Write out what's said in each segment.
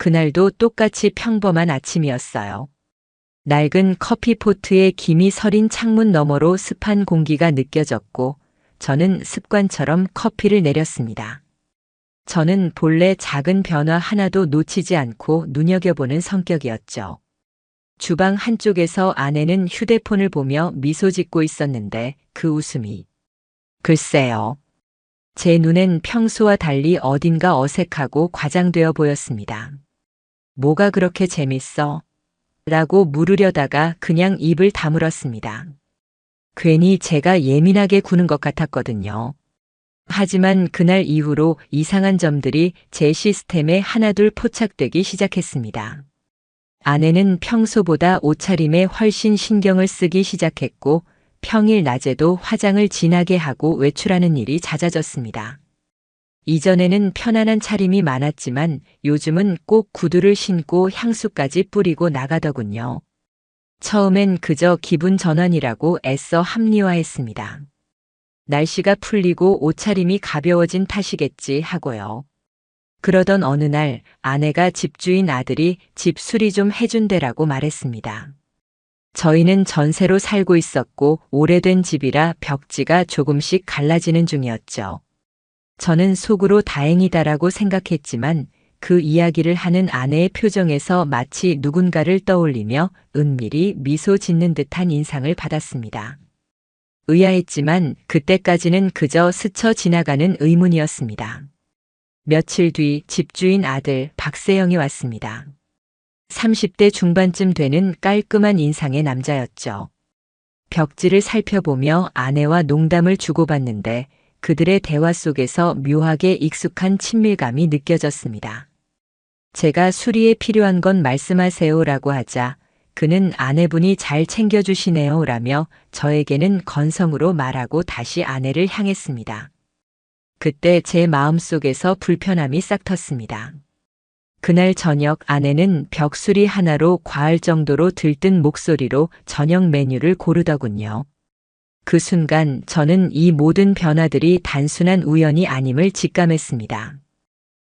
그날도 똑같이 평범한 아침이었어요. 낡은 커피포트에 김이 서린 창문 너머로 습한 공기가 느껴졌고 저는 습관처럼 커피를 내렸습니다. 저는 본래 작은 변화 하나도 놓치지 않고 눈여겨보는 성격이었죠. 주방 한쪽에서 아내는 휴대폰을 보며 미소 짓고 있었는데 그 웃음이 글쎄요. 제 눈엔 평소와 달리 어딘가 어색하고 과장되어 보였습니다. 뭐가 그렇게 재밌어? 라고 물으려다가 그냥 입을 다물었습니다. 괜히 제가 예민하게 구는 것 같았거든요. 하지만 그날 이후로 이상한 점들이 제 시스템에 하나둘 포착되기 시작했습니다. 아내는 평소보다 옷차림에 훨씬 신경을 쓰기 시작했고 평일 낮에도 화장을 진하게 하고 외출하는 일이 잦아졌습니다. 이전에는 편안한 차림이 많았지만 요즘은 꼭 구두를 신고 향수까지 뿌리고 나가더군요. 처음엔 그저 기분 전환이라고 애써 합리화했습니다. 날씨가 풀리고 옷차림이 가벼워진 탓이겠지 하고요. 그러던 어느 날 아내가 집주인 아들이 집 수리 좀 해준대라고 말했습니다. 저희는 전세로 살고 있었고 오래된 집이라 벽지가 조금씩 갈라지는 중이었죠. 저는 속으로 다행이다라고 생각했지만 그 이야기를 하는 아내의 표정에서 마치 누군가를 떠올리며 은밀히 미소 짓는 듯한 인상을 받았습니다. 의아했지만 그때까지는 그저 스쳐 지나가는 의문이었습니다. 며칠 뒤 집주인 아들 박세영이 왔습니다. 30대 중반쯤 되는 깔끔한 인상의 남자였죠. 벽지를 살펴보며 아내와 농담을 주고받는데 그들의 대화 속에서 묘하게 익숙한 친밀감이 느껴졌습니다. 제가 수리에 필요한 건 말씀하세요라고 하자 그는 아내분이 잘 챙겨주시네요 라며 저에게는 건성으로 말하고 다시 아내를 향했습니다. 그때 제 마음속에서 불편함이 싹 텄습니다. 그날 저녁 아내는 벽수리 하나로 과할 정도로 들뜬 목소리로 저녁 메뉴를 고르더군요. 그 순간 저는 이 모든 변화들이 단순한 우연이 아님을 직감했습니다.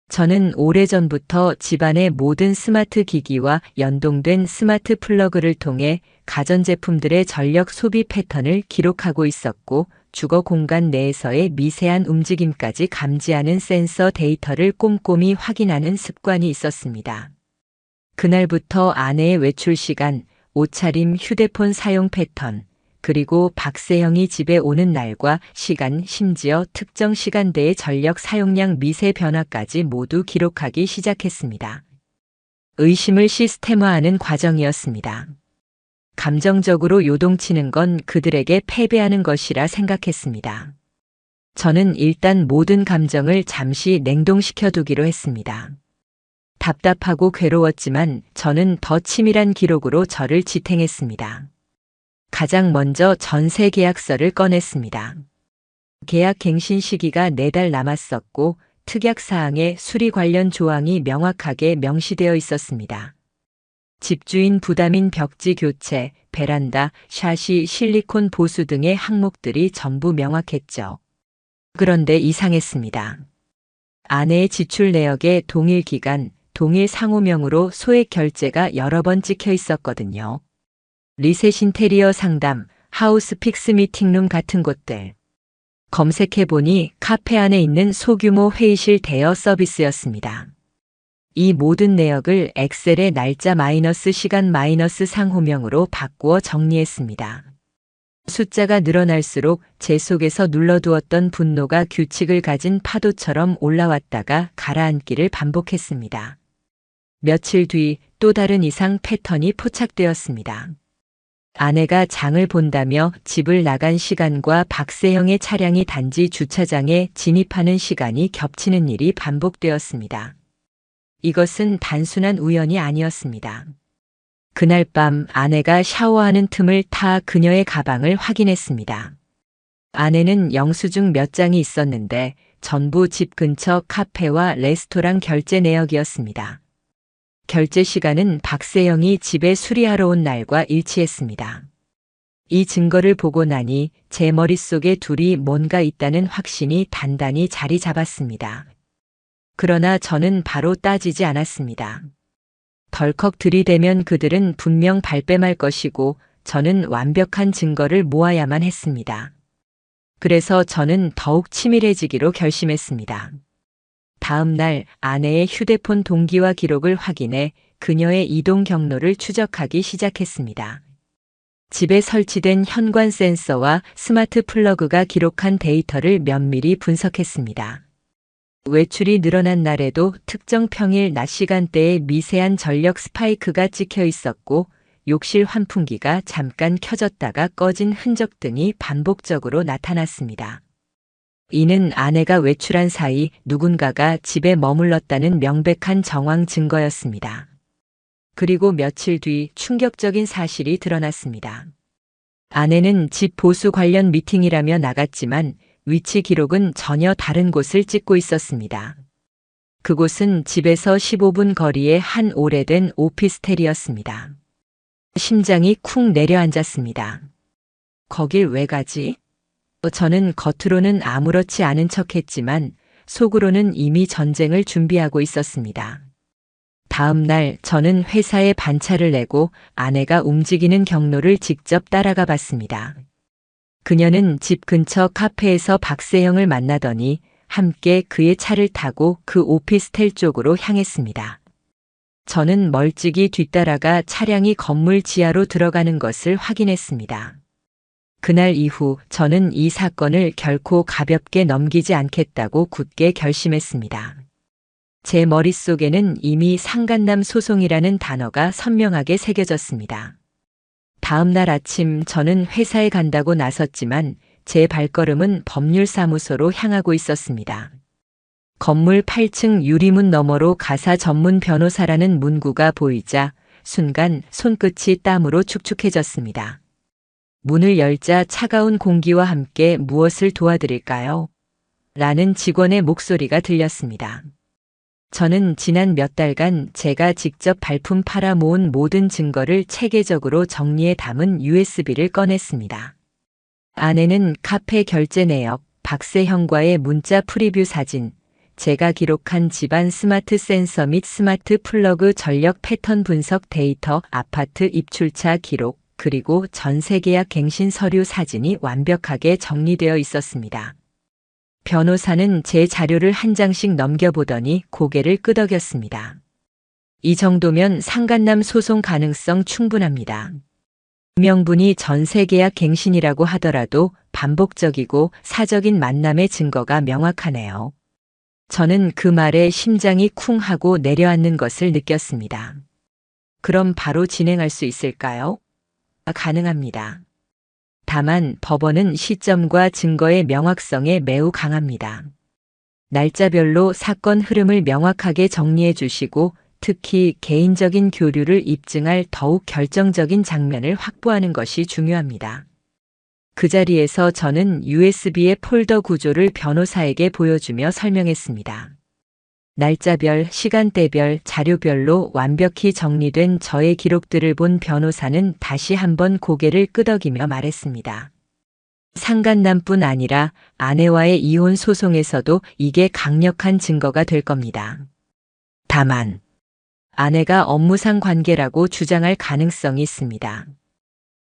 저는 오래전부터 집안의 모든 스마트 기기와 연동된 스마트 플러그를 통해 가전제품들의 전력 소비 패턴을 기록하고 있었고 주거 공간 내에서의 미세한 움직임까지 감지하는 센서 데이터를 꼼꼼히 확인하는 습관이 있었습니다. 그날부터 아내의 외출 시간, 옷차림, 휴대폰 사용 패턴, 그리고 박세영이 집에 오는 날과 시간, 심지어 특정 시간대의 전력 사용량 미세 변화까지 모두 기록하기 시작했습니다. 의심을 시스템화하는 과정이었습니다. 감정적으로 요동치는 건 그들에게 패배하는 것이라 생각했습니다. 저는 일단 모든 감정을 잠시 냉동시켜두기로 했습니다. 답답하고 괴로웠지만 저는 더 치밀한 기록으로 저를 지탱했습니다. 가장 먼저 전세 계약서를 꺼냈습니다. 계약 갱신 시기가 4달 남았었고 특약사항에 수리 관련 조항이 명확하게 명시되어 있었습니다. 집주인 부담인 벽지 교체, 베란다, 샤시, 실리콘 보수 등의 항목들이 전부 명확했죠. 그런데 이상했습니다. 아내의 지출 내역에 동일 기간, 동일 상호명으로 소액 결제가 여러 번 찍혀 있었거든요. 리셋 인테리어 상담, 하우스 픽스 미팅룸 같은 곳들. 검색해보니 카페 안에 있는 소규모 회의실 대여 서비스였습니다. 이 모든 내역을 엑셀에 날짜 마이너스 시간 마이너스 상호명으로 바꾸어 정리했습니다. 숫자가 늘어날수록 제 속에서 눌러두었던 분노가 규칙을 가진 파도처럼 올라왔다가 가라앉기를 반복했습니다. 며칠 뒤 또 다른 이상 패턴이 포착되었습니다. 아내가 장을 본다며 집을 나간 시간과 박세영의 차량이 단지 주차장에 진입하는 시간이 겹치는 일이 반복되었습니다. 이것은 단순한 우연이 아니었습니다. 그날 밤 아내가 샤워하는 틈을 타 그녀의 가방을 확인했습니다. 안에는 영수증 몇 장이 있었는데 전부 집 근처 카페와 레스토랑 결제 내역이었습니다. 결제 시간은 박세영이 집에 수리하러 온 날과 일치했습니다. 이 증거를 보고 나니 제 머릿속에 둘이 뭔가 있다는 확신이 단단히 자리 잡았습니다. 그러나 저는 바로 따지지 않았습니다. 덜컥 들이대면 그들은 분명 발뺌할 것이고 저는 완벽한 증거를 모아야만 했습니다. 그래서 저는 더욱 치밀해지기로 결심했습니다. 다음 날 아내의 휴대폰 동기화 기록을 확인해 그녀의 이동 경로를 추적하기 시작했습니다. 집에 설치된 현관 센서와 스마트 플러그가 기록한 데이터를 면밀히 분석했습니다. 외출이 늘어난 날에도 특정 평일 낮 시간대에 미세한 전력 스파이크가 찍혀 있었고 욕실 환풍기가 잠깐 켜졌다가 꺼진 흔적 등이 반복적으로 나타났습니다. 이는 아내가 외출한 사이 누군가가 집에 머물렀다는 명백한 정황 증거였습니다. 그리고 며칠 뒤 충격적인 사실이 드러났습니다. 아내는 집 보수 관련 미팅이라며 나갔지만 위치 기록은 전혀 다른 곳을 찍고 있었습니다. 그곳은 집에서 15분 거리의 한 오래된 오피스텔이었습니다. 심장이 쿵 내려앉았습니다. 거길 왜 가지? 저는 겉으로는 아무렇지 않은 척했지만 속으로는 이미 전쟁을 준비하고 있었습니다. 다음 날 저는 회사에 반차를 내고 아내가 움직이는 경로를 직접 따라가 봤습니다. 그녀는 집 근처 카페에서 박세영을 만나더니 함께 그의 차를 타고 그 오피스텔 쪽으로 향했습니다. 저는 멀찍이 뒤따라가 차량이 건물 지하로 들어가는 것을 확인했습니다. 그날 이후 저는 이 사건을 결코 가볍게 넘기지 않겠다고 굳게 결심했습니다. 제 머릿속에는 이미 상간남 소송이라는 단어가 선명하게 새겨졌습니다. 다음 날 아침 저는 회사에 간다고 나섰지만 제 발걸음은 법률사무소로 향하고 있었습니다. 건물 8층 유리문 너머로 가사 전문 변호사라는 문구가 보이자 순간 손끝이 땀으로 축축해졌습니다. 문을 열자 차가운 공기와 함께 무엇을 도와드릴까요? 라는 직원의 목소리가 들렸습니다. 저는 지난 몇 달간 제가 직접 발품 팔아 모은 모든 증거를 체계적으로 정리해 담은 USB를 꺼냈습니다. 안에는 카페 결제 내역, 박세형과의 문자 프리뷰 사진, 제가 기록한 집안 스마트 센서 및 스마트 플러그 전력 패턴 분석 데이터, 아파트 입출차 기록, 그리고 전세 계약 갱신 서류 사진이 완벽하게 정리되어 있었습니다. 변호사는 제 자료를 한 장씩 넘겨보더니 고개를 끄덕였습니다. 이 정도면 상간남 소송 가능성 충분합니다. 명분이 전세 계약 갱신이라고 하더라도 반복적이고 사적인 만남의 증거가 명확하네요. 저는 그 말에 심장이 쿵 하고 내려앉는 것을 느꼈습니다. 그럼 바로 진행할 수 있을까요? 가능합니다. 다만 법원은 시점과 증거의 명확성에 매우 강합니다. 날짜별로 사건 흐름을 명확하게 정리해 주시고 특히 개인적인 교류를 입증할 더욱 결정적인 장면을 확보하는 것이 중요합니다. 그 자리에서 저는 USB의 폴더 구조를 변호사에게 보여주며 설명했습니다. 날짜별, 시간대별, 자료별로 완벽히 정리된 저의 기록들을 본 변호사는 다시 한번 고개를 끄덕이며 말했습니다. 상간남뿐 아니라 아내와의 이혼 소송에서도 이게 강력한 증거가 될 겁니다. 다만 아내가 업무상 관계라고 주장할 가능성이 있습니다.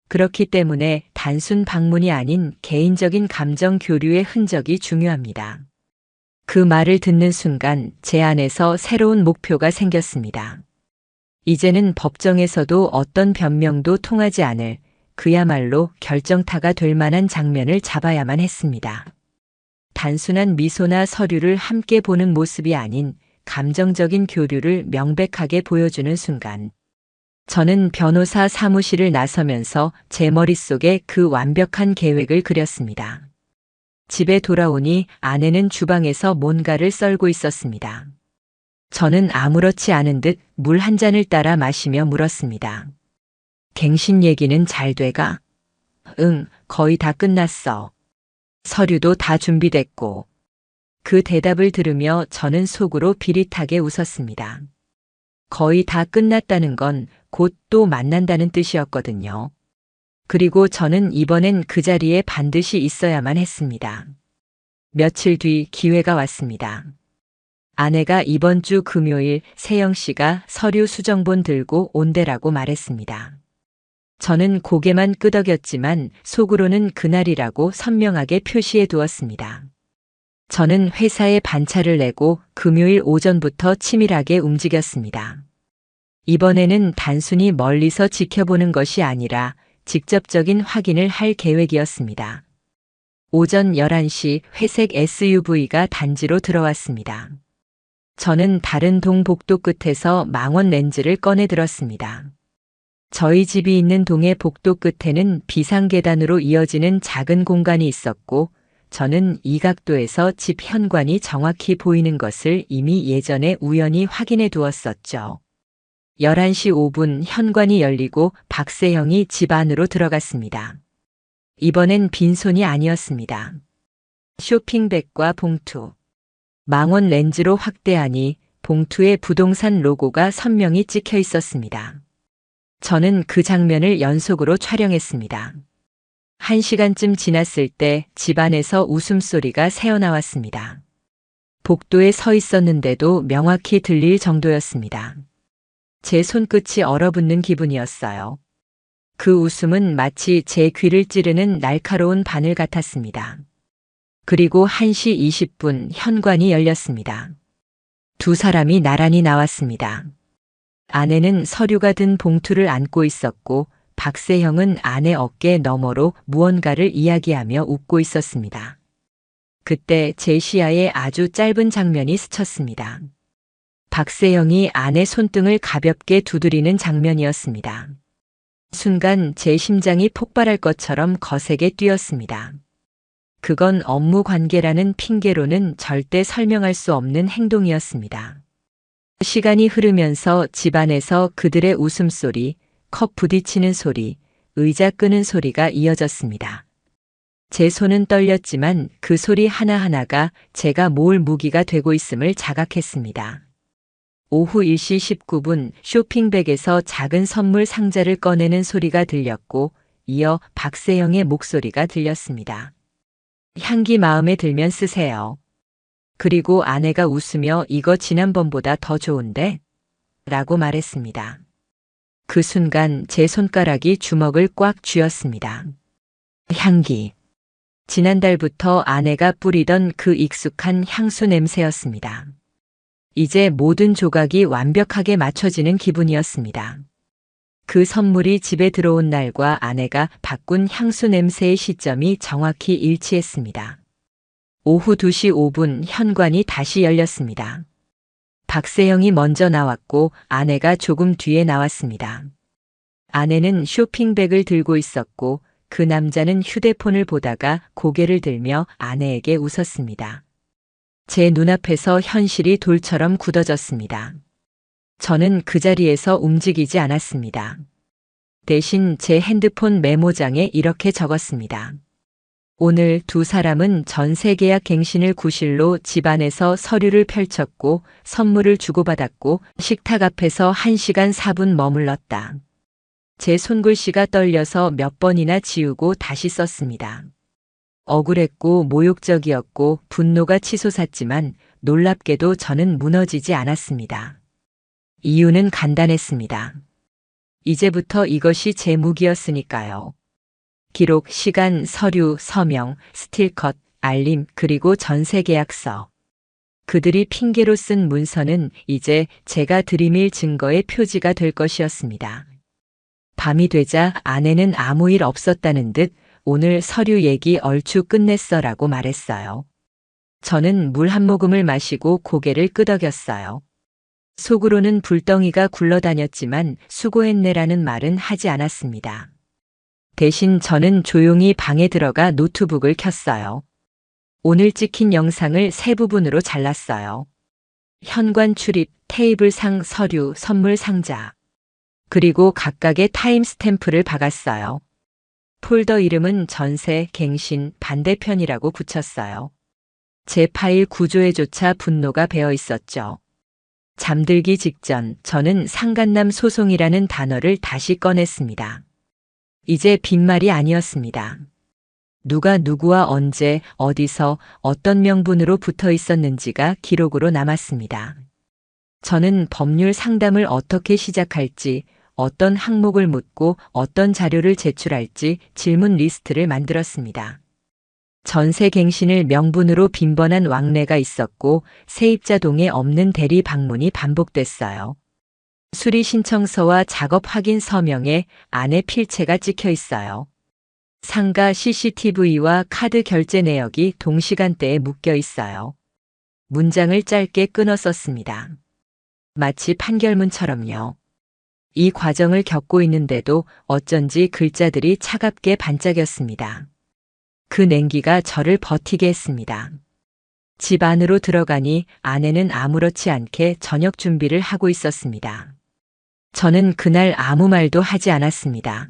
그렇기 때문에 단순 방문이 아닌 개인적인 감정 교류의 흔적이 중요합니다. 그 말을 듣는 순간 제 안에서 새로운 목표가 생겼습니다. 이제는 법정에서도 어떤 변명도 통하지 않을 그야말로 결정타가 될 만한 장면을 잡아야만 했습니다. 단순한 미소나 서류를 함께 보는 모습이 아닌 감정적인 교류를 명백하게 보여주는 순간, 저는 변호사 사무실을 나서면서 제 머릿속에 그 완벽한 계획을 그렸습니다. 집에 돌아오니 아내는 주방에서 뭔가를 썰고 있었습니다. 저는 아무렇지 않은 듯 물 한 잔을 따라 마시며 물었습니다. 갱신 얘기는 잘 돼가? 응, 거의 다 끝났어. 서류도 다 준비됐고. 그 대답을 들으며 저는 속으로 비릿하게 웃었습니다. 거의 다 끝났다는 건 곧 또 만난다는 뜻이었거든요. 그리고 저는 이번엔 그 자리에 반드시 있어야만 했습니다. 며칠 뒤 기회가 왔습니다. 아내가 이번 주 금요일 세영 씨가 서류 수정본 들고 온대라고 말했습니다. 저는 고개만 끄덕였지만 속으로는 그날이라고 선명하게 표시해 두었습니다. 저는 회사에 반차를 내고 금요일 오전부터 치밀하게 움직였습니다. 이번에는 단순히 멀리서 지켜보는 것이 아니라 직접적인 확인을 할 계획이었습니다. 오전 11시 회색 SUV가 단지로 들어왔습니다. 저는 다른 동 복도 끝에서 망원 렌즈를 꺼내 들었습니다. 저희 집이 있는 동의 복도 끝에는 비상계단으로 이어지는 작은 공간이 있었고 저는 이 각도에서 집 현관이 정확히 보이는 것을 이미 예전에 우연히 확인해 두었었죠. 11시 5분 현관이 열리고 박세형이 집 안으로 들어갔습니다. 이번엔 빈손이 아니었습니다. 쇼핑백과 봉투. 망원 렌즈로 확대하니 봉투에 부동산 로고가 선명히 찍혀 있었습니다. 저는 그 장면을 연속으로 촬영했습니다. 1시간쯤 지났을 때 집안에서 웃음소리가 새어나왔습니다. 복도에 서 있었는데도 명확히 들릴 정도였습니다. 제 손끝이 얼어붙는 기분이었어요. 그 웃음은 마치 제 귀를 찌르는 날카로운 바늘 같았습니다. 그리고 1시 20분 현관이 열렸습니다. 두 사람이 나란히 나왔습니다. 아내는 서류가 든 봉투를 안고 있었고 박세형은 아내 어깨 너머로 무언가를 이야기하며 웃고 있었습니다. 그때 제 시야에 아주 짧은 장면이 스쳤습니다. 박세형이 아내 손등을 가볍게 두드리는 장면이었습니다. 순간 제 심장이 폭발할 것처럼 거세게 뛰었습니다. 그건 업무 관계라는 핑계로는 절대 설명할 수 없는 행동이었습니다. 시간이 흐르면서 집안에서 그들의 웃음소리, 컵 부딪히는 소리, 의자 끄는 소리가 이어졌습니다. 제 손은 떨렸지만 그 소리 하나하나가 제가 모을 무기가 되고 있음을 자각했습니다. 오후 1시 19분 쇼핑백에서 작은 선물 상자를 꺼내는 소리가 들렸고 이어 박세영의 목소리가 들렸습니다. 향기 마음에 들면 쓰세요. 그리고 아내가 웃으며 이거 지난번보다 더 좋은데? 라고 말했습니다. 그 순간 제 손가락이 주먹을 꽉 쥐었습니다. 향기. 지난달부터 아내가 뿌리던 그 익숙한 향수 냄새였습니다. 이제 모든 조각이 완벽하게 맞춰지는 기분이었습니다. 그 선물이 집에 들어온 날과 아내가 바꾼 향수 냄새의 시점이 정확히 일치했습니다. 오후 2시 5분 현관이 다시 열렸습니다. 박세영이 먼저 나왔고 아내가 조금 뒤에 나왔습니다. 아내는 쇼핑백을 들고 있었고 그 남자는 휴대폰을 보다가 고개를 들며 아내에게 웃었습니다. 제 눈앞에서 현실이 돌처럼 굳어졌습니다. 저는 그 자리에서 움직이지 않았습니다. 대신 제 핸드폰 메모장에 이렇게 적었습니다. 오늘 두 사람은 전세 계약 갱신을 구실로 집안에서 서류를 펼쳤고 선물을 주고받았고 식탁 앞에서 1시간 4분 머물렀다. 제 손글씨가 떨려서 몇 번이나 지우고 다시 썼습니다. 억울했고 모욕적이었고 분노가 치솟았지만 놀랍게도 저는 무너지지 않았습니다. 이유는 간단했습니다. 이제부터 이것이 제 무기였으니까요. 기록, 시간, 서류, 서명, 스틸컷, 알림, 그리고 전세 계약서. 그들이 핑계로 쓴 문서는 이제 제가 들이밀 증거의 표지가 될 것이었습니다. 밤이 되자 아내는 아무 일 없었다는 듯 오늘 서류 얘기 얼추 끝냈어라고 말했어요. 저는 물 한 모금을 마시고 고개를 끄덕였어요. 속으로는 불덩이가 굴러다녔지만 수고했네라는 말은 하지 않았습니다. 대신 저는 조용히 방에 들어가 노트북을 켰어요. 오늘 찍힌 영상을 세 부분으로 잘랐어요. 현관 출입, 테이블 상 서류, 선물 상자. 그리고 각각의 타임스탬프를 박았어요. 폴더 이름은 전세, 갱신, 반대편이라고 붙였어요. 제 파일 구조에조차 분노가 배어 있었죠. 잠들기 직전 저는 상간남 소송이라는 단어를 다시 꺼냈습니다. 이제 빈말이 아니었습니다. 누가 누구와 언제, 어디서, 어떤 명분으로 붙어 있었는지가 기록으로 남았습니다. 저는 법률 상담을 어떻게 시작할지, 어떤 항목을 묻고 어떤 자료를 제출할지 질문 리스트를 만들었습니다. 전세갱신을 명분으로 빈번한 왕래가 있었고 세입자 동에 없는 대리 방문이 반복됐어요. 수리 신청서와 작업 확인 서명에 아내 필체가 찍혀 있어요. 상가 CCTV와 카드 결제 내역이 동시간대에 묶여 있어요. 문장을 짧게 끊어 썼습니다. 마치 판결문처럼요. 이 과정을 겪고 있는데도 어쩐지 글자들이 차갑게 반짝였습니다. 그 냉기가 저를 버티게 했습니다. 집 안으로 들어가니 아내는 아무렇지 않게 저녁 준비를 하고 있었습니다. 저는 그날 아무 말도 하지 않았습니다.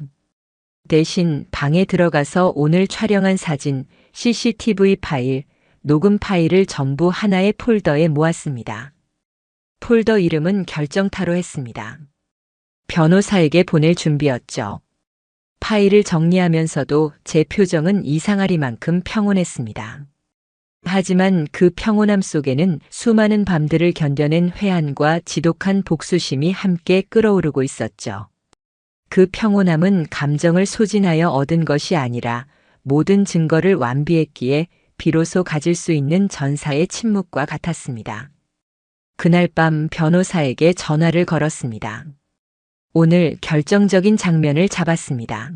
대신 방에 들어가서 오늘 촬영한 사진, CCTV 파일, 녹음 파일을 전부 하나의 폴더에 모았습니다. 폴더 이름은 결정타로 했습니다. 변호사에게 보낼 준비였죠. 파일을 정리하면서도 제 표정은 이상하리만큼 평온했습니다. 하지만 그 평온함 속에는 수많은 밤들을 견뎌낸 회한과 지독한 복수심이 함께 끓어오르고 있었죠. 그 평온함은 감정을 소진하여 얻은 것이 아니라 모든 증거를 완비했기에 비로소 가질 수 있는 전사의 침묵과 같았습니다. 그날 밤 변호사에게 전화를 걸었습니다. 오늘 결정적인 장면을 잡았습니다.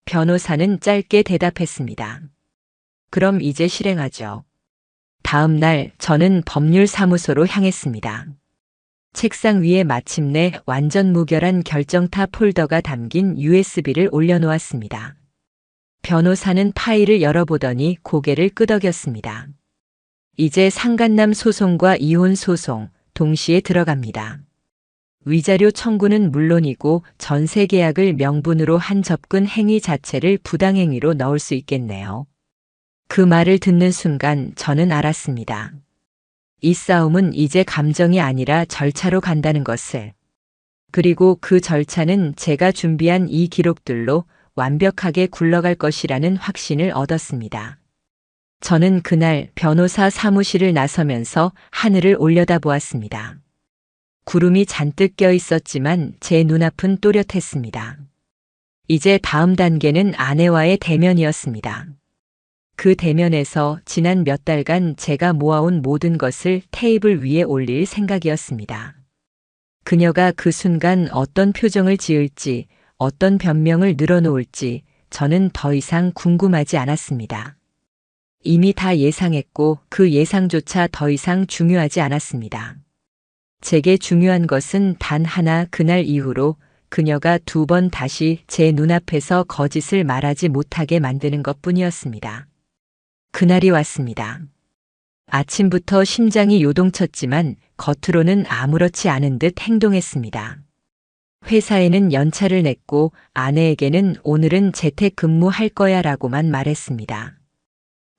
변호사는 짧게 대답했습니다. 그럼 이제 실행하죠. 다음 날 저는 법률사무소로 향했습니다. 책상 위에 마침내 완전 무결한 결정타 폴더가 담긴 USB를 올려놓았습니다. 변호사는 파일을 열어보더니 고개를 끄덕였습니다. 이제 상간남 소송과 이혼 소송 동시에 들어갑니다. 위자료 청구는 물론이고 전세 계약을 명분으로 한 접근 행위 자체를 부당행위로 넣을 수 있겠네요. 그 말을 듣는 순간 저는 알았습니다. 이 싸움은 이제 감정이 아니라 절차로 간다는 것을. 그리고 그 절차는 제가 준비한 이 기록들로 완벽하게 굴러갈 것이라는 확신을 얻었습니다. 저는 그날 변호사 사무실을 나서면서 하늘을 올려다보았습니다. 구름이 잔뜩 껴 있었지만 제 눈앞은 또렷했습니다. 이제 다음 단계는 아내와의 대면이었습니다. 그 대면에서 지난 몇 달간 제가 모아온 모든 것을 테이블 위에 올릴 생각이었습니다. 그녀가 그 순간 어떤 표정을 지을지, 어떤 변명을 늘어놓을지 저는 더 이상 궁금하지 않았습니다. 이미 다 예상했고 그 예상조차 더 이상 중요하지 않았습니다. 제게 중요한 것은 단 하나, 그날 이후로 그녀가 2번 다시 제 눈앞에서 거짓을 말하지 못하게 만드는 것뿐이었습니다. 그날이 왔습니다. 아침부터 심장이 요동쳤지만 겉으로는 아무렇지 않은 듯 행동했습니다. 회사에는 연차를 냈고 아내에게는 오늘은 재택근무할 거야 라고만 말했습니다.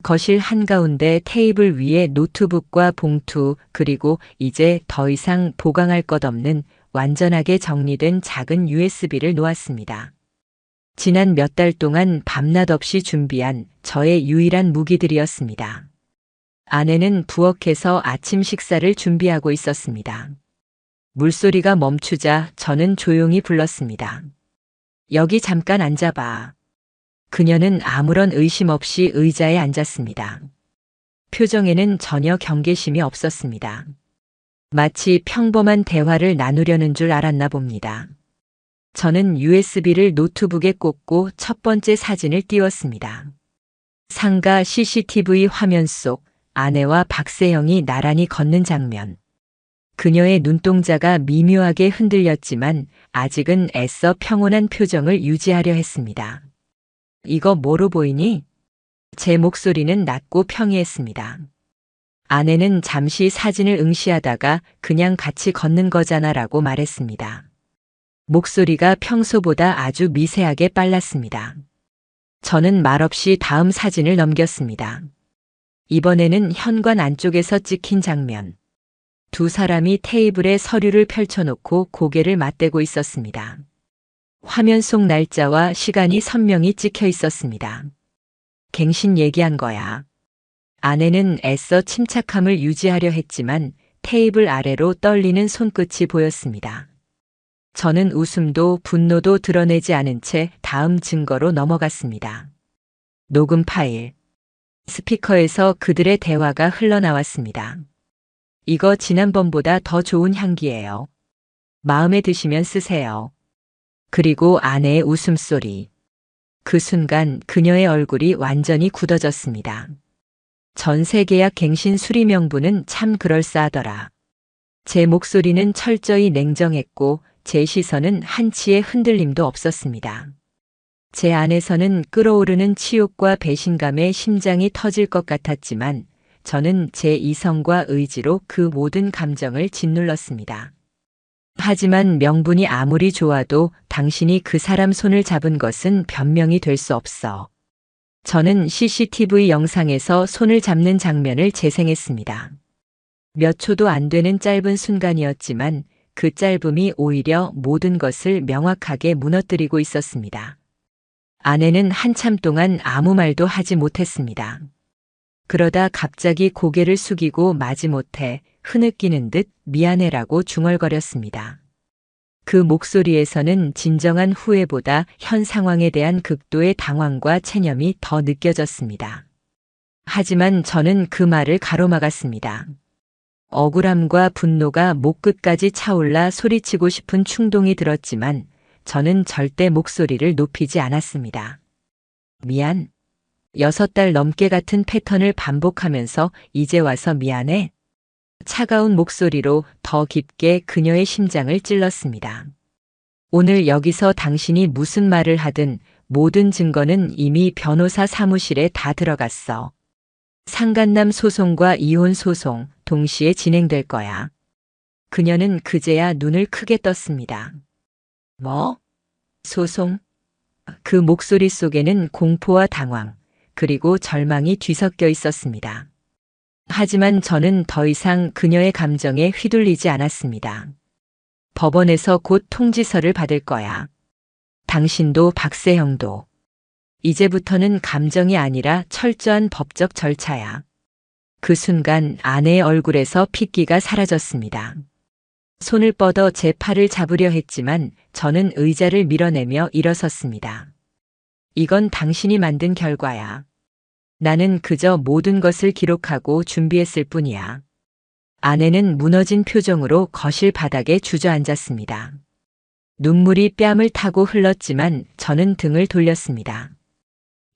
거실 한가운데 테이블 위에 노트북과 봉투 그리고 이제 더 이상 보강할 것 없는 완전하게 정리된 작은 USB를 놓았습니다. 지난 몇 달 동안 밤낮 없이 준비한 저의 유일한 무기들이었습니다. 아내는 부엌에서 아침 식사를 준비하고 있었습니다. 물소리가 멈추자 저는 조용히 불렀습니다. 여기 잠깐 앉아봐. 그녀는 아무런 의심 없이 의자에 앉았습니다. 표정에는 전혀 경계심이 없었습니다. 마치 평범한 대화를 나누려는 줄 알았나 봅니다. 저는 USB를 노트북에 꽂고 첫 번째 사진을 띄웠습니다. 상가 CCTV 화면 속 아내와 박세영이 나란히 걷는 장면. 그녀의 눈동자가 미묘하게 흔들렸지만 아직은 애써 평온한 표정을 유지하려 했습니다. 이거 뭐로 보이니? 제 목소리는 낮고 평이했습니다. 아내는 잠시 사진을 응시하다가 그냥 같이 걷는 거잖아 라고 말했습니다. 목소리가 평소보다 아주 미세하게 빨랐습니다. 저는 말없이 다음 사진을 넘겼습니다. 이번에는 현관 안쪽에서 찍힌 장면. 2 사람이 테이블에 서류를 펼쳐놓고 고개를 맞대고 있었습니다. 화면 속 날짜와 시간이 선명히 찍혀 있었습니다. 갱신 얘기한 거야. 아내는 애써 침착함을 유지하려 했지만 테이블 아래로 떨리는 손끝이 보였습니다. 저는 웃음도 분노도 드러내지 않은 채 다음 증거로 넘어갔습니다. 녹음 파일. 스피커에서 그들의 대화가 흘러나왔습니다. 이거 지난번보다 더 좋은 향기예요. 마음에 드시면 쓰세요. 그리고 아내의 웃음소리. 그 순간 그녀의 얼굴이 완전히 굳어졌습니다. 전세계약 갱신 수리 명부는 참 그럴싸하더라. 제 목소리는 철저히 냉정했고 제 시선은 한치의 흔들림도 없었습니다. 제 안에서는 끓어오르는 치욕과 배신감에 심장이 터질 것 같았지만 저는 제 이성과 의지로 그 모든 감정을 짓눌렀습니다. 하지만 명분이 아무리 좋아도 당신이 그 사람 손을 잡은 것은 변명이 될 수 없어. 저는 CCTV 영상에서 손을 잡는 장면을 재생했습니다. 몇 초도 안 되는 짧은 순간이었지만 그 짧음이 오히려 모든 것을 명확하게 무너뜨리고 있었습니다. 아내는 한참 동안 아무 말도 하지 못했습니다. 그러다 갑자기 고개를 숙이고 마지못해 흐느끼는 듯 미안해라고 중얼거렸습니다. 그 목소리에서는 진정한 후회보다 현 상황에 대한 극도의 당황과 체념이 더 느껴졌습니다. 하지만 저는 그 말을 가로막았습니다. 억울함과 분노가 목끝까지 차올라 소리치고 싶은 충동이 들었지만 저는 절대 목소리를 높이지 않았습니다. 미안. 6달 넘게 같은 패턴을 반복하면서 이제 와서 미안해. 차가운 목소리로 더 깊게 그녀의 심장을 찔렀습니다. 오늘 여기서 당신이 무슨 말을 하든 모든 증거는 이미 변호사 사무실에 다 들어갔어. 상간남 소송과 이혼 소송 동시에 진행될 거야. 그녀는 그제야 눈을 크게 떴습니다. 뭐? 소송? 그 목소리 속에는 공포와 당황, 그리고 절망이 뒤섞여 있었습니다. 하지만 저는 더 이상 그녀의 감정에 휘둘리지 않았습니다. 법원에서 곧 통지서를 받을 거야. 당신도 박세형도. 이제부터는 감정이 아니라 철저한 법적 절차야. 그 순간 아내의 얼굴에서 핏기가 사라졌습니다. 손을 뻗어 제 팔을 잡으려 했지만 저는 의자를 밀어내며 일어섰습니다. 이건 당신이 만든 결과야. 나는 그저 모든 것을 기록하고 준비했을 뿐이야. 아내는 무너진 표정으로 거실 바닥에 주저앉았습니다. 눈물이 뺨을 타고 흘렀지만 저는 등을 돌렸습니다.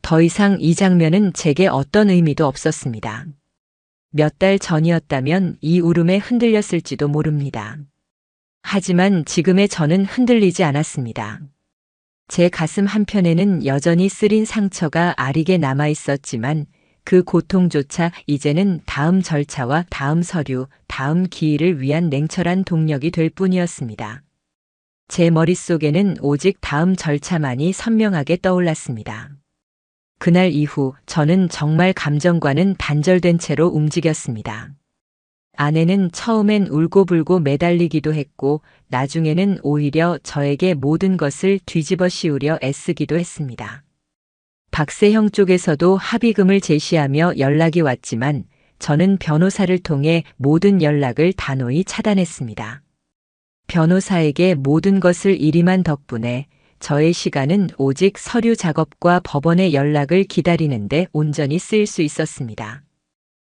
더 이상 이 장면은 제게 어떤 의미도 없었습니다. 몇 달 전이었다면 이 울음에 흔들렸을지도 모릅니다. 하지만 지금의 저는 흔들리지 않았습니다. 제 가슴 한편에는 여전히 쓰린 상처가 아리게 남아 있었지만 그 고통조차 이제는 다음 절차와 다음 서류, 다음 기일을 위한 냉철한 동력이 될 뿐이었습니다. 제 머릿속에는 오직 다음 절차만이 선명하게 떠올랐습니다. 그날 이후 저는 정말 감정과는 단절된 채로 움직였습니다. 아내는 처음엔 울고불고 매달리기도 했고 나중에는 오히려 저에게 모든 것을 뒤집어 씌우려 애쓰기도 했습니다. 박세형 쪽에서도 합의금을 제시하며 연락이 왔지만 저는 변호사를 통해 모든 연락을 단호히 차단했습니다. 변호사에게 모든 것을 일임한 덕분에 저의 시간은 오직 서류 작업과 법원의 연락을 기다리는데 온전히 쓰일 수 있었습니다.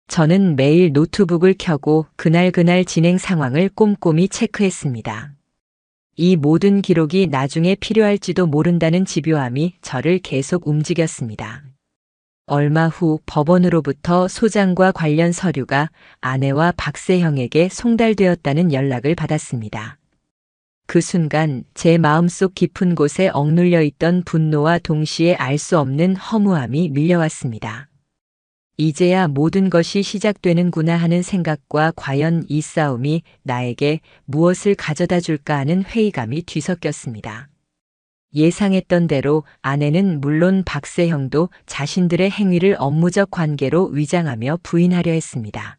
저는 매일 노트북을 켜고 그날 진행 상황을 꼼꼼히 체크했습니다. 이 모든 기록이 나중에 필요할지도 모른다는 집요함이 저를 계속 움직였습니다. 얼마 후 법원으로부터 소장과 관련 서류가 아내와 박세형에게 송달되었다는 연락을 받았습니다. 그 순간 제 마음속 깊은 곳에 억눌려 있던 분노와 동시에 알 수 없는 허무함이 밀려왔습니다. 이제야 모든 것이 시작되는구나 하는 생각과 과연 이 싸움이 나에게 무엇을 가져다 줄까 하는 회의감이 뒤섞였습니다. 예상했던 대로 아내는 물론 박세형도 자신들의 행위를 업무적 관계로 위장하며 부인하려 했습니다.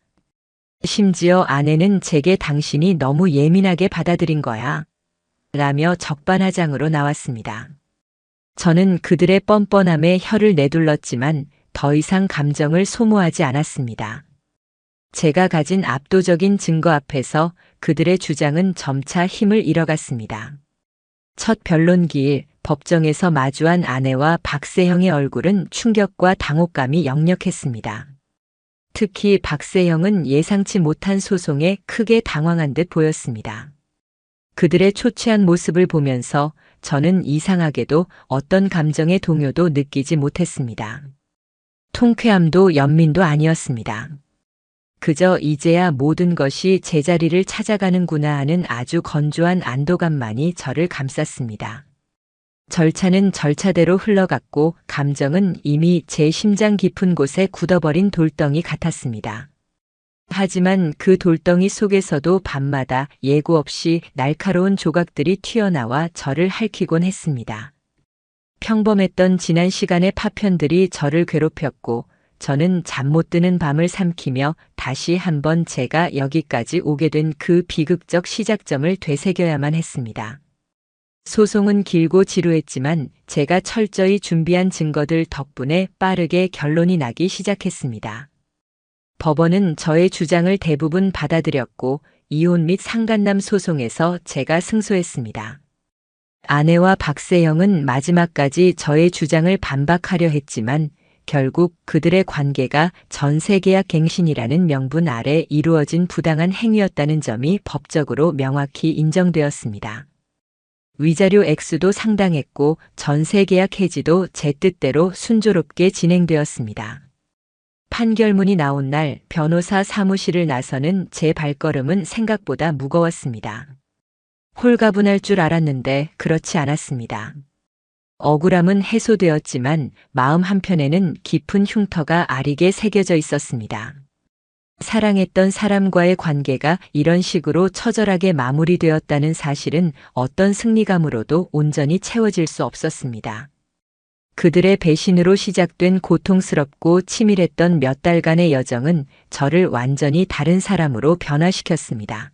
심지어 아내는 제게 당신이 너무 예민하게 받아들인 거야. 라며 적반하장으로 나왔습니다. 저는 그들의 뻔뻔함에 혀를 내둘렀지만 더 이상 감정을 소모하지 않았습니다. 제가 가진 압도적인 증거 앞에서 그들의 주장은 점차 힘을 잃어갔습니다. 첫 변론기일 법정에서 마주한 아내와 박세형의 얼굴은 충격과 당혹감이 역력했습니다. 특히 박세형은 예상치 못한 소송에 크게 당황한 듯 보였습니다. 그들의 초췌한 모습을 보면서 저는 이상하게도 어떤 감정의 동요도 느끼지 못했습니다. 통쾌함도 연민도 아니었습니다. 그저 이제야 모든 것이 제자리를 찾아가는구나 하는 아주 건조한 안도감만이 저를 감쌌습니다. 절차는 절차대로 흘러갔고 감정은 이미 제 심장 깊은 곳에 굳어버린 돌덩이 같았습니다. 하지만 그 돌덩이 속에서도 밤마다 예고 없이 날카로운 조각들이 튀어나와 저를 핥히곤 했습니다. 평범했던 지난 시간의 파편들이 저를 괴롭혔고 저는 잠 못 드는 밤을 삼키며 다시 한번 제가 여기까지 오게 된 그 비극적 시작점을 되새겨야만 했습니다. 소송은 길고 지루했지만 제가 철저히 준비한 증거들 덕분에 빠르게 결론이 나기 시작했습니다. 법원은 저의 주장을 대부분 받아들였고 이혼 및 상간남 소송에서 제가 승소했습니다. 아내와 박세형은 마지막까지 저의 주장을 반박하려 했지만 결국 그들의 관계가 전세계약 갱신이라는 명분 아래 이루어진 부당한 행위였다는 점이 법적으로 명확히 인정되었습니다. 위자료 액수도 상당했고 전세계약 해지도 제 뜻대로 순조롭게 진행되었습니다. 판결문이 나온 날 변호사 사무실을 나서는 제 발걸음은 생각보다 무거웠습니다. 홀가분할 줄 알았는데 그렇지 않았습니다. 억울함은 해소되었지만 마음 한편에는 깊은 흉터가 아리게 새겨져 있었습니다. 사랑했던 사람과의 관계가 이런 식으로 처절하게 마무리되었다는 사실은 어떤 승리감으로도 온전히 채워질 수 없었습니다. 그들의 배신으로 시작된 고통스럽고 치밀했던 몇 달간의 여정은 저를 완전히 다른 사람으로 변화시켰습니다.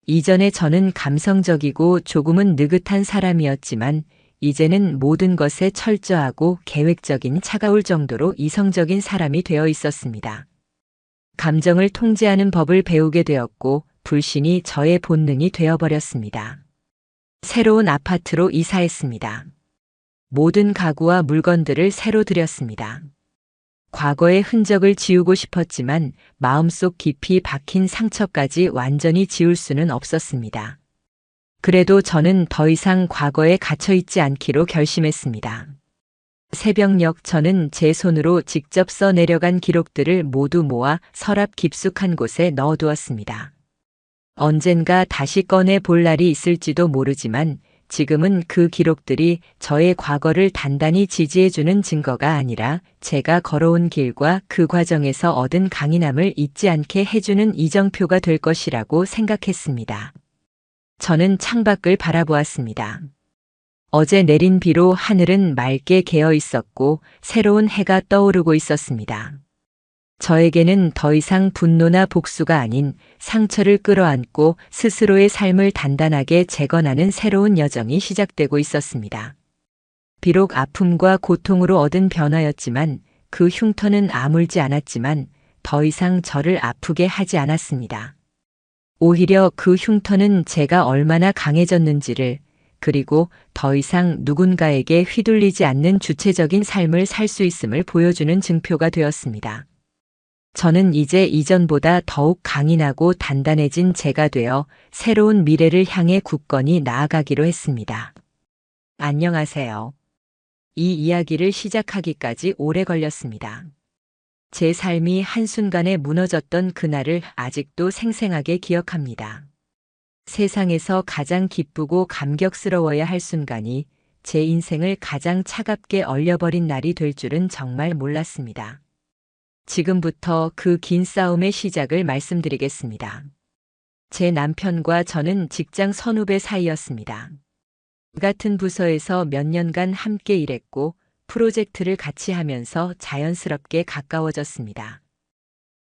이전에 저는 감성적이고 조금은 느긋한 사람이었지만 이제는 모든 것에 철저하고 계획적인 차가울 정도로 이성적인 사람이 되어 있었습니다. 감정을 통제하는 법을 배우게 되었고 불신이 저의 본능이 되어버렸습니다. 새로운 아파트로 이사했습니다. 모든 가구와 물건들을 새로 들였습니다. 과거의 흔적을 지우고 싶었지만 마음속 깊이 박힌 상처까지 완전히 지울 수는 없었습니다. 그래도 저는 더 이상 과거에 갇혀있지 않기로 결심했습니다. 새벽녘 저는 제 손으로 직접 써 내려간 기록들을 모두 모아 서랍 깊숙한 곳에 넣어두었습니다. 언젠가 다시 꺼내 볼 날이 있을지도 모르지만 지금은 그 기록들이 저의 과거를 단단히 지지해주는 증거가 아니라 제가 걸어온 길과 그 과정에서 얻은 강인함을 잊지 않게 해주는 이정표가 될 것이라고 생각했습니다. 저는 창밖을 바라보았습니다. 어제 내린 비로 하늘은 맑게 개어 있었고 새로운 해가 떠오르고 있었습니다. 저에게는 더 이상 분노나 복수가 아닌 상처를 끌어안고 스스로의 삶을 단단하게 재건하는 새로운 여정이 시작되고 있었습니다. 비록 아픔과 고통으로 얻은 변화였지만 그 흉터는 아물지 않았지만 더 이상 저를 아프게 하지 않았습니다. 오히려 그 흉터는 제가 얼마나 강해졌는지를 그리고 더 이상 누군가에게 휘둘리지 않는 주체적인 삶을 살 수 있음을 보여주는 증표가 되었습니다. 저는 이제 이전보다 더욱 강인하고 단단해진 제가 되어 새로운 미래를 향해 굳건히 나아가기로 했습니다. 안녕하세요. 이 이야기를 시작하기까지 오래 걸렸습니다. 제 삶이 한순간에 무너졌던 그날을 아직도 생생하게 기억합니다. 세상에서 가장 기쁘고 감격스러워야 할 순간이 제 인생을 가장 차갑게 얼려버린 날이 될 줄은 정말 몰랐습니다. 지금부터 그 긴 싸움의 시작을 말씀드리겠습니다. 제 남편과 저는 직장 선후배 사이였습니다. 같은 부서에서 몇 년간 함께 일했고 프로젝트를 같이 하면서 자연스럽게 가까워졌습니다.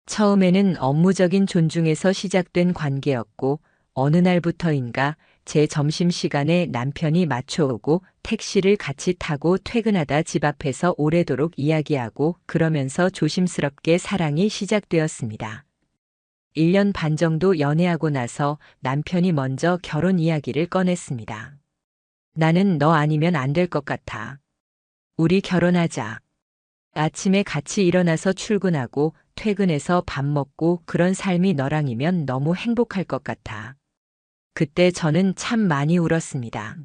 처음에는 업무적인 존중에서 시작된 관계였고 어느 날부터인가 제 점심시간에 남편이 맞춰오고 택시를 같이 타고 퇴근하다 집 앞에서 오래도록 이야기하고 그러면서 조심스럽게 사랑이 시작되었습니다. 1년 반 정도 연애하고 나서 남편이 먼저 결혼 이야기를 꺼냈습니다. 나는 너 아니면 안 될 것 같아. 우리 결혼하자. 아침에 같이 일어나서 출근하고 퇴근해서 밥 먹고 그런 삶이 너랑이면 너무 행복할 것 같아. 그때 저는 참 많이 울었습니다.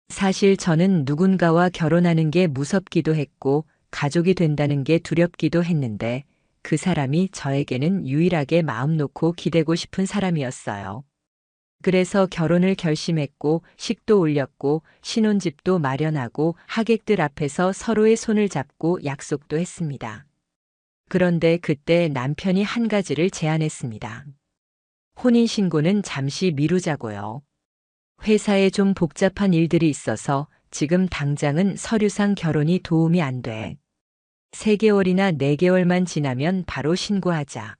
사실 저는 누군가와 결혼하는 게 무섭기도 했고 가족이 된다는 게 두렵기도 했는데 그 사람이 저에게는 유일하게 마음 놓고 기대고 싶은 사람이었어요. 그래서 결혼을 결심했고 식도 올렸고 신혼집도 마련하고 하객들 앞에서 서로의 손을 잡고 약속도 했습니다. 그런데 그때 남편이 한 가지를 제안했습니다. 혼인신고는 잠시 미루자고요. 회사에 좀 복잡한 일들이 있어서 지금 당장은 서류상 결혼이 도움이 안 돼. 3개월이나 4개월만 지나면 바로 신고하자.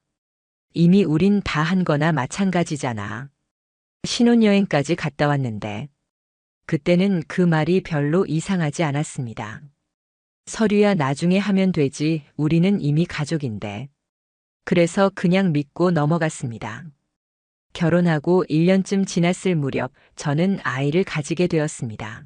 이미 우린 다 한 거나 마찬가지잖아. 신혼여행까지 갔다 왔는데. 그때는 그 말이 별로 이상하지 않았습니다. 서류야 나중에 하면 되지, 우리는 이미 가족인데. 그래서 그냥 믿고 넘어갔습니다. 결혼하고 1년쯤 지났을 무렵 저는 아이를 가지게 되었습니다.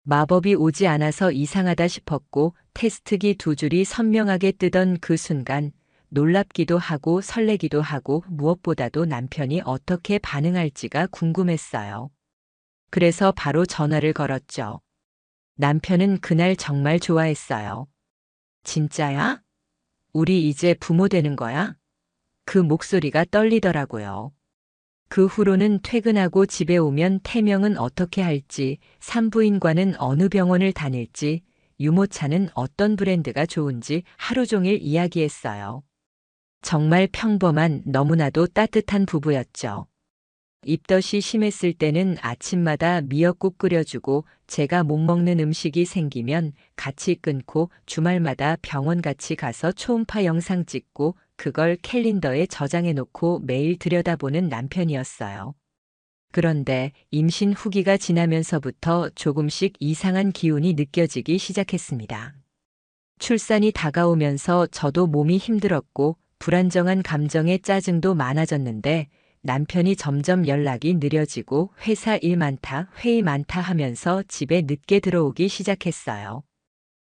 마법이 오지 않아서 이상하다 싶었고 테스트기 2줄이 선명하게 뜨던 그 순간 놀랍기도 하고 설레기도 하고 무엇보다도 남편이 어떻게 반응할지가 궁금했어요. 그래서 바로 전화를 걸었죠. 남편은 그날 정말 좋아했어요. 진짜야? 우리 이제 부모 되는 거야? 그 목소리가 떨리더라고요. 그 후로는 퇴근하고 집에 오면 태명은 어떻게 할지, 산부인과는 어느 병원을 다닐지, 유모차는 어떤 브랜드가 좋은지 하루 종일 이야기했어요. 정말 평범한 너무나도 따뜻한 부부였죠. 입덧이 심했을 때는 아침마다 미역국 끓여주고 제가 못 먹는 음식이 생기면 같이 끊고 주말마다 병원 같이 가서 초음파 영상 찍고 그걸 캘린더에 저장해 놓고 매일 들여다보는 남편이었어요. 그런데 임신 후기가 지나면서부터 조금씩 이상한 기운이 느껴지기 시작했습니다. 출산이 다가오면서 저도 몸이 힘들었고 불안정한 감정에 짜증도 많아졌는데 남편이 점점 연락이 느려지고 회사 일 많다, 회의 많다 하면서 집에 늦게 들어오기 시작했어요.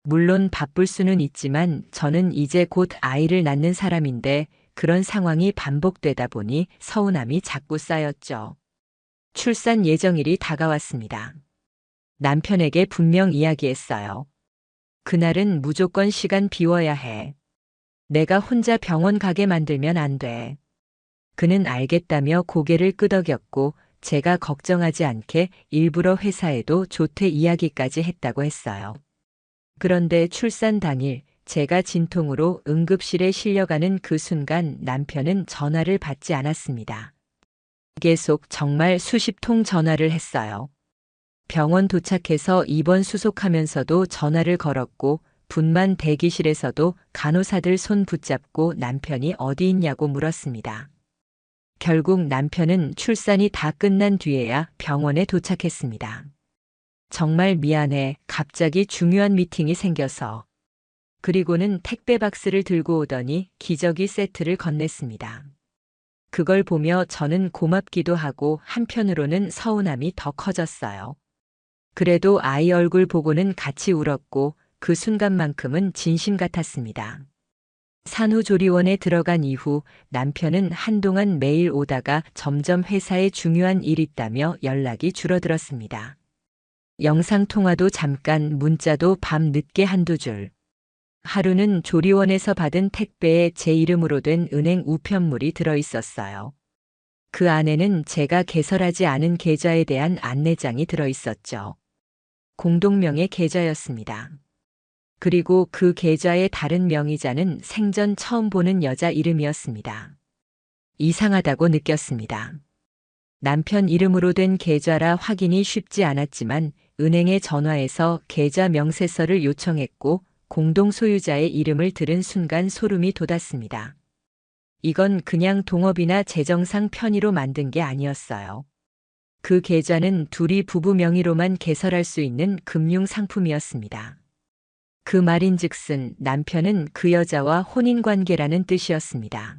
물론 바쁠 수는 있지만 저는 이제 곧 아이를 낳는 사람인데 그런 상황이 반복되다 보니 서운함이 자꾸 쌓였죠. 출산 예정일이 다가왔습니다. 남편에게 분명 이야기했어요. 그날은 무조건 시간 비워야 해. 내가 혼자 병원 가게 만들면 안 돼. 그는 알겠다며 고개를 끄덕였고 제가 걱정하지 않게 일부러 회사에도 조퇴 이야기까지 했다고 했어요. 그런데 출산 당일 제가 진통으로 응급실에 실려가는 그 순간 남편은 전화를 받지 않았습니다. 계속 정말 수십 통 전화를 했어요. 병원 도착해서 입원 수속하면서도 전화를 걸었고 분만 대기실에서도 간호사들 손 붙잡고 남편이 어디 있냐고 물었습니다. 결국 남편은 출산이 다 끝난 뒤에야 병원에 도착했습니다. 정말 미안해. 갑자기 중요한 미팅이 생겨서. 그리고는 택배 박스를 들고 오더니 기저귀 세트를 건넸습니다. 그걸 보며 저는 고맙기도 하고 한편으로는 서운함이 더 커졌어요. 그래도 아이 얼굴 보고는 같이 울었고 그 순간만큼은 진심 같았습니다. 산후조리원에 들어간 이후 남편은 한동안 매일 오다가 점점 회사에 중요한 일 있다며 연락이 줄어들었습니다. 영상통화도 잠깐, 문자도 밤 늦게 한두 줄. 하루는 조리원에서 받은 택배에 제 이름으로 된 은행 우편물이 들어있었어요. 그 안에는 제가 개설하지 않은 계좌에 대한 안내장이 들어있었죠. 공동명의 계좌였습니다. 그리고 그 계좌의 다른 명의자는 생전 처음 보는 여자 이름이었습니다. 이상하다고 느꼈습니다. 남편 이름으로 된 계좌라 확인이 쉽지 않았지만 은행에 전화해서 계좌 명세서를 요청했고 공동 소유자의 이름을 들은 순간 소름이 돋았습니다. 이건 그냥 동업이나 재정상 편의로 만든 게 아니었어요. 그 계좌는 둘이 부부 명의로만 개설할 수 있는 금융 상품이었습니다. 그 말인즉슨 남편은 그 여자와 혼인관계라는 뜻이었습니다.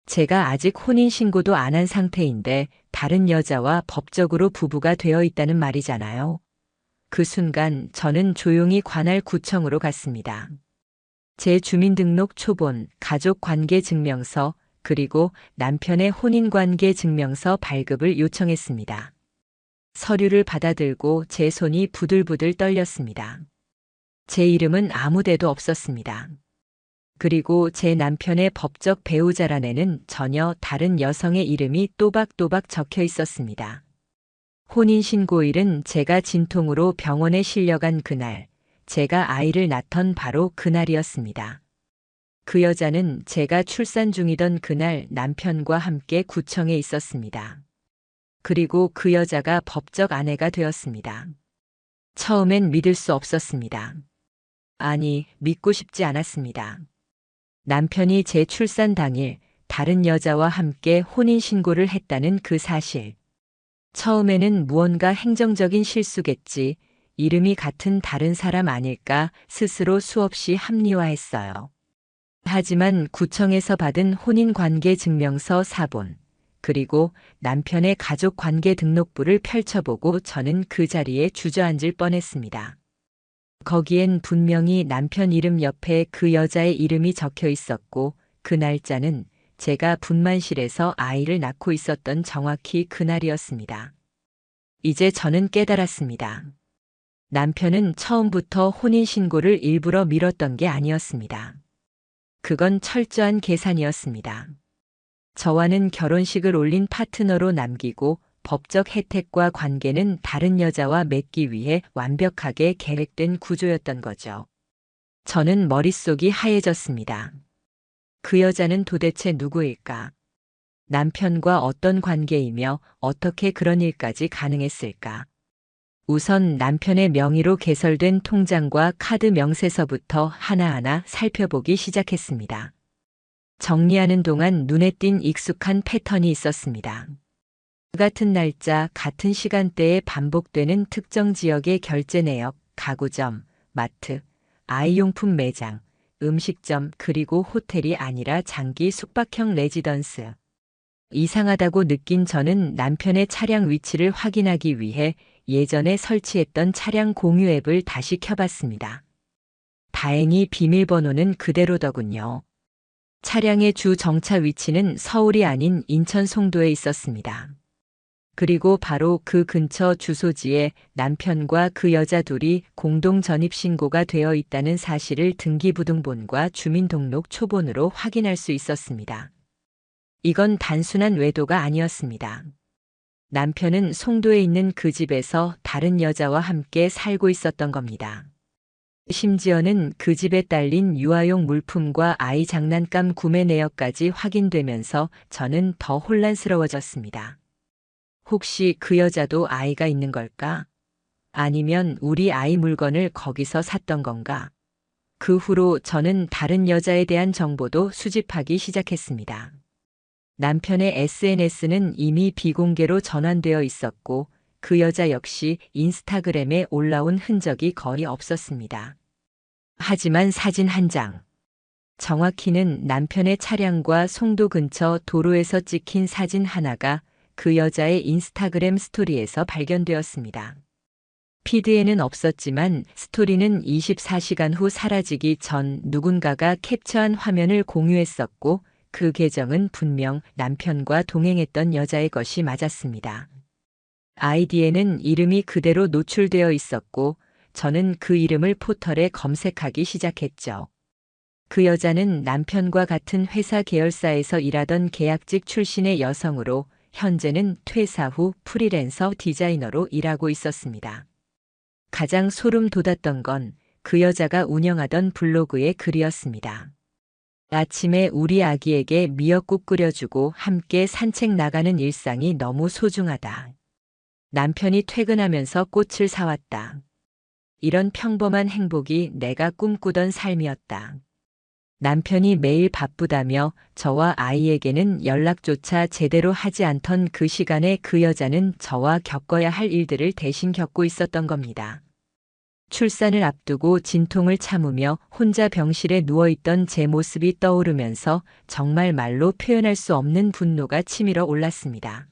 제가 아직 혼인신고도 안 한 상태인데 다른 여자와 법적으로 부부가 되어 있다는 말이잖아요. 그 순간 저는 조용히 관할 구청으로 갔습니다. 제 주민등록 초본, 가족관계증명서, 그리고 남편의 혼인관계증명서 발급을 요청했습니다. 서류를 받아들고 제 손이 부들부들 떨렸습니다. 제 이름은 아무 데도 없었습니다. 그리고 제 남편의 법적 배우자란에는 전혀 다른 여성의 이름이 또박또박 적혀 있었습니다. 혼인신고일은 제가 진통으로 병원에 실려간 그날, 제가 아이를 낳던 바로 그날이었습니다. 그 여자는 제가 출산 중이던 그날 남편과 함께 구청에 있었습니다. 그리고 그 여자가 법적 아내가 되었습니다. 처음엔 믿을 수 없었습니다. 아니, 믿고 싶지 않았습니다. 남편이 제 출산 당일 다른 여자와 함께 혼인신고를 했다는 그 사실. 처음에는 무언가 행정적인 실수겠지, 이름이 같은 다른 사람 아닐까 스스로 수없이 합리화했어요. 하지만 구청에서 받은 혼인관계증명서 사본, 그리고 남편의 가족관계 등록부를 펼쳐보고 저는 그 자리에 주저앉을 뻔했습니다. 거기엔 분명히 남편 이름 옆에 그 여자의 이름이 적혀 있었고 그 날짜는 제가 분만실에서 아이를 낳고 있었던 정확히 그날이었습니다. 이제 저는 깨달았습니다. 남편은 처음부터 혼인신고를 일부러 미뤘던 게 아니었습니다. 그건 철저한 계산이었습니다. 저와는 결혼식을 올린 파트너로 남기고 법적 혜택과 관계는 다른 여자와 맺기 위해 완벽하게 계획된 구조였던 거죠. 저는 머릿속이 하얘졌습니다. 그 여자는 도대체 누구일까? 남편과 어떤 관계이며 어떻게 그런 일까지 가능했을까? 우선 남편의 명의로 개설된 통장과 카드 명세서부터 하나하나 살펴보기 시작했습니다. 정리하는 동안 눈에 띈 익숙한 패턴이 있었습니다. 같은 날짜, 같은 시간대에 반복되는 특정 지역의 결제 내역, 가구점, 마트, 아이용품 매장, 음식점, 그리고 호텔이 아니라 장기 숙박형 레지던스. 이상하다고 느낀 저는 남편의 차량 위치를 확인하기 위해 예전에 설치했던 차량 공유 앱을 다시 켜봤습니다. 다행히 비밀번호는 그대로더군요. 차량의 주 정차 위치는 서울이 아닌 인천 송도에 있었습니다. 그리고 바로 그 근처 주소지에 남편과 그 여자 둘이 공동 전입신고가 되어 있다는 사실을 등기부등본과 주민등록 초본으로 확인할 수 있었습니다. 이건 단순한 외도가 아니었습니다. 남편은 송도에 있는 그 집에서 다른 여자와 함께 살고 있었던 겁니다. 심지어는 그 집에 딸린 유아용 물품과 아이 장난감 구매 내역까지 확인되면서 저는 더 혼란스러워졌습니다. 혹시 그 여자도 아이가 있는 걸까? 아니면 우리 아이 물건을 거기서 샀던 건가? 그 후로 저는 다른 여자에 대한 정보도 수집하기 시작했습니다. 남편의 SNS는 이미 비공개로 전환되어 있었고 그 여자 역시 인스타그램에 올라온 흔적이 거의 없었습니다. 하지만 사진 한 장. 정확히는 남편의 차량과 송도 근처 도로에서 찍힌 사진 하나가 그 여자의 인스타그램 스토리에서 발견되었습니다. 피드에는 없었지만 스토리는 24시간 후 사라지기 전 누군가가 캡처한 화면을 공유했었고 그 계정은 분명 남편과 동행했던 여자의 것이 맞았습니다. 아이디에는 이름이 그대로 노출되어 있었고 저는 그 이름을 포털에 검색하기 시작했죠. 그 여자는 남편과 같은 회사 계열사에서 일하던 계약직 출신의 여성으로 현재는 퇴사 후 프리랜서 디자이너로 일하고 있었습니다. 가장 소름 돋았던 건 그 여자가 운영하던 블로그의 글이었습니다. 아침에 우리 아기에게 미역국 끓여주고 함께 산책 나가는 일상이 너무 소중하다. 남편이 퇴근하면서 꽃을 사왔다. 이런 평범한 행복이 내가 꿈꾸던 삶이었다. 남편이 매일 바쁘다며 저와 아이에게는 연락조차 제대로 하지 않던 그 시간에 그 여자는 저와 겪어야 할 일들을 대신 겪고 있었던 겁니다. 출산을 앞두고 진통을 참으며 혼자 병실에 누워있던 제 모습이 떠오르면서 정말 말로 표현할 수 없는 분노가 치밀어 올랐습니다.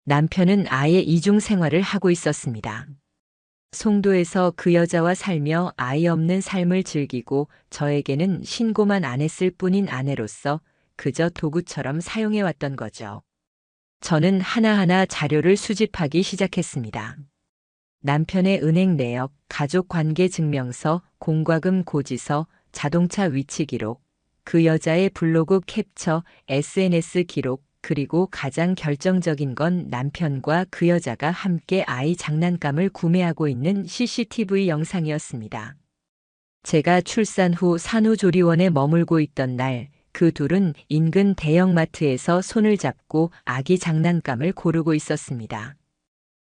남편은 아예 이중 생활을 하고 있었습니다. 송도에서 그 여자와 살며 아이 없는 삶을 즐기고 저에게는 신고만 안 했을 뿐인 아내로서 그저 도구처럼 사용해왔던 거죠. 저는 하나하나 자료를 수집하기 시작했습니다. 남편의 은행 내역, 가족관계 증명서, 공과금 고지서, 자동차 위치 기록, 그 여자의 블로그 캡처, SNS 기록, 그리고 가장 결정적인 건 남편과 그 여자가 함께 아이 장난감을 구매하고 있는 CCTV 영상이었습니다. 제가 출산 후 산후조리원에 머물고 있던 날, 그 둘은 인근 대형마트에서 손을 잡고 아기 장난감을 고르고 있었습니다.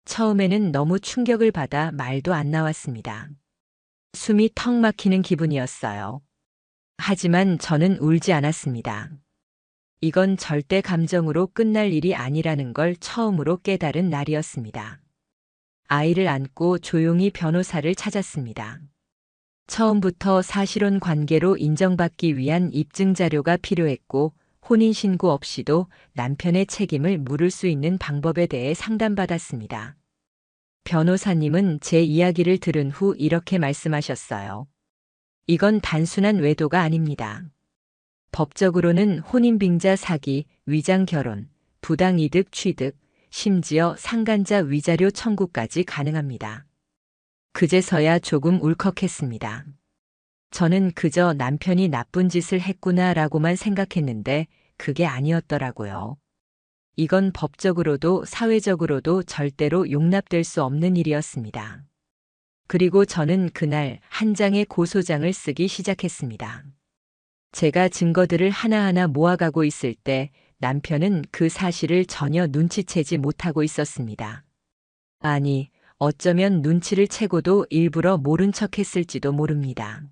처음에는 너무 충격을 받아 말도 안 나왔습니다. 숨이 턱 막히는 기분이었어요. 하지만 저는 울지 않았습니다. 이건 절대 감정으로 끝날 일이 아니라는 걸 처음으로 깨달은 날이었습니다. 아이를 안고 조용히 변호사를 찾았습니다. 처음부터 사실혼 관계로 인정받기 위한 입증 자료가 필요했고 혼인신고 없이도 남편의 책임을 물을 수 있는 방법에 대해 상담받았습니다. 변호사님은 제 이야기를 들은 후 이렇게 말씀하셨어요. 이건 단순한 외도가 아닙니다. 법적으로는 혼인빙자 사기, 위장결혼, 부당이득 취득, 심지어 상간자 위자료 청구까지 가능합니다. 그제서야 조금 울컥했습니다. 저는 그저 남편이 나쁜 짓을 했구나라고만 생각했는데 그게 아니었더라고요. 이건 법적으로도 사회적으로도 절대로 용납될 수 없는 일이었습니다. 그리고 저는 그날 한 장의 고소장을 쓰기 시작했습니다. 제가 증거들을 하나하나 모아가고 있을 때 남편은 그 사실을 전혀 눈치채지 못하고 있었습니다. 아니, 어쩌면 눈치를 채고도 일부러 모른 척했을지도 모릅니다.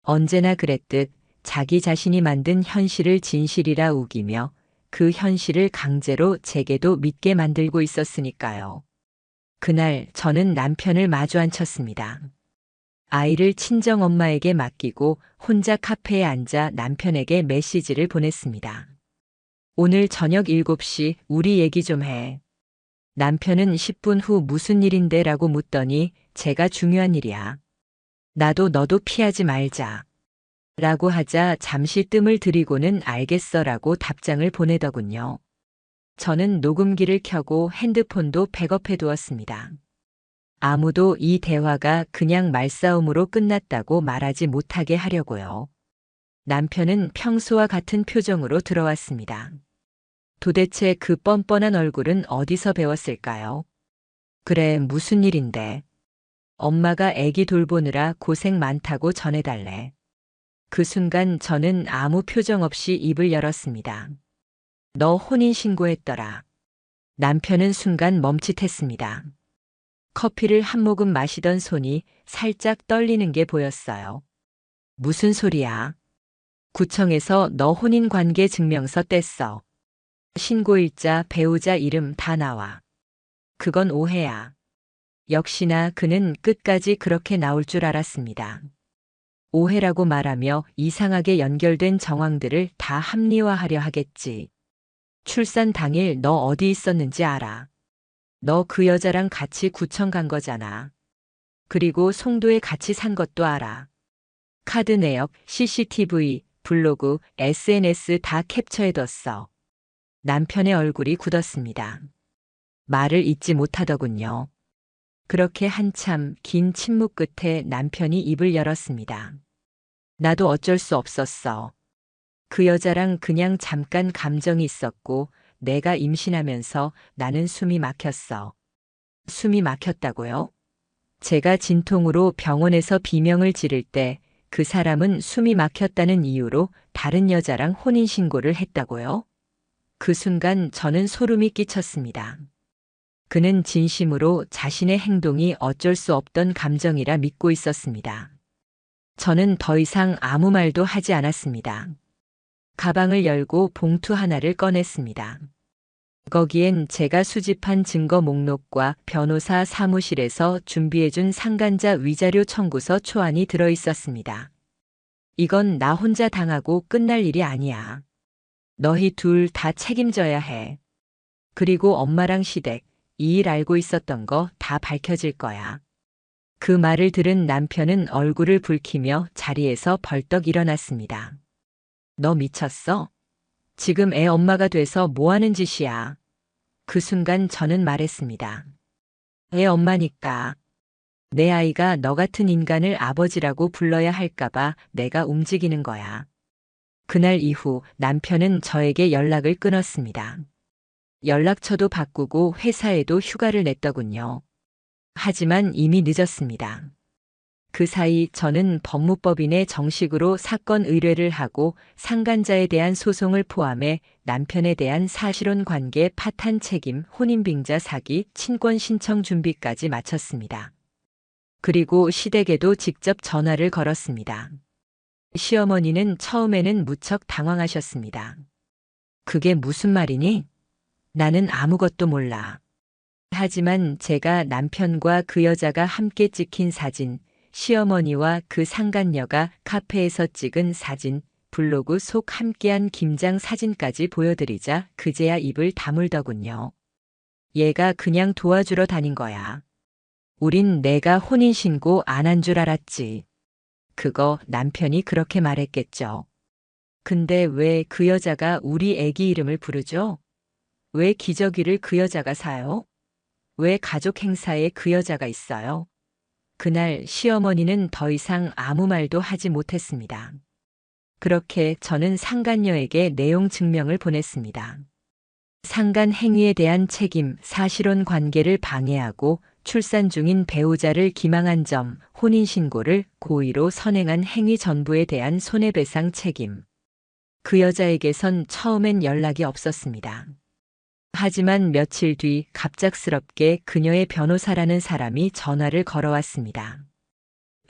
언제나 그랬듯 자기 자신이 만든 현실을 진실이라 우기며 그 현실을 강제로 제게도 믿게 만들고 있었으니까요. 그날 저는 남편을 마주 앉혔습니다. 아이를 친정엄마에게 맡기고 혼자 카페에 앉아 남편에게 메시지를 보냈습니다. 오늘 저녁 7시 우리 얘기 좀 해. 남편은 10분 후 무슨 일인데 라고 묻더니 제가 중요한 일이야. 나도 너도 피하지 말자. 라고 하자 잠시 뜸을 들이고는 알겠어 라고 답장을 보내더군요. 저는 녹음기를 켜고 핸드폰도 백업해 두었습니다. 아무도 이 대화가 그냥 말싸움으로 끝났다고 말하지 못하게 하려고요. 남편은 평소와 같은 표정으로 들어왔습니다. 도대체 그 뻔뻔한 얼굴은 어디서 배웠을까요? 그래, 무슨 일인데? 엄마가 애기 돌보느라 고생 많다고 전해달래. 그 순간 저는 아무 표정 없이 입을 열었습니다. 너 혼인신고했더라. 남편은 순간 멈칫했습니다. 커피를 한 모금 마시던 손이 살짝 떨리는 게 보였어요. 무슨 소리야? 구청에서 너 혼인관계 증명서 뗐어. 신고일자, 배우자 이름 다 나와. 그건 오해야. 역시나 그는 끝까지 그렇게 나올 줄 알았습니다. 오해라고 말하며 이상하게 연결된 정황들을 다 합리화하려 하겠지. 출산 당일 너 어디 있었는지 알아. 너 그 여자랑 같이 구청 간 거잖아. 그리고 송도에 같이 산 것도 알아. 카드 내역, CCTV, 블로그, SNS 다 캡처해뒀어. 남편의 얼굴이 굳었습니다. 말을 잇지 못하더군요. 그렇게 한참 긴 침묵 끝에 남편이 입을 열었습니다. 나도 어쩔 수 없었어. 그 여자랑 그냥 잠깐 감정이 있었고 내가 임신하면서 나는 숨이 막혔어. 숨이 막혔다고요? 제가 진통으로 병원에서 비명을 지를 때 그 사람은 숨이 막혔다는 이유로 다른 여자랑 혼인신고를 했다고요? 그 순간 저는 소름이 끼쳤습니다. 그는 진심으로 자신의 행동이 어쩔 수 없던 감정이라 믿고 있었습니다. 저는 더 이상 아무 말도 하지 않았습니다. 가방을 열고 봉투 하나를 꺼냈습니다. 거기엔 제가 수집한 증거 목록과 변호사 사무실에서 준비해준 상간자 위자료 청구서 초안이 들어 있었습니다. 이건 나 혼자 당하고 끝날 일이 아니야. 너희 둘 다 책임져야 해. 그리고 엄마랑 시댁, 이 일 알고 있었던 거 다 밝혀질 거야. 그 말을 들은 남편은 얼굴을 붉히며 자리에서 벌떡 일어났습니다. 너 미쳤어? 지금 애 엄마가 돼서 뭐 하는 짓이야? 그 순간 저는 말했습니다. 애 엄마니까. 내 아이가 너 같은 인간을 아버지라고 불러야 할까봐 내가 움직이는 거야. 그날 이후 남편은 저에게 연락을 끊었습니다. 연락처도 바꾸고 회사에도 휴가를 냈더군요. 하지만 이미 늦었습니다. 그 사이 저는 법무법인에 정식으로 사건 의뢰를 하고 상간자에 대한 소송을 포함해 남편에 대한 사실혼 관계 파탄 책임, 혼인빙자 사기, 친권 신청 준비까지 마쳤습니다. 그리고 시댁에도 직접 전화를 걸었습니다. 시어머니는 처음에는 무척 당황하셨습니다. 그게 무슨 말이니? 나는 아무것도 몰라. 하지만 제가 남편과 그 여자가 함께 찍힌 사진, 시어머니와 그 상간녀가 카페에서 찍은 사진, 블로그 속 함께한 김장 사진까지 보여드리자 그제야 입을 다물더군요. 얘가 그냥 도와주러 다닌 거야. 우린 내가 혼인신고 안 한 줄 알았지. 그거 남편이 그렇게 말했겠죠. 근데 왜 그 여자가 우리 애기 이름을 부르죠? 왜 기저귀를 그 여자가 사요? 왜 가족 행사에 그 여자가 있어요? 그날 시어머니는 더 이상 아무 말도 하지 못했습니다. 그렇게 저는 상간녀에게 내용 증명을 보냈습니다. 상간 행위에 대한 책임, 사실혼 관계를 방해하고 출산 중인 배우자를 기망한 점, 혼인신고를 고의로 선행한 행위 전부에 대한 손해배상 책임. 그 여자에게선 처음엔 연락이 없었습니다. 하지만 며칠 뒤 갑작스럽게 그녀의 변호사라는 사람이 전화를 걸어왔습니다.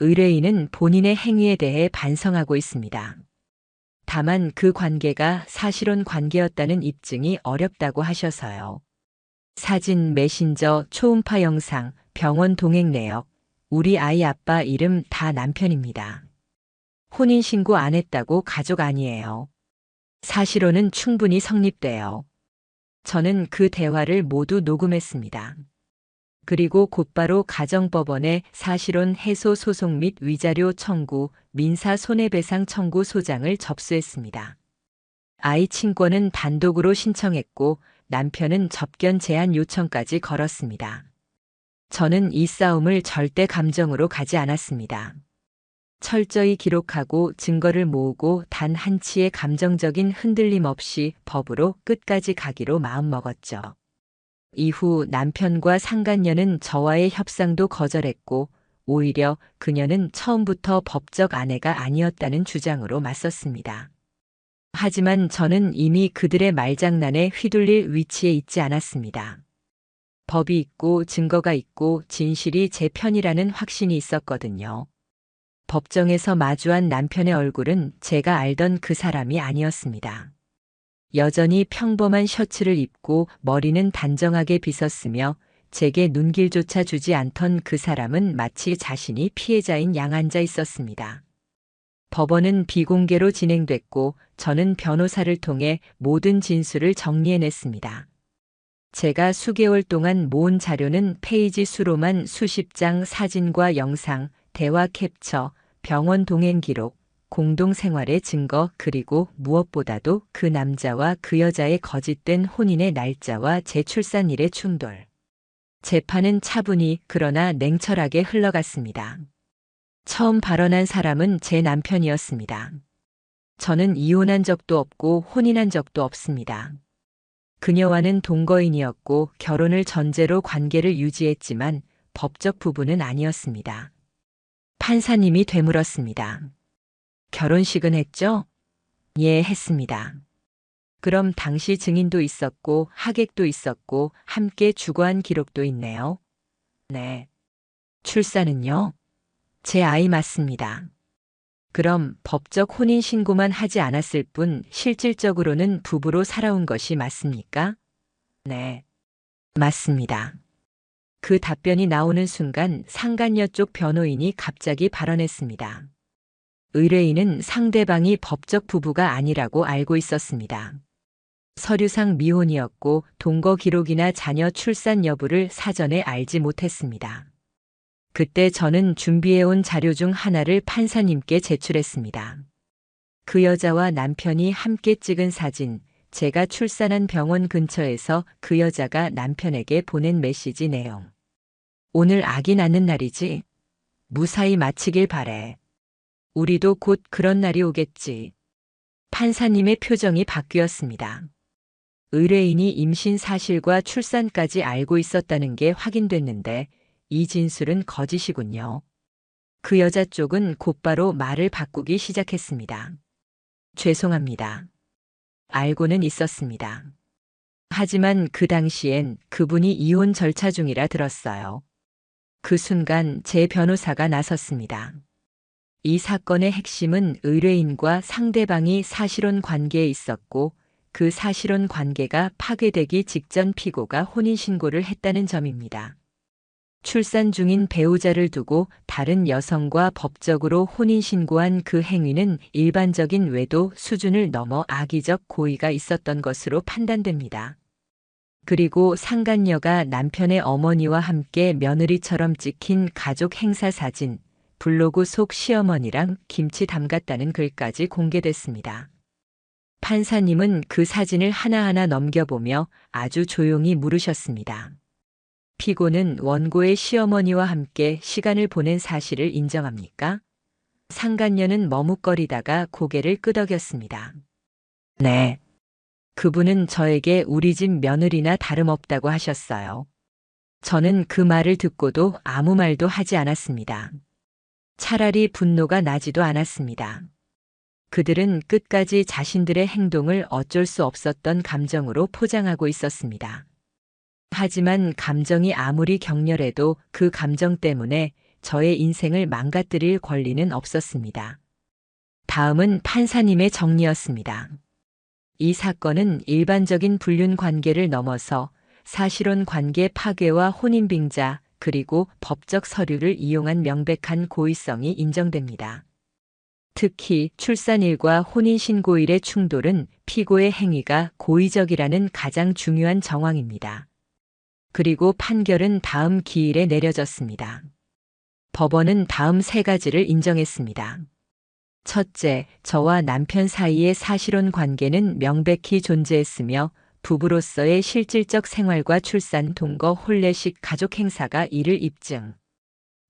의뢰인은 본인의 행위에 대해 반성하고 있습니다. 다만 그 관계가 사실혼 관계였다는 입증이 어렵다고 하셔서요. 사진, 메신저, 초음파 영상, 병원 동행 내역, 우리 아이 아빠 이름 다 남편입니다. 혼인신고 안 했다고 가족 아니에요. 사실혼은 충분히 성립돼요. 저는 그 대화를 모두 녹음했습니다. 그리고 곧바로 가정법원에 사실혼 해소 소송 및 위자료 청구, 민사 손해배상 청구 소장을 접수했습니다. 아이 친권은 단독으로 신청했고 남편은 접견 제한 요청까지 걸었습니다. 저는 이 싸움을 절대 감정으로 가지 않았습니다. 철저히 기록하고 증거를 모으고 단 한치의 감정적인 흔들림 없이 법으로 끝까지 가기로 마음먹었죠. 이후 남편과 상간녀는 저와의 협상도 거절했고 오히려 그녀는 처음부터 법적 아내가 아니었다는 주장으로 맞섰습니다. 하지만 저는 이미 그들의 말장난에 휘둘릴 위치에 있지 않았습니다. 법이 있고 증거가 있고 진실이 제 편이라는 확신이 있었거든요. 법정에서 마주한 남편의 얼굴은 제가 알던 그 사람이 아니었습니다. 여전히 평범한 셔츠를 입고 머리는 단정하게 빗었으며 제게 눈길조차 주지 않던 그 사람은 마치 자신이 피해자인 양 앉아 있었습니다. 법원은 비공개로 진행됐고 저는 변호사를 통해 모든 진술을 정리해냈습니다. 제가 수개월 동안 모은 자료는 페이지 수로만 수십 장 사진과 영상, 대화 캡처, 병원 동행 기록, 공동생활의 증거 그리고 무엇보다도 그 남자와 그 여자의 거짓된 혼인의 날짜와 재출산일의 충돌. 재판은 차분히 그러나 냉철하게 흘러갔습니다. 처음 발언한 사람은 제 남편이었습니다. 저는 이혼한 적도 없고 혼인한 적도 없습니다. 그녀와는 동거인이었고 결혼을 전제로 관계를 유지했지만 법적 부부는 아니었습니다. 판사님이 되물었습니다. 결혼식은 했죠? 예, 했습니다. 그럼 당시 증인도 있었고 하객도 있었고 함께 주거한 기록도 있네요. 네. 출산은요? 제 아이 맞습니다. 그럼 법적 혼인신고만 하지 않았을 뿐 실질적으로는 부부로 살아온 것이 맞습니까? 네, 맞습니다. 그 답변이 나오는 순간 상간녀 쪽 변호인이 갑자기 발언했습니다. 의뢰인은 상대방이 법적 부부가 아니라고 알고 있었습니다. 서류상 미혼이었고 동거 기록이나 자녀 출산 여부를 사전에 알지 못했습니다. 그때 저는 준비해온 자료 중 하나를 판사님께 제출했습니다. 그 여자와 남편이 함께 찍은 사진, 제가 출산한 병원 근처에서 그 여자가 남편에게 보낸 메시지 내용. 오늘 아기 낳는 날이지? 무사히 마치길 바래. 우리도 곧 그런 날이 오겠지. 판사님의 표정이 바뀌었습니다. 의뢰인이 임신 사실과 출산까지 알고 있었다는 게 확인됐는데 이 진술은 거짓이군요. 그 여자 쪽은 곧바로 말을 바꾸기 시작했습니다. 죄송합니다. 알고는 있었습니다. 하지만 그 당시엔 그분이 이혼 절차 중이라 들었어요. 그 순간 제 변호사가 나섰습니다. 이 사건의 핵심은 의뢰인과 상대방이 사실혼 관계에 있었고 그 사실혼 관계가 파괴되기 직전 피고가 혼인신고를 했다는 점입니다. 출산 중인 배우자를 두고 다른 여성과 법적으로 혼인신고한 그 행위는 일반적인 외도 수준을 넘어 악의적 고의가 있었던 것으로 판단됩니다. 그리고 상간녀가 남편의 어머니와 함께 며느리처럼 찍힌 가족 행사 사진, 블로그 속 시어머니랑 김치 담갔다는 글까지 공개됐습니다. 판사님은 그 사진을 하나하나 넘겨보며 아주 조용히 물으셨습니다. 피고는 원고의 시어머니와 함께 시간을 보낸 사실을 인정합니까? 상간녀는 머뭇거리다가 고개를 끄덕였습니다. 네. 그분은 저에게 우리 집 며느리나 다름없다고 하셨어요. 저는 그 말을 듣고도 아무 말도 하지 않았습니다. 차라리 분노가 나지도 않았습니다. 그들은 끝까지 자신들의 행동을 어쩔 수 없었던 감정으로 포장하고 있었습니다. 하지만 감정이 아무리 격렬해도 그 감정 때문에 저의 인생을 망가뜨릴 권리는 없었습니다. 다음은 판사님의 정리였습니다. 이 사건은 일반적인 불륜 관계를 넘어서 사실혼 관계 파괴와 혼인빙자 그리고 법적 서류를 이용한 명백한 고의성이 인정됩니다. 특히 출산일과 혼인신고일의 충돌은 피고의 행위가 고의적이라는 가장 중요한 정황입니다. 그리고 판결은 다음 기일에 내려졌습니다. 법원은 다음 세 가지를 인정했습니다. 첫째, 저와 남편 사이의 사실혼 관계는 명백히 존재했으며 부부로서의 실질적 생활과 출산, 동거, 혼례식 가족 행사가 이를 입증.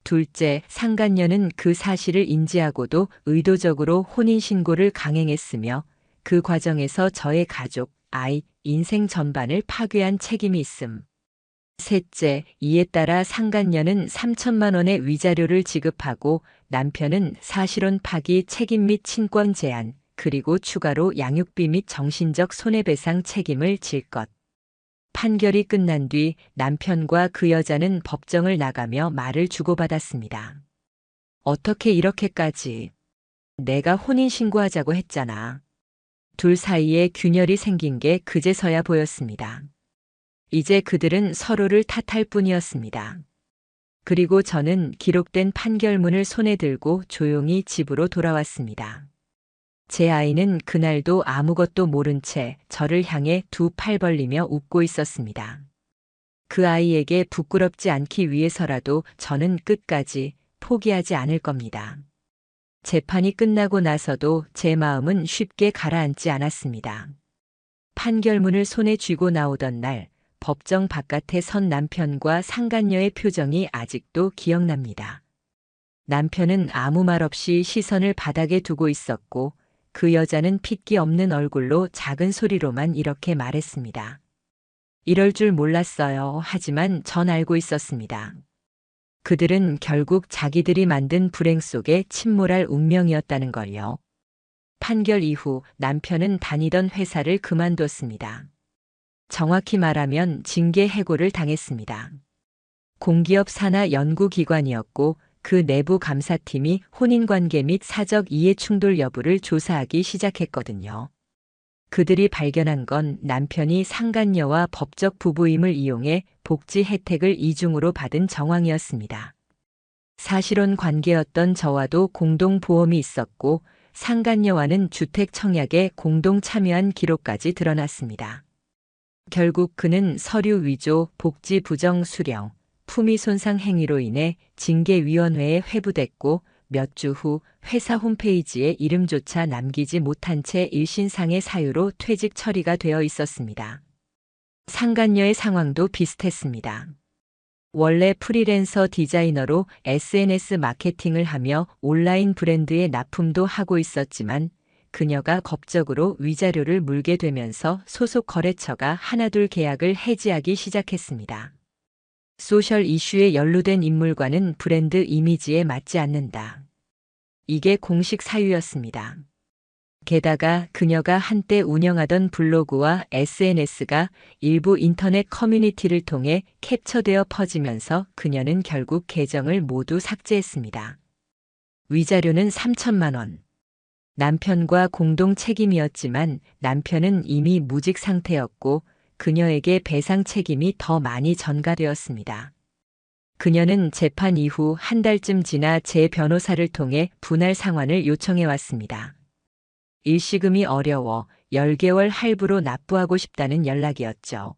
둘째, 상간녀는 그 사실을 인지하고도 의도적으로 혼인신고를 강행했으며 그 과정에서 저의 가족, 아이, 인생 전반을 파괴한 책임이 있음. 셋째, 이에 따라 상간녀는 3천만 원의 위자료를 지급하고 남편은 사실혼 파기 책임 및 친권 제한, 그리고 추가로 양육비 및 정신적 손해배상 책임을 질 것. 판결이 끝난 뒤 남편과 그 여자는 법정을 나가며 말을 주고받았습니다. 어떻게 이렇게까지? 내가 혼인신고하자고 했잖아. 둘 사이에 균열이 생긴 게 그제서야 보였습니다. 이제 그들은 서로를 탓할 뿐이었습니다. 그리고 저는 기록된 판결문을 손에 들고 조용히 집으로 돌아왔습니다. 제 아이는 그날도 아무것도 모른 채 저를 향해 두 팔 벌리며 웃고 있었습니다. 그 아이에게 부끄럽지 않기 위해서라도 저는 끝까지 포기하지 않을 겁니다. 재판이 끝나고 나서도 제 마음은 쉽게 가라앉지 않았습니다. 판결문을 손에 쥐고 나오던 날, 법정 바깥에 선 남편과 상간녀의 표정이 아직도 기억납니다. 남편은 아무 말 없이 시선을 바닥에 두고 있었고 그 여자는 핏기 없는 얼굴로 작은 소리로만 이렇게 말했습니다. 이럴 줄 몰랐어요. 하지만 전 알고 있었습니다. 그들은 결국 자기들이 만든 불행 속에 침몰할 운명이었다는 걸요. 판결 이후 남편은 다니던 회사를 그만뒀습니다. 정확히 말하면 징계 해고를 당했습니다. 공기업 산하 연구기관이었고 그 내부 감사팀이 혼인관계 및 사적 이해 충돌 여부를 조사하기 시작했거든요. 그들이 발견한 건 남편이 상간녀와 법적 부부임을 이용해 복지 혜택을 이중으로 받은 정황이었습니다. 사실혼 관계였던 저와도 공동보험이 있었고 상간녀와는 주택 청약에 공동 참여한 기록까지 드러났습니다. 결국 그는 서류 위조, 복지 부정 수령, 품위 손상 행위로 인해 징계위원회에 회부됐고 몇 주 후 회사 홈페이지에 이름조차 남기지 못한 채 일신상의 사유로 퇴직 처리가 되어 있었습니다. 상간녀의 상황도 비슷했습니다. 원래 프리랜서 디자이너로 SNS 마케팅을 하며 온라인 브랜드에 납품도 하고 있었지만 그녀가 법적으로 위자료를 물게 되면서 소속 거래처가 하나둘 계약을 해지하기 시작했습니다. 소셜 이슈에 연루된 인물과는 브랜드 이미지에 맞지 않는다. 이게 공식 사유였습니다. 게다가 그녀가 한때 운영하던 블로그와 SNS가 일부 인터넷 커뮤니티를 통해 캡처되어 퍼지면서 그녀는 결국 계정을 모두 삭제했습니다. 위자료는 3천만 원. 남편과 공동 책임이었지만 남편은 이미 무직 상태였고 그녀에게 배상 책임이 더 많이 전가되었습니다. 그녀는 재판 이후 한 달쯤 지나 제 변호사를 통해 분할 상환을 요청해 왔습니다. 일시금이 어려워 10개월 할부로 납부하고 싶다는 연락이었죠.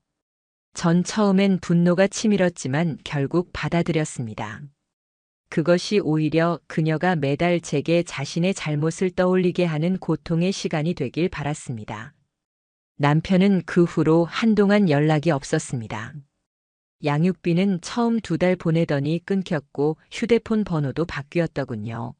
전 처음엔 분노가 치밀었지만 결국 받아들였습니다. 그것이 오히려 그녀가 매달 제게 자신의 잘못을 떠올리게 하는 고통의 시간이 되길 바랐습니다. 남편은 그 후로 한동안 연락이 없었습니다. 양육비는 처음 2달 보내더니 끊겼고 휴대폰 번호도 바뀌었더군요.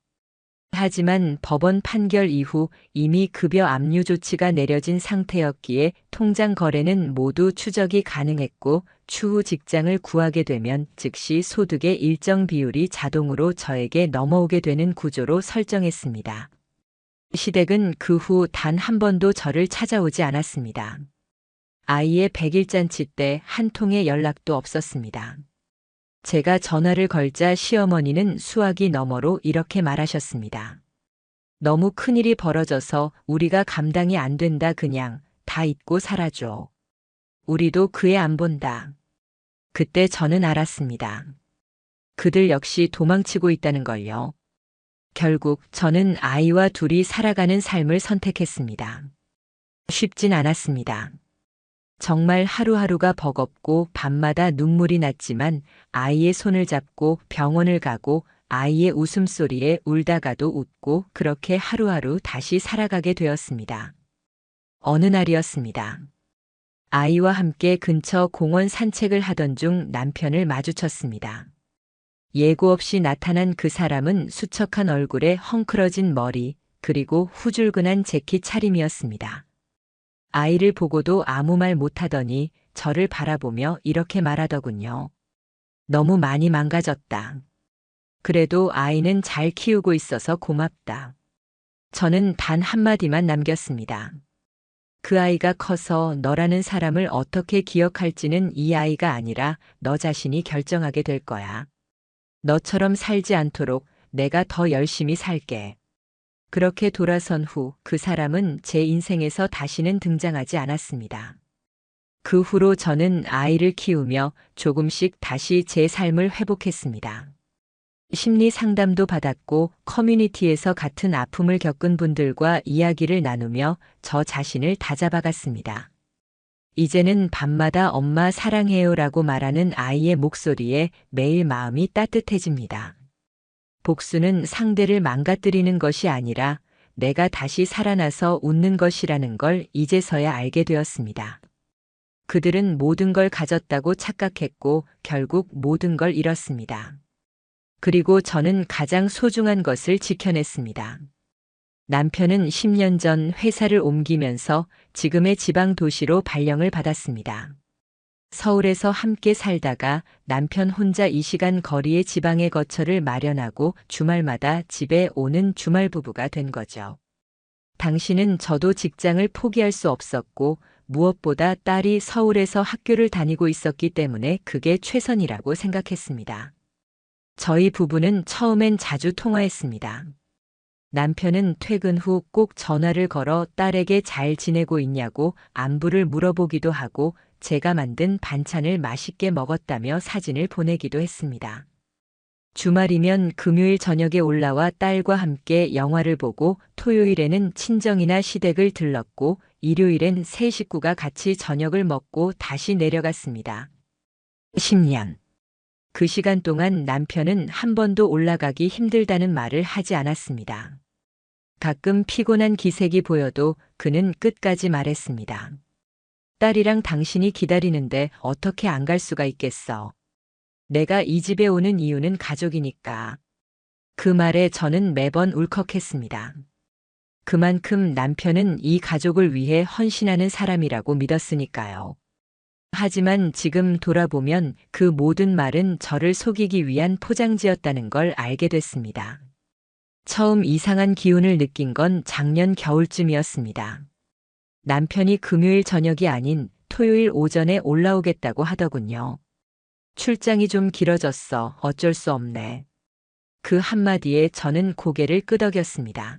하지만 법원 판결 이후 이미 급여 압류 조치가 내려진 상태였기에 통장 거래는 모두 추적이 가능했고 추후 직장을 구하게 되면 즉시 소득의 일정 비율이 자동으로 저에게 넘어오게 되는 구조로 설정했습니다. 시댁은 그 후 단 한 번도 저를 찾아오지 않았습니다. 아이의 100일 잔치 때 한 통의 연락도 없었습니다. 제가 전화를 걸자 시어머니는 수화기 너머로 이렇게 말하셨습니다. 너무 큰일이 벌어져서 우리가 감당이 안 된다. 그냥 다 잊고 살아줘. 우리도 그 애 안 본다. 그때 저는 알았습니다. 그들 역시 도망치고 있다는 걸요. 결국 저는 아이와 둘이 살아가는 삶을 선택했습니다. 쉽진 않았습니다. 정말 하루하루가 버겁고 밤마다 눈물이 났지만 아이의 손을 잡고 병원을 가고 아이의 웃음소리에 울다가도 웃고 그렇게 하루하루 다시 살아가게 되었습니다. 어느 날이었습니다. 아이와 함께 근처 공원 산책을 하던 중 남편을 마주쳤습니다. 예고 없이 나타난 그 사람은 수척한 얼굴에 헝클어진 머리 그리고 후줄근한 재킷 차림이었습니다. 아이를 보고도 아무 말 못하더니 저를 바라보며 이렇게 말하더군요. 너무 많이 망가졌다. 그래도 아이는 잘 키우고 있어서 고맙다. 저는 단 한마디만 남겼습니다. 그 아이가 커서 너라는 사람을 어떻게 기억할지는 이 아이가 아니라 너 자신이 결정하게 될 거야. 너처럼 살지 않도록 내가 더 열심히 살게. 그렇게 돌아선 후 그 사람은 제 인생에서 다시는 등장하지 않았습니다. 그 후로 저는 아이를 키우며 조금씩 다시 제 삶을 회복했습니다. 심리 상담도 받았고 커뮤니티에서 같은 아픔을 겪은 분들과 이야기를 나누며 저 자신을 다잡아갔습니다. 이제는 밤마다 엄마 사랑해요라고 말하는 아이의 목소리에 매일 마음이 따뜻해집니다. 복수는 상대를 망가뜨리는 것이 아니라 내가 다시 살아나서 웃는 것이라는 걸 이제서야 알게 되었습니다. 그들은 모든 걸 가졌다고 착각했고 결국 모든 걸 잃었습니다. 그리고 저는 가장 소중한 것을 지켜냈습니다. 남편은 10년 전 회사를 옮기면서 지금의 지방 도시로 발령을 받았습니다. 서울에서 함께 살다가 남편 혼자 2시간 거리의 지방에 거처를 마련하고 주말마다 집에 오는 주말 부부가 된 거죠. 당시는 저도 직장을 포기할 수 없었고 무엇보다 딸이 서울에서 학교를 다니고 있었기 때문에 그게 최선이라고 생각했습니다. 저희 부부는 처음엔 자주 통화했습니다. 남편은 퇴근 후 꼭 전화를 걸어 딸에게 잘 지내고 있냐고 안부를 물어보기도 하고 제가 만든 반찬을 맛있게 먹었다며 사진을 보내기도 했습니다. 주말이면 금요일 저녁에 올라와 딸과 함께 영화를 보고 토요일에는 친정이나 시댁을 들렀고 일요일엔 세 식구가 같이 저녁을 먹고 다시 내려갔습니다. 10년. 그 시간 동안 남편은 한 번도 올라가기 힘들다는 말을 하지 않았습니다. 가끔 피곤한 기색이 보여도 그는 끝까지 말했습니다. 딸이랑 당신이 기다리는데 어떻게 안 갈 수가 있겠어. 내가 이 집에 오는 이유는 가족이니까. 그 말에 저는 매번 울컥했습니다. 그만큼 남편은 이 가족을 위해 헌신하는 사람이라고 믿었으니까요. 하지만 지금 돌아보면 그 모든 말은 저를 속이기 위한 포장지였다는 걸 알게 됐습니다. 처음 이상한 기운을 느낀 건 작년 겨울쯤이었습니다. 남편이 금요일 저녁이 아닌 토요일 오전에 올라오겠다고 하더군요. 출장이 좀 길어졌어. 어쩔 수 없네. 그 한마디에 저는 고개를 끄덕였습니다.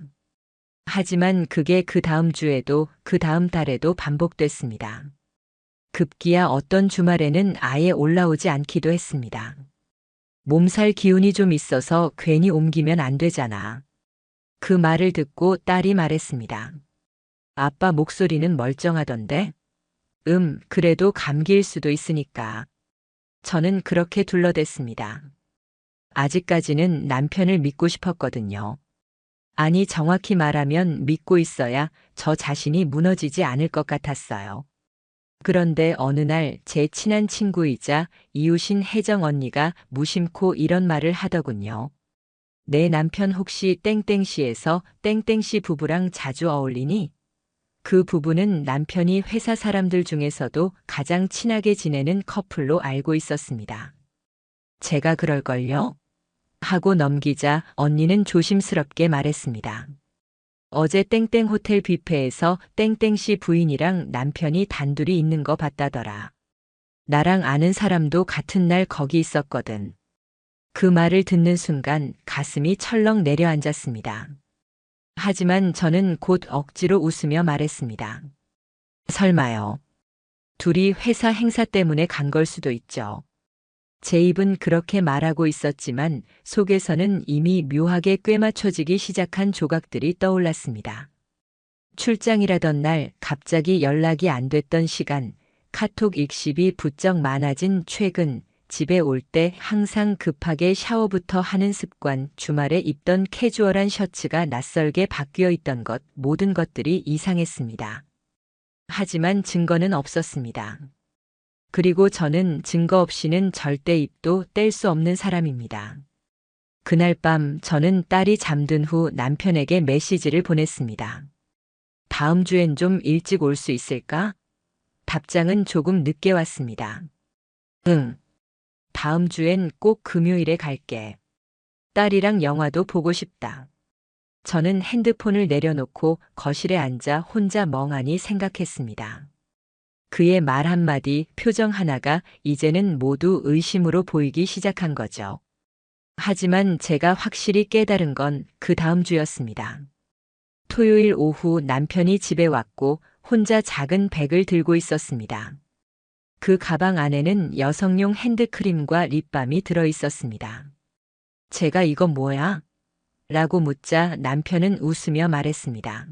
하지만 그게 그 다음 주에도 그 다음 달에도 반복됐습니다. 급기야 어떤 주말에는 아예 올라오지 않기도 했습니다. 몸살 기운이 좀 있어서 괜히 옮기면 안 되잖아. 그 말을 듣고 딸이 말했습니다. 아빠 목소리는 멀쩡하던데? 그래도 감기일 수도 있으니까. 저는 그렇게 둘러댔습니다. 아직까지는 남편을 믿고 싶었거든요. 아니, 정확히 말하면 믿고 있어야 저 자신이 무너지지 않을 것 같았어요. 그런데 어느 날 제 친한 친구이자 이웃인 혜정 언니가 무심코 이런 말을 하더군요. 내 남편 혹시 땡땡시에서 땡땡시 부부랑 자주 어울리니? 그 부부는 남편이 회사 사람들 중에서도 가장 친하게 지내는 커플로 알고 있었습니다. 제가 그럴걸요? 하고 넘기자 언니는 조심스럽게 말했습니다. 어제 땡땡 호텔 뷔페에서 땡땡씨 부인이랑 남편이 단둘이 있는 거 봤다더라. 나랑 아는 사람도 같은 날 거기 있었거든. 그 말을 듣는 순간 가슴이 철렁 내려앉았습니다. 하지만 저는 곧 억지로 웃으며 말했습니다. 설마요. 둘이 회사 행사 때문에 간 걸 수도 있죠. 제 입은 그렇게 말하고 있었지만 속에서는 이미 묘하게 꿰맞춰지기 시작한 조각들이 떠올랐습니다. 출장이라던 날 갑자기 연락이 안 됐던 시간, 카톡 읽씹이 부쩍 많아진 최근, 집에 올 때 항상 급하게 샤워부터 하는 습관, 주말에 입던 캐주얼한 셔츠가 낯설게 바뀌어 있던 것, 모든 것들이 이상했습니다. 하지만 증거는 없었습니다. 그리고 저는 증거 없이는 절대 입도 뗄 수 없는 사람입니다. 그날 밤 저는 딸이 잠든 후 남편에게 메시지를 보냈습니다. 다음 주엔 좀 일찍 올 수 있을까? 답장은 조금 늦게 왔습니다. 응. 다음 주엔 꼭 금요일에 갈게. 딸이랑 영화도 보고 싶다. 저는 핸드폰을 내려놓고 거실에 앉아 혼자 멍하니 생각했습니다. 그의 말 한마디, 표정 하나가 이제는 모두 의심으로 보이기 시작한 거죠. 하지만 제가 확실히 깨달은 건 그 다음 주였습니다. 토요일 오후 남편이 집에 왔고 혼자 작은 백을 들고 있었습니다. 그 가방 안에는 여성용 핸드크림과 립밤이 들어 있었습니다. 제가 이건 뭐야? 라고 묻자 남편은 웃으며 말했습니다.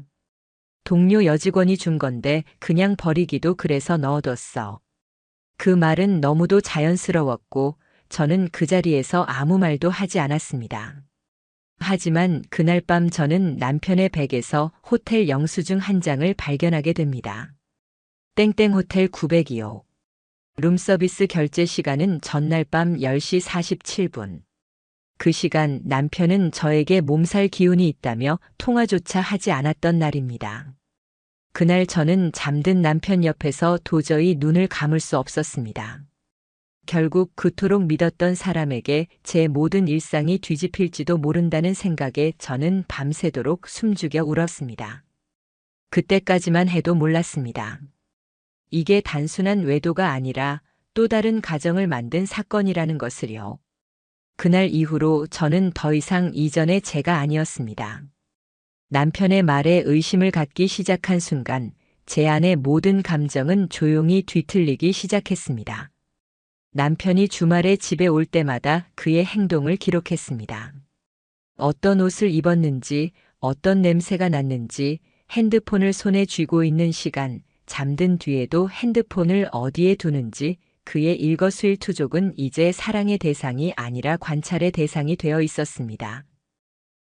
동료 여직원이 준 건데 그냥 버리기도 그래서 넣어뒀어. 그 말은 너무도 자연스러웠고 저는 그 자리에서 아무 말도 하지 않았습니다. 하지만 그날 밤 저는 남편의 백에서 호텔 영수증 한 장을 발견하게 됩니다. 땡땡 호텔 902호. 룸서비스 결제 시간은 전날 밤 10시 47분. 그 시간 남편은 저에게 몸살 기운이 있다며 통화조차 하지 않았던 날입니다. 그날 저는 잠든 남편 옆에서 도저히 눈을 감을 수 없었습니다. 결국 그토록 믿었던 사람에게 제 모든 일상이 뒤집힐지도 모른다는 생각에 저는 밤새도록 숨죽여 울었습니다. 그때까지만 해도 몰랐습니다. 이게 단순한 외도가 아니라 또 다른 가정을 만든 사건이라는 것을요. 그날 이후로 저는 더 이상 이전의 제가 아니었습니다. 남편의 말에 의심을 갖기 시작한 순간 제 안의 모든 감정은 조용히 뒤틀리기 시작했습니다. 남편이 주말에 집에 올 때마다 그의 행동을 기록했습니다. 어떤 옷을 입었는지, 어떤 냄새가 났는지, 핸드폰을 손에 쥐고 있는 시간, 잠든 뒤에도 핸드폰을 어디에 두는지, 그의 일거수일투족은 이제 사랑의 대상이 아니라 관찰의 대상이 되어 있었습니다.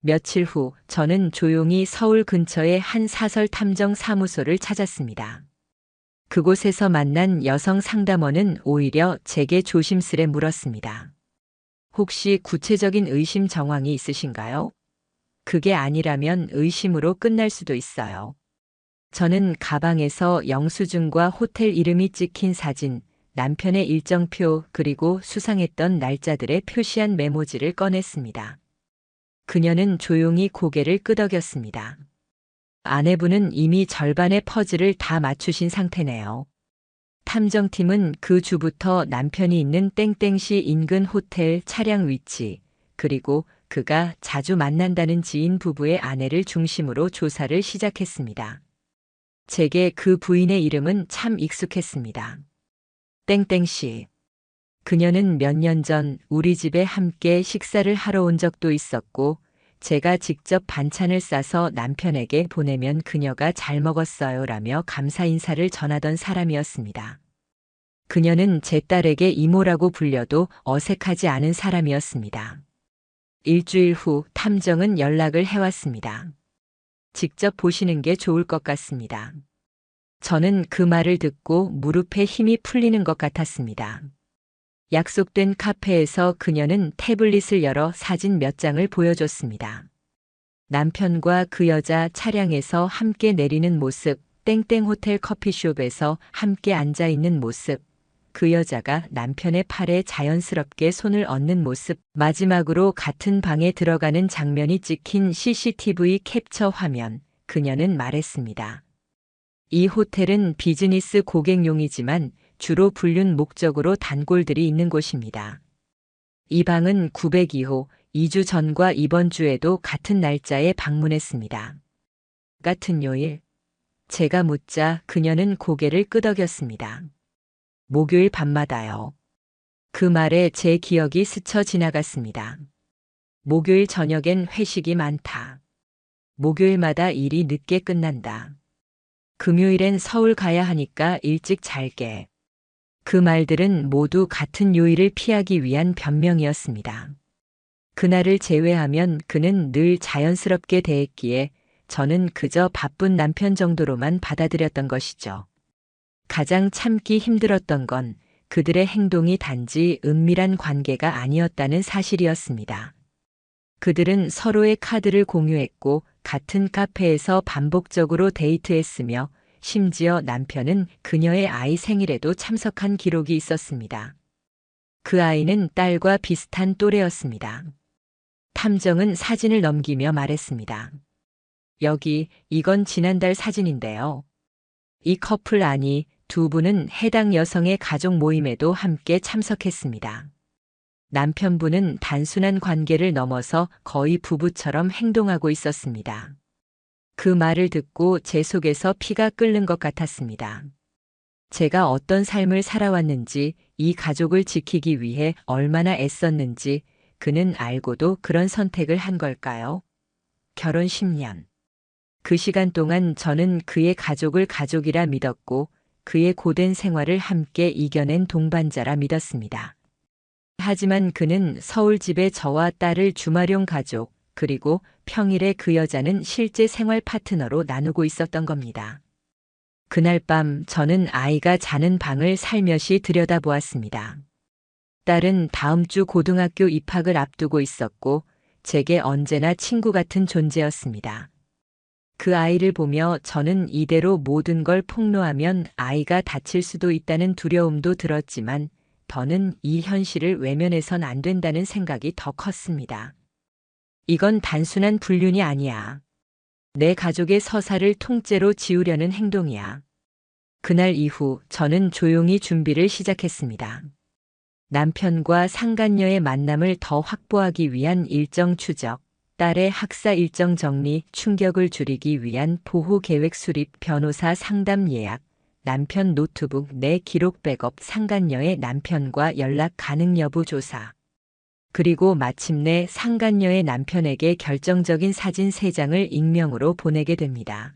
며칠 후 저는 조용히 서울 근처의 한 사설 탐정 사무소를 찾았습니다. 그곳에서 만난 여성 상담원은 오히려 제게 조심스레 물었습니다. 혹시 구체적인 의심 정황이 있으신가요? 그게 아니라면 의심으로 끝날 수도 있어요. 저는 가방에서 영수증과 호텔 이름이 찍힌 사진, 남편의 일정표 그리고 수상했던 날짜들의 표시한 메모지를 꺼냈습니다. 그녀는 조용히 고개를 끄덕였습니다. 아내분은 이미 절반의 퍼즐을 다 맞추신 상태네요. 탐정팀은 그 주부터 남편이 있는 땡땡시 인근 호텔 차량 위치, 그리고 그가 자주 만난다는 지인 부부의 아내를 중심으로 조사를 시작했습니다. 제게 그 부인의 이름은 참 익숙했습니다. 땡땡씨. 그녀는 몇 년 전 우리 집에 함께 식사를 하러 온 적도 있었고, 제가 직접 반찬을 싸서 남편에게 보내면 그녀가 잘 먹었어요 라며 감사 인사를 전하던 사람이었습니다. 그녀는 제 딸에게 이모라고 불려도 어색하지 않은 사람이었습니다. 일주일 후 탐정은 연락을 해왔습니다. 직접 보시는 게 좋을 것 같습니다. 저는 그 말을 듣고 무릎에 힘이 풀리는 것 같았습니다. 약속된 카페에서 그녀는 태블릿을 열어 사진 몇 장을 보여줬습니다. 남편과 그 여자 차량에서 함께 내리는 모습, 땡땡 호텔 커피숍에서 함께 앉아 있는 모습, 그 여자가 남편의 팔에 자연스럽게 손을 얹는 모습, 마지막으로 같은 방에 들어가는 장면이 찍힌 CCTV 캡처 화면, 그녀는 말했습니다. 이 호텔은 비즈니스 고객용이지만 주로 불륜 목적으로 단골들이 있는 곳입니다. 이 방은 902호, 2주 전과 이번 주에도 같은 날짜에 방문했습니다. 같은 요일? 제가 묻자 그녀는 고개를 끄덕였습니다. 목요일 밤마다요. 그 말에 제 기억이 스쳐 지나갔습니다. 목요일 저녁엔 회식이 많다. 목요일마다 일이 늦게 끝난다. 금요일엔 서울 가야 하니까 일찍 잘게. 그 말들은 모두 같은 요일을 피하기 위한 변명이었습니다. 그날을 제외하면 그는 늘 자연스럽게 대했기에 저는 그저 바쁜 남편 정도로만 받아들였던 것이죠. 가장 참기 힘들었던 건 그들의 행동이 단지 은밀한 관계가 아니었다는 사실이었습니다. 그들은 서로의 카드를 공유했고 같은 카페에서 반복적으로 데이트했으며 심지어 남편은 그녀의 아이 생일에도 참석한 기록이 있었습니다. 그 아이는 딸과 비슷한 또래였습니다. 탐정은 사진을 넘기며 말했습니다. 여기, 이건 지난달 사진인데요. 이 커플 아니, 두 분은 해당 여성의 가족 모임에도 함께 참석했습니다. 남편분은 단순한 관계를 넘어서 거의 부부처럼 행동하고 있었습니다. 그 말을 듣고 제 속에서 피가 끓는 것 같았습니다. 제가 어떤 삶을 살아왔는지, 이 가족을 지키기 위해 얼마나 애썼는지, 그는 알고도 그런 선택을 한 걸까요? 결혼 10년. 그 시간 동안 저는 그의 가족을 가족이라 믿었고, 그의 고된 생활을 함께 이겨낸 동반자라 믿었습니다. 하지만 그는 서울집에 저와 딸을 주말용 가족, 그리고 평일에 그 여자는 실제 생활 파트너로 나누고 있었던 겁니다. 그날 밤 저는 아이가 자는 방을 살며시 들여다보았습니다. 딸은 다음 주 고등학교 입학을 앞두고 있었고 제게 언제나 친구 같은 존재였습니다. 그 아이를 보며 저는 이대로 모든 걸 폭로하면 아이가 다칠 수도 있다는 두려움도 들었지만 더는 이 현실을 외면해선 안 된다는 생각이 더 컸습니다. 이건 단순한 불륜이 아니야. 내 가족의 서사를 통째로 지우려는 행동이야. 그날 이후 저는 조용히 준비를 시작했습니다. 남편과 상간녀의 만남을 더 확보하기 위한 일정 추적, 딸의 학사 일정 정리, 충격을 줄이기 위한 보호 계획 수립, 변호사 상담 예약, 남편 노트북 내 기록 백업, 상간녀의 남편과 연락 가능 여부 조사. 그리고 마침내 상간녀의 남편에게 결정적인 사진 3장을 익명으로 보내게 됩니다.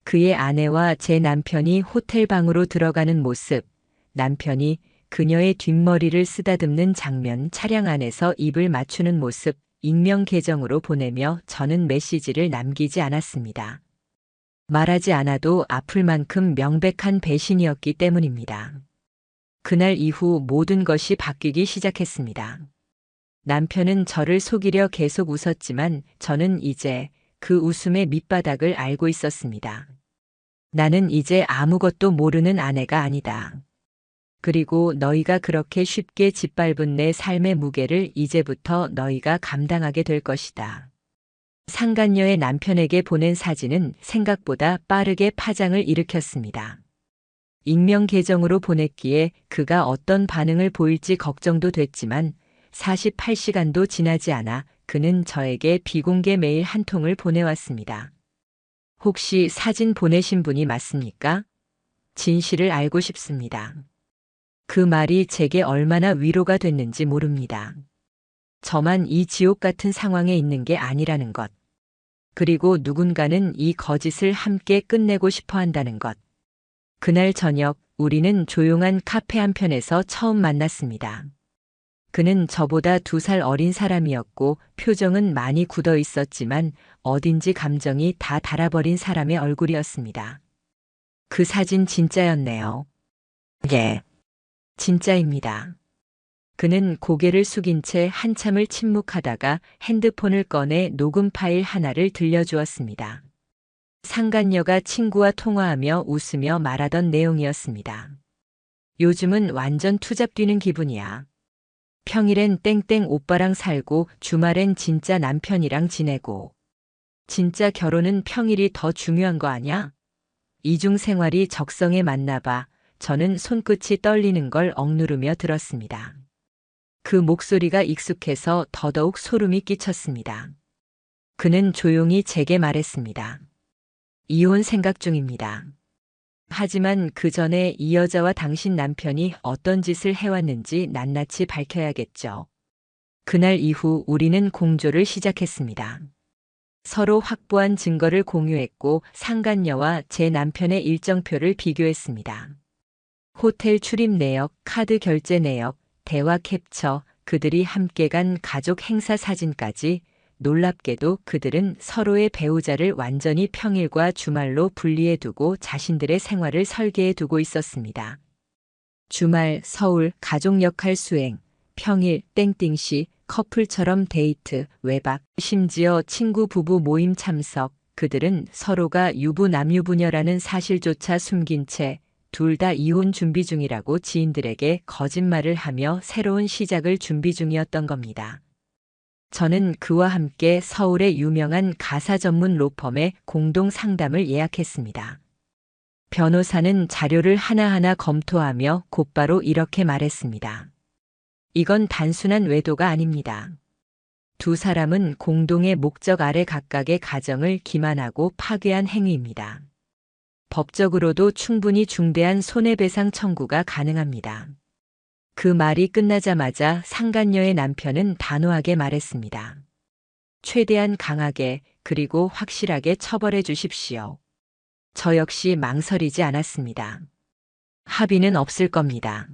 그의 아내와 제 남편이 호텔 방으로 들어가는 모습, 남편이 그녀의 뒷머리를 쓰다듬는 장면, 차량 안에서 입을 맞추는 모습, 익명 계정으로 보내며 저는 메시지를 남기지 않았습니다. 말하지 않아도 아플 만큼 명백한 배신이었기 때문입니다. 그날 이후 모든 것이 바뀌기 시작했습니다. 남편은 저를 속이려 계속 웃었지만 저는 이제 그 웃음의 밑바닥을 알고 있었습니다. 나는 이제 아무것도 모르는 아내가 아니다. 그리고 너희가 그렇게 쉽게 짓밟은 내 삶의 무게를 이제부터 너희가 감당하게 될 것이다. 상간녀의 남편에게 보낸 사진은 생각보다 빠르게 파장을 일으켰습니다. 익명 계정으로 보냈기에 그가 어떤 반응을 보일지 걱정도 됐지만 48시간도 지나지 않아 그는 저에게 비공개 메일 한 통을 보내왔습니다. 혹시 사진 보내신 분이 맞습니까? 진실을 알고 싶습니다. 그 말이 제게 얼마나 위로가 됐는지 모릅니다. 저만 이 지옥 같은 상황에 있는 게 아니라는 것. 그리고 누군가는 이 거짓을 함께 끝내고 싶어 한다는 것. 그날 저녁 우리는 조용한 카페 한편에서 처음 만났습니다. 그는 저보다 2살 어린 사람이었고 표정은 많이 굳어 있었지만 어딘지 감정이 다 닳아버린 사람의 얼굴이었습니다. 그 사진 진짜였네요. 예. 진짜입니다. 그는 고개를 숙인 채 한참을 침묵하다가 핸드폰을 꺼내 녹음 파일 하나를 들려주었습니다. 상간녀가 친구와 통화하며 웃으며 말하던 내용이었습니다. 요즘은 완전 투잡 뛰는 기분이야. 평일엔 땡땡 오빠랑 살고 주말엔 진짜 남편이랑 지내고. 진짜 결혼은 평일이 더 중요한 거 아냐? 이중 생활이 적성에 맞나 봐. 저는 손끝이 떨리는 걸 억누르며 들었습니다. 그 목소리가 익숙해서 더더욱 소름이 끼쳤습니다. 그는 조용히 제게 말했습니다. 이혼 생각 중입니다. 하지만 그 전에 이 여자와 당신 남편이 어떤 짓을 해왔는지 낱낱이 밝혀야겠죠. 그날 이후 우리는 공조를 시작했습니다. 서로 확보한 증거를 공유했고 상간녀와 제 남편의 일정표를 비교했습니다. 호텔 출입 내역, 카드 결제 내역, 대화 캡처, 그들이 함께 간 가족 행사 사진까지. 놀랍게도 그들은 서로의 배우자를 완전히 평일과 주말로 분리해두고 자신들의 생활을 설계해두고 있었습니다. 주말 서울 가족 역할 수행, 평일 땡땡시 커플처럼 데이트, 외박, 심지어 친구 부부 모임 참석. 그들은 서로가 유부남유부녀라는 사실조차 숨긴 채 둘 다 이혼 준비 중이라고 지인들에게 거짓말을 하며 새로운 시작을 준비 중이었던 겁니다. 저는 그와 함께 서울의 유명한 가사 전문 로펌에 공동 상담을 예약했습니다. 변호사는 자료를 하나하나 검토하며 곧바로 이렇게 말했습니다. 이건 단순한 외도가 아닙니다. 2사람은 공동의 목적 아래 각각의 가정을 기만하고 파괴한 행위입니다. 법적으로도 충분히 중대한 손해배상 청구가 가능합니다. 그 말이 끝나자마자 상간녀의 남편은 단호하게 말했습니다. 최대한 강하게 그리고 확실하게 처벌해 주십시오. 저 역시 망설이지 않았습니다. 합의는 없을 겁니다.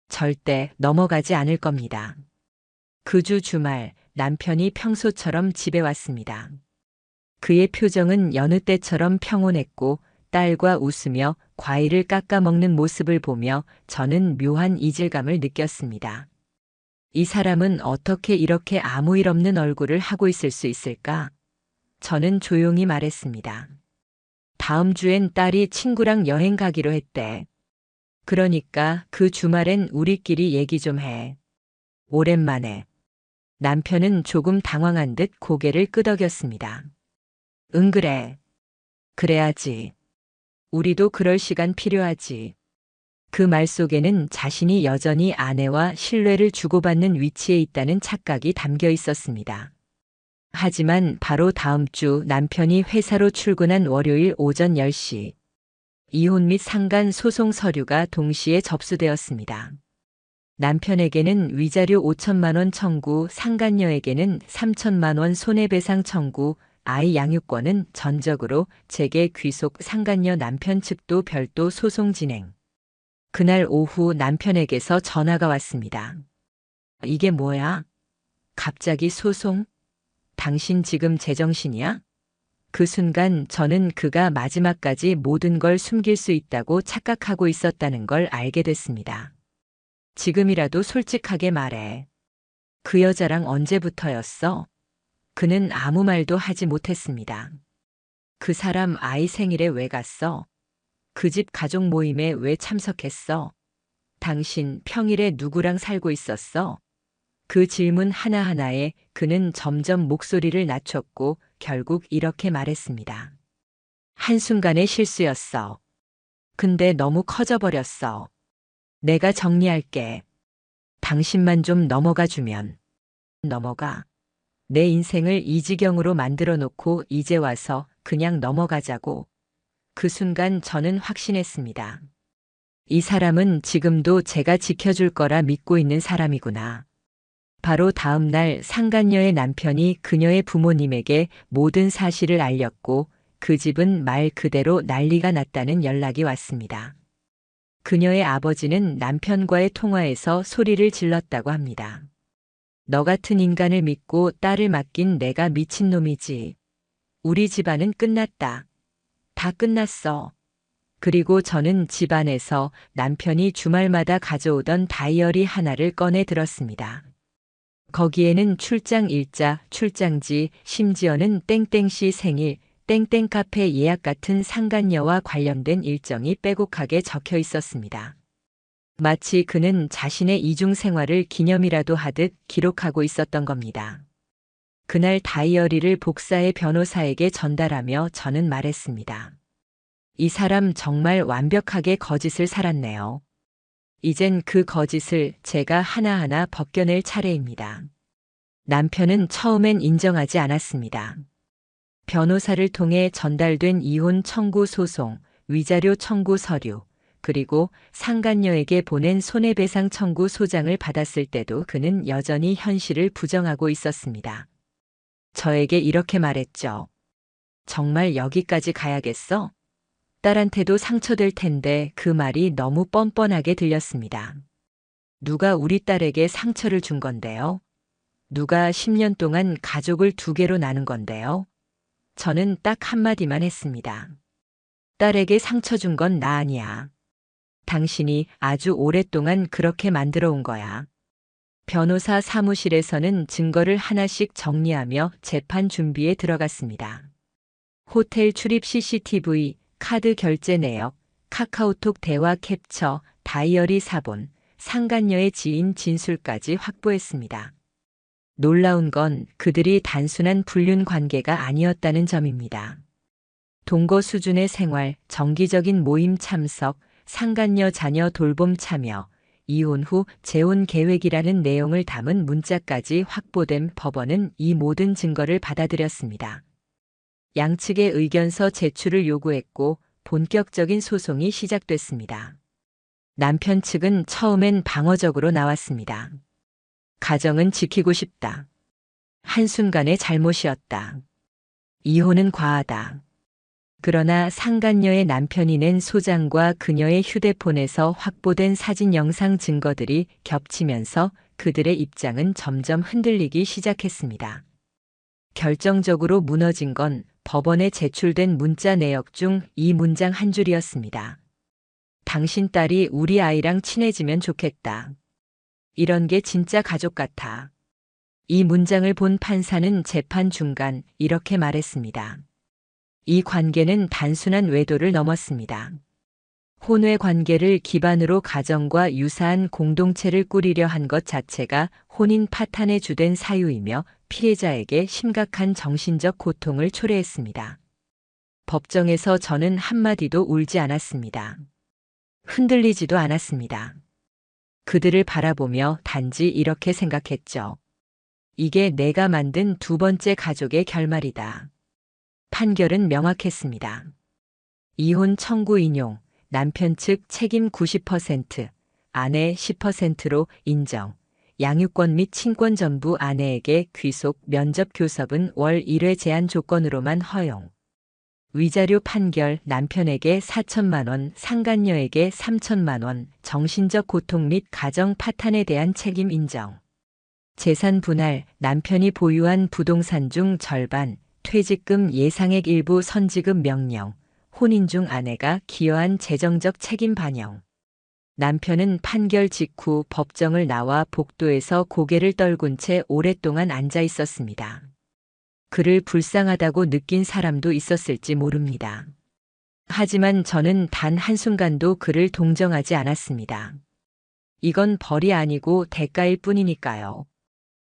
절대 넘어가지 않을 겁니다. 그 주 주말 남편이 평소처럼 집에 왔습니다. 그의 표정은 여느 때처럼 평온했고 딸과 웃으며 과일을 깎아 먹는 모습을 보며 저는 묘한 이질감을 느꼈습니다. 이 사람은 어떻게 이렇게 아무 일 없는 얼굴을 하고 있을 수 있을까? 저는 조용히 말했습니다. 다음 주엔 딸이 친구랑 여행 가기로 했대. 그러니까 그 주말엔 우리끼리 얘기 좀 해. 오랜만에. 남편은 조금 당황한 듯 고개를 끄덕였습니다. 응 그래. 그래야지. 우리도 그럴 시간 필요하지. 그 말 속에는 자신이 여전히 아내와 신뢰를 주고받는 위치에 있다는 착각이 담겨 있었습니다. 하지만 바로 다음 주 남편이 회사로 출근한 월요일 오전 10시, 이혼 및 상간 소송 서류가 동시에 접수되었습니다. 남편에게는 위자료 5천만 원 청구, 상간녀에게는 3천만 원 손해배상 청구, 아이 양육권은 전적으로 제게 귀속, 상간녀 남편 측도 별도 소송 진행. 그날 오후 남편에게서 전화가 왔습니다. 이게 뭐야? 갑자기 소송? 당신 지금 제정신이야? 그 순간 저는 그가 마지막까지 모든 걸 숨길 수 있다고 착각하고 있었다는 걸 알게 됐습니다. 지금이라도 솔직하게 말해. 그 여자랑 언제부터였어? 그는 아무 말도 하지 못했습니다. 그 사람 아이 생일에 왜 갔어? 그 집 가족 모임에 왜 참석했어? 당신 평일에 누구랑 살고 있었어? 그 질문 하나하나에 그는 점점 목소리를 낮췄고 결국 이렇게 말했습니다. 한순간의 실수였어. 근데 너무 커져버렸어. 내가 정리할게. 당신만 좀 넘어가 주면. 넘어가. 내 인생을 이 지경으로 만들어 놓고 이제 와서 그냥 넘어가자고. 그 순간 저는 확신했습니다. 이 사람은 지금도 제가 지켜줄 거라 믿고 있는 사람이구나. 바로 다음 날 상간녀의 남편이 그녀의 부모님에게 모든 사실을 알렸고 그 집은 말 그대로 난리가 났다는 연락이 왔습니다. 그녀의 아버지는 남편과의 통화에서 소리를 질렀다고 합니다. 너 같은 인간을 믿고 딸을 맡긴 내가 미친놈이지. 우리 집안은 끝났다. 다 끝났어. 그리고 저는 집안에서 남편이 주말마다 가져오던 다이어리 하나를 꺼내 들었습니다. 거기에는 출장 일자, 출장지, 심지어는 땡땡씨 생일, 땡땡 카페 예약 같은 상간녀와 관련된 일정이 빼곡하게 적혀 있었습니다. 마치 그는 자신의 이중 생활을 기념이라도 하듯 기록하고 있었던 겁니다. 그날 다이어리를 복사해 변호사에게 전달하며 저는 말했습니다. 이 사람 정말 완벽하게 거짓을 살았네요. 이젠 그 거짓을 제가 하나하나 벗겨낼 차례입니다. 남편은 처음엔 인정하지 않았습니다. 변호사를 통해 전달된 이혼 청구 소송, 위자료 청구 서류, 그리고 상간녀에게 보낸 손해배상 청구 소장을 받았을 때도 그는 여전히 현실을 부정하고 있었습니다. 저에게 이렇게 말했죠. 정말 여기까지 가야겠어? 딸한테도 상처될 텐데 그 말이 너무 뻔뻔하게 들렸습니다. 누가 우리 딸에게 상처를 준 건데요? 누가 10년 동안 가족을 두 개로 나눈 건데요? 저는 딱 한마디만 했습니다. 딸에게 상처 준 건 나 아니야. 당신이 아주 오랫동안 그렇게 만들어 온 거야. 변호사 사무실에서는 증거를 하나씩 정리하며 재판 준비에 들어갔습니다. 호텔 출입 CCTV, 카드 결제 내역, 카카오톡 대화 캡처, 다이어리 사본, 상간녀의 지인 진술까지 확보했습니다. 놀라운 건 그들이 단순한 불륜 관계가 아니었다는 점입니다. 동거 수준의 생활, 정기적인 모임 참석, 상간녀 자녀 돌봄 참여, 이혼 후 재혼 계획이라는 내용을 담은 문자까지 확보된 법원은 이 모든 증거를 받아들였습니다. 양측의 의견서 제출을 요구했고 본격적인 소송이 시작됐습니다. 남편 측은 처음엔 방어적으로 나왔습니다. 가정은 지키고 싶다. 한순간의 잘못이었다. 이혼은 과하다. 그러나 상간녀의 남편이 낸 소장과 그녀의 휴대폰에서 확보된 사진 영상 증거들이 겹치면서 그들의 입장은 점점 흔들리기 시작했습니다. 결정적으로 무너진 건 법원에 제출된 문자 내역 중 이 문장 한 줄이었습니다. 당신 딸이 우리 아이랑 친해지면 좋겠다. 이런 게 진짜 가족 같아. 이 문장을 본 판사는 재판 중간 이렇게 말했습니다. 이 관계는 단순한 외도를 넘었습니다. 혼외 관계를 기반으로 가정과 유사한 공동체를 꾸리려 한 것 자체가 혼인 파탄의 주된 사유이며 피해자에게 심각한 정신적 고통을 초래했습니다. 법정에서 저는 한마디도 울지 않았습니다. 흔들리지도 않았습니다. 그들을 바라보며 단지 이렇게 생각했죠. 이게 내가 만든 두 번째 가족의 결말이다. 판결은 명확했습니다. 이혼 청구 인용, 남편 측 책임 90%, 아내 10%로 인정. 양육권 및 친권 전부 아내에게 귀속 면접 교섭은 월 1회 제한 조건으로만 허용. 위자료 판결 남편에게 4천만 원, 상간녀에게 3천만 원, 정신적 고통 및 가정 파탄에 대한 책임 인정. 재산 분할 남편이 보유한 부동산 중 절반, 퇴직금 예상액 일부 선지급 명령, 혼인 중 아내가 기여한 재정적 책임 반영. 남편은 판결 직후 법정을 나와 복도에서 고개를 떨군 채 오랫동안 앉아 있었습니다. 그를 불쌍하다고 느낀 사람도 있었을지 모릅니다. 하지만 저는 단 한순간도 그를 동정하지 않았습니다. 이건 벌이 아니고 대가일 뿐이니까요.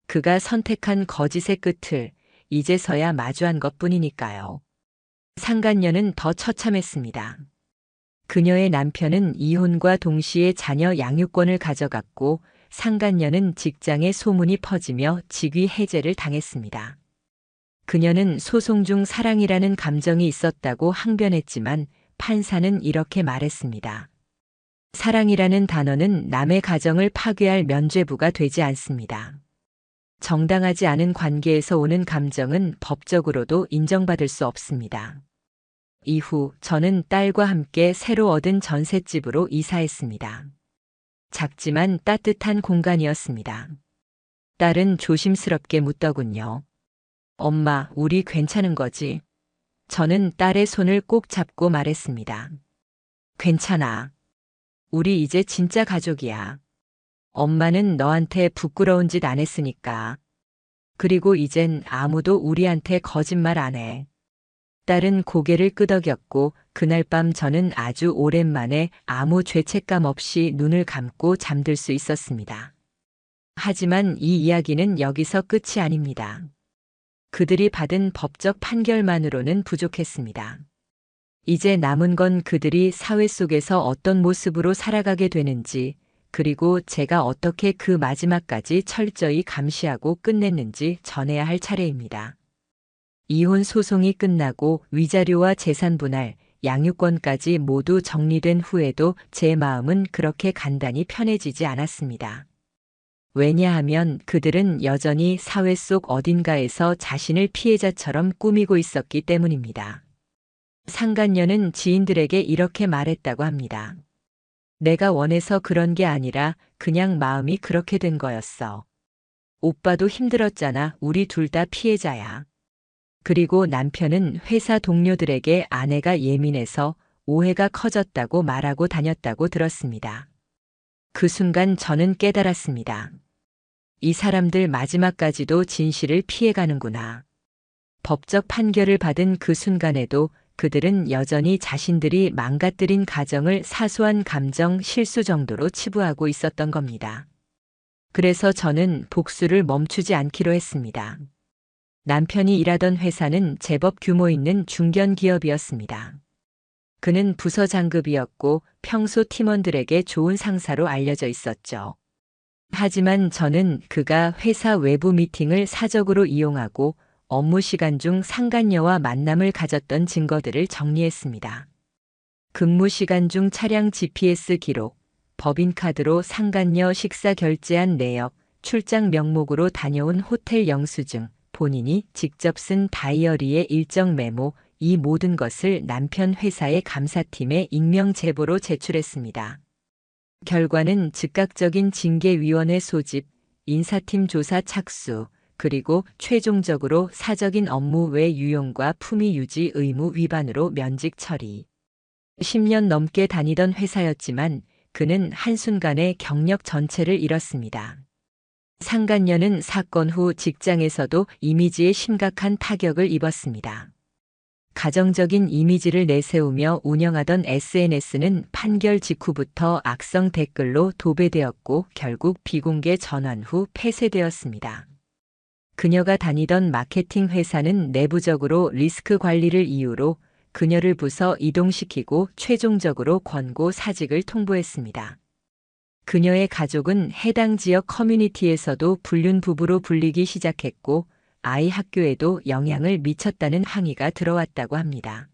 그가 선택한 거짓의 끝을 이제서야 마주한 것뿐이니까요. 상간녀는 더 처참했습니다. 그녀의 남편은 이혼과 동시에 자녀 양육권을 가져갔고 상간녀는 직장에 소문이 퍼지며 직위 해제를 당했습니다. 그녀는 소송 중 사랑이라는 감정이 있었다고 항변했지만 판사는 이렇게 말했습니다. 사랑이라는 단어는 남의 가정을 파괴할 면죄부가 되지 않습니다. 정당하지 않은 관계에서 오는 감정은 법적으로도 인정받을 수 없습니다. 이후 저는 딸과 함께 새로 얻은 전셋집으로 이사했습니다. 작지만 따뜻한 공간이었습니다. 딸은 조심스럽게 묻더군요. 엄마, 우리 괜찮은 거지? 저는 딸의 손을 꼭 잡고 말했습니다. 괜찮아. 우리 이제 진짜 가족이야. 엄마는 너한테 부끄러운 짓 안 했으니까. 그리고 이젠 아무도 우리한테 거짓말 안 해. 딸은 고개를 끄덕였고 그날 밤 저는 아주 오랜만에 아무 죄책감 없이 눈을 감고 잠들 수 있었습니다. 하지만 이 이야기는 여기서 끝이 아닙니다. 그들이 받은 법적 판결만으로는 부족했습니다. 이제 남은 건 그들이 사회 속에서 어떤 모습으로 살아가게 되는지, 그리고 제가 어떻게 그 마지막까지 철저히 감시하고 끝냈는지 전해야 할 차례입니다. 이혼 소송이 끝나고 위자료와 재산 분할, 양육권까지 모두 정리된 후에도 제 마음은 그렇게 간단히 편해지지 않았습니다. 왜냐하면 그들은 여전히 사회 속 어딘가에서 자신을 피해자처럼 꾸미고 있었기 때문입니다. 상간녀는 지인들에게 이렇게 말했다고 합니다. 내가 원해서 그런 게 아니라 그냥 마음이 그렇게 된 거였어. 오빠도 힘들었잖아. 우리 둘 다 피해자야. 그리고 남편은 회사 동료들에게 아내가 예민해서 오해가 커졌다고 말하고 다녔다고 들었습니다. 그 순간 저는 깨달았습니다. 이 사람들 마지막까지도 진실을 피해가는구나. 법적 판결을 받은 그 순간에도 그들은 여전히 자신들이 망가뜨린 가정을 사소한 감정 실수 정도로 치부하고 있었던 겁니다. 그래서 저는 복수를 멈추지 않기로 했습니다. 남편이 일하던 회사는 제법 규모 있는 중견 기업이었습니다. 그는 부서 장급이었고 평소 팀원들에게 좋은 상사로 알려져 있었죠. 하지만 저는 그가 회사 외부 미팅을 사적으로 이용하고 업무 시간 중 상간녀와 만남을 가졌던 증거들을 정리했습니다. 근무 시간 중 차량 GPS 기록, 법인카드로 상간녀 식사 결제한 내역, 출장 명목으로 다녀온 호텔 영수증, 본인이 직접 쓴 다이어리의 일정 메모, 이 모든 것을 남편 회사의 감사팀에 익명 제보로 제출했습니다. 결과는 즉각적인 징계위원회 소집, 인사팀 조사 착수, 그리고 최종적으로 사적인 업무 외 유용과 품위 유지 의무 위반으로 면직 처리. 10년 넘게 다니던 회사였지만 그는 한순간에 경력 전체를 잃었습니다. 상간녀는 사건 후 직장에서도 이미지에 심각한 타격을 입었습니다. 가정적인 이미지를 내세우며 운영하던 SNS는 판결 직후부터 악성 댓글로 도배되었고 결국 비공개 전환 후 폐쇄되었습니다. 그녀가 다니던 마케팅 회사는 내부적으로 리스크 관리를 이유로 그녀를 부서 이동시키고 최종적으로 권고 사직을 통보했습니다. 그녀의 가족은 해당 지역 커뮤니티에서도 불륜 부부로 불리기 시작했고 아이 학교에도 영향을 미쳤다는 항의가 들어왔다고 합니다.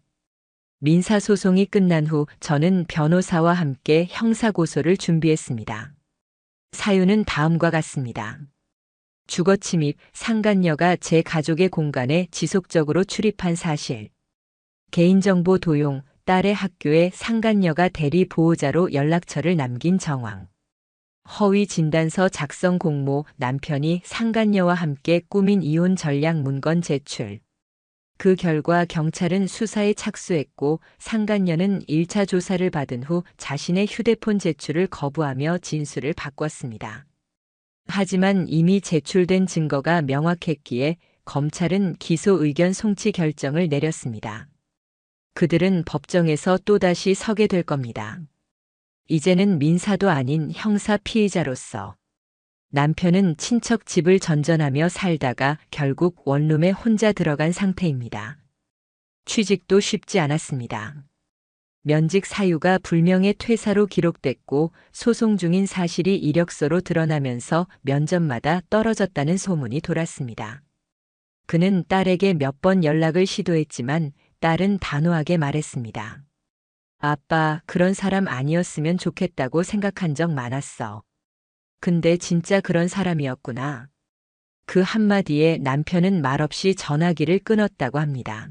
민사소송이 끝난 후 저는 변호사와 함께 형사고소를 준비했습니다. 사유는 다음과 같습니다. 주거침입, 상간녀가 제 가족의 공간에 지속적으로 출입한 사실. 개인정보 도용, 딸의 학교에 상간녀가 대리 보호자로 연락처를 남긴 정황. 허위 진단서 작성 공모, 남편이 상간녀와 함께 꾸민 이혼 전략 문건 제출. 그 결과 경찰은 수사에 착수했고 상간녀는 1차 조사를 받은 후 자신의 휴대폰 제출을 거부하며 진술을 바꿨습니다. 하지만 이미 제출된 증거가 명확했기에 검찰은 기소 의견 송치 결정을 내렸습니다. 그들은 법정에서 또다시 서게 될 겁니다. 이제는 민사도 아닌 형사 피의자로서. 남편은 친척 집을 전전하며 살다가 결국 원룸에 혼자 들어간 상태입니다. 취직도 쉽지 않았습니다. 면직 사유가 불명예 퇴사로 기록됐고 소송 중인 사실이 이력서로 드러나면서 면접마다 떨어졌다는 소문이 돌았습니다. 그는 딸에게 몇 번 연락을 시도했지만 딸은 단호하게 말했습니다. 아빠, 그런 사람 아니었으면 좋겠다고 생각한 적 많았어. 근데 진짜 그런 사람이었구나. 그 한마디에 남편은 말없이 전화기를 끊었다고 합니다.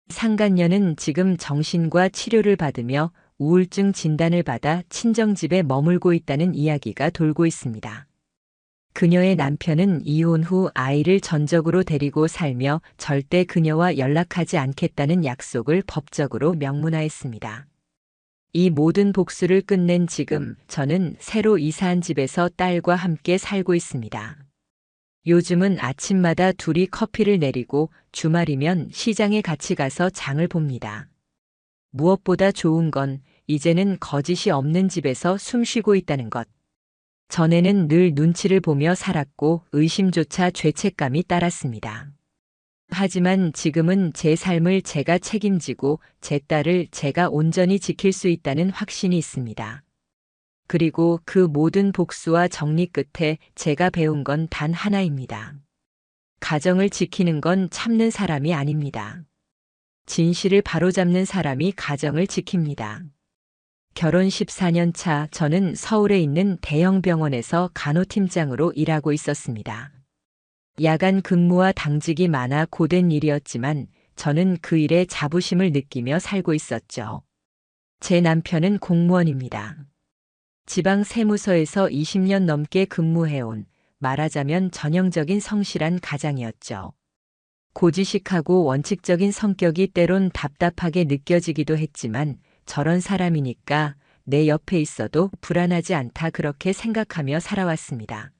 상간녀는 지금 정신과 치료를 받으며 우울증 진단을 받아 친정집에 머물고 있다는 이야기가 돌고 있습니다. 그녀의 남편은 이혼 후 아이를 전적으로 데리고 살며 절대 그녀와 연락하지 않겠다는 약속을 법적으로 명문화했습니다. 이 모든 복수를 끝낸 지금 저는 새로 이사한 집에서 딸과 함께 살고 있습니다. 요즘은 아침마다 둘이 커피를 내리고 주말이면 시장에 같이 가서 장을 봅니다. 무엇보다 좋은 건 이제는 거짓이 없는 집에서 숨쉬고 있다는 것. 전에는 늘 눈치를 보며 살았고 의심조차 죄책감이 따랐습니다. 하지만 지금은 제 삶을 제가 책임지고 제 딸을 제가 온전히 지킬 수 있다는 확신이 있습니다. 그리고 그 모든 복수와 정리 끝에 제가 배운 건 단 하나입니다. 가정을 지키는 건 참는 사람이 아닙니다. 진실을 바로잡는 사람이 가정을 지킵니다. 결혼 14년 차 저는 서울에 있는 대형 병원에서 간호팀장으로 일하고 있었습니다. 야간 근무와 당직이 많아 고된 일이었지만 저는 그 일에 자부심을 느끼며 살고 있었죠. 제 남편은 공무원입니다. 지방 세무서에서 20년 넘게 근무해온 말하자면 전형적인 성실한 가장이었죠. 고지식하고 원칙적인 성격이 때론 답답하게 느껴지기도 했지만 저런 사람이니까 내 옆에 있어도 불안하지 않다 그렇게 생각하며 살아왔습니다.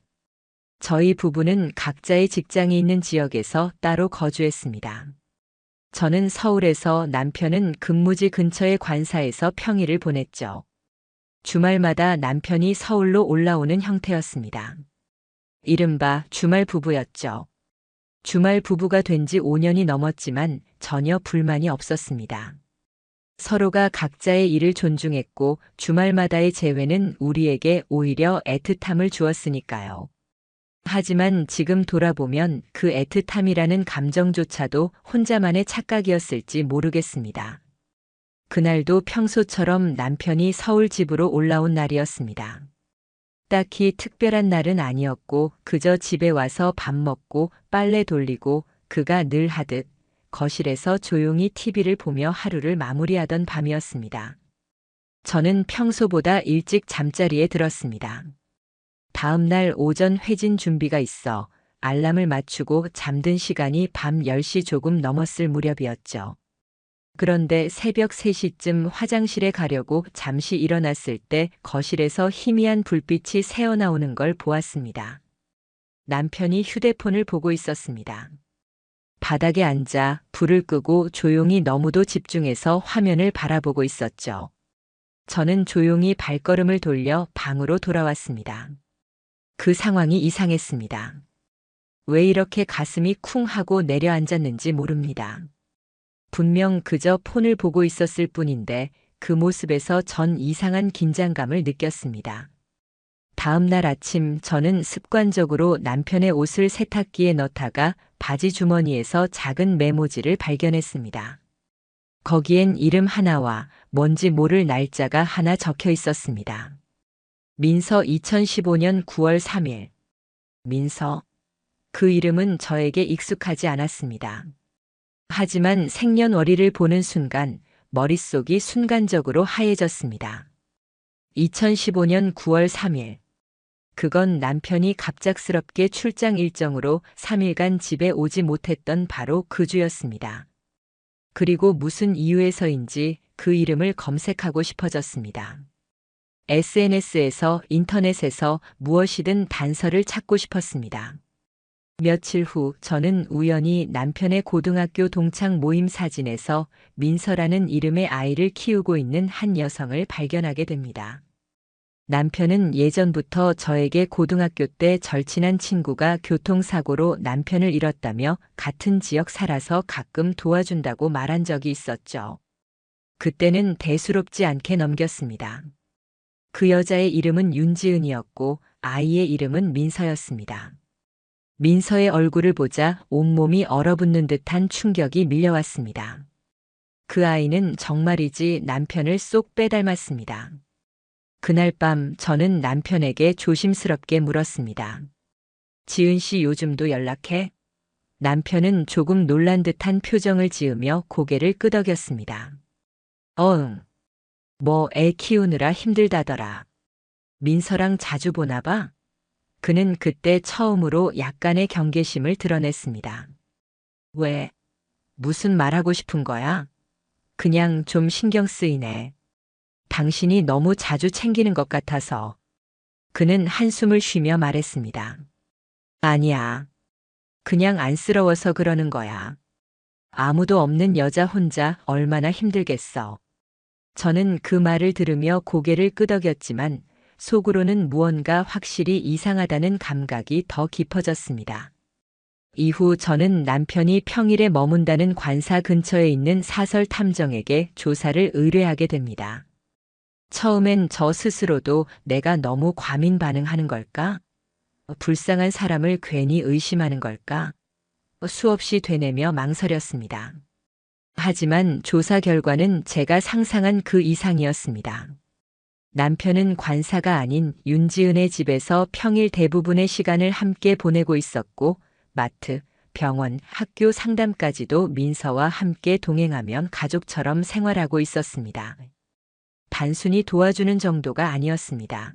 저희 부부는 각자의 직장이 있는 지역에서 따로 거주했습니다. 저는 서울에서 남편은 근무지 근처의 관사에서 평일을 보냈죠. 주말마다 남편이 서울로 올라오는 형태였습니다. 이른바 주말 부부였죠. 주말 부부가 된 지 5년이 넘었지만 전혀 불만이 없었습니다. 서로가 각자의 일을 존중했고 주말마다의 재회는 우리에게 오히려 애틋함을 주었으니까요. 하지만 지금 돌아보면 그 애틋함이라는 감정조차도 혼자만의 착각이었을지 모르겠습니다. 그날도 평소처럼 남편이 서울 집으로 올라온 날이었습니다. 딱히 특별한 날은 아니었고 그저 집에 와서 밥 먹고 빨래 돌리고 그가 늘 하듯 거실에서 조용히 TV를 보며 하루를 마무리하던 밤이었습니다. 저는 평소보다 일찍 잠자리에 들었습니다. 다음 날 오전 회진 준비가 있어 알람을 맞추고 잠든 시간이 밤 10시 조금 넘었을 무렵이었죠. 그런데 새벽 3시쯤 화장실에 가려고 잠시 일어났을 때 거실에서 희미한 불빛이 새어나오는 걸 보았습니다. 남편이 휴대폰을 보고 있었습니다. 바닥에 앉아 불을 끄고 조용히 너무도 집중해서 화면을 바라보고 있었죠. 저는 조용히 발걸음을 돌려 방으로 돌아왔습니다. 그 상황이 이상했습니다. 왜 이렇게 가슴이 쿵 하고 내려앉았는지 모릅니다. 분명 그저 폰을 보고 있었을 뿐인데 그 모습에서 전 이상한 긴장감을 느꼈습니다. 다음 날 아침 저는 습관적으로 남편의 옷을 세탁기에 넣다가 바지 주머니에서 작은 메모지를 발견했습니다. 거기엔 이름 하나와 뭔지 모를 날짜가 하나 적혀 있었습니다. 민서 2015년 9월 3일. 민서. 그 이름은 저에게 익숙하지 않았습니다. 하지만 생년월일을 보는 순간 머릿속이 순간적으로 하얘졌습니다. 2015년 9월 3일. 그건 남편이 갑작스럽게 출장 일정으로 3일간 집에 오지 못했던 바로 그 주였습니다. 그리고 무슨 이유에서인지 그 이름을 검색하고 싶어졌습니다. SNS에서, 인터넷에서 무엇이든 단서를 찾고 싶었습니다. 며칠 후 저는 우연히 남편의 고등학교 동창 모임 사진에서 민서라는 이름의 아이를 키우고 있는 한 여성을 발견하게 됩니다. 남편은 예전부터 저에게 고등학교 때 절친한 친구가 교통사고로 남편을 잃었다며 같은 지역 살아서 가끔 도와준다고 말한 적이 있었죠. 그때는 대수롭지 않게 넘겼습니다. 그 여자의 이름은 윤지은이었고 아이의 이름은 민서였습니다. 민서의 얼굴을 보자 온몸이 얼어붙는 듯한 충격이 밀려왔습니다. 그 아이는 정말이지 남편을 쏙 빼닮았습니다. 그날 밤 저는 남편에게 조심스럽게 물었습니다. 지은 씨 요즘도 연락해? 남편은 조금 놀란 듯한 표정을 지으며 고개를 끄덕였습니다. 응. 뭐 애 키우느라 힘들다더라. 민서랑 자주 보나 봐? 그는 그때 처음으로 약간의 경계심을 드러냈습니다. 왜? 무슨 말하고 싶은 거야? 그냥 좀 신경 쓰이네. 당신이 너무 자주 챙기는 것 같아서. 그는 한숨을 쉬며 말했습니다. 아니야. 그냥 안쓰러워서 그러는 거야. 아무도 없는 여자 혼자 얼마나 힘들겠어. 저는 그 말을 들으며 고개를 끄덕였지만 속으로는 무언가 확실히 이상하다는 감각이 더 깊어졌습니다. 이후 저는 남편이 평일에 머문다는 관사 근처에 있는 사설 탐정에게 조사를 의뢰하게 됩니다. 처음엔 저 스스로도 내가 너무 과민 반응하는 걸까? 불쌍한 사람을 괜히 의심하는 걸까? 수없이 되뇌며 망설였습니다. 하지만 조사 결과는 제가 상상한 그 이상이었습니다. 남편은 관사가 아닌 윤지은의 집에서 평일 대부분의 시간을 함께 보내고 있었고 마트, 병원, 학교 상담까지도 민서와 함께 동행하면 가족처럼 생활하고 있었습니다. 단순히 도와주는 정도가 아니었습니다.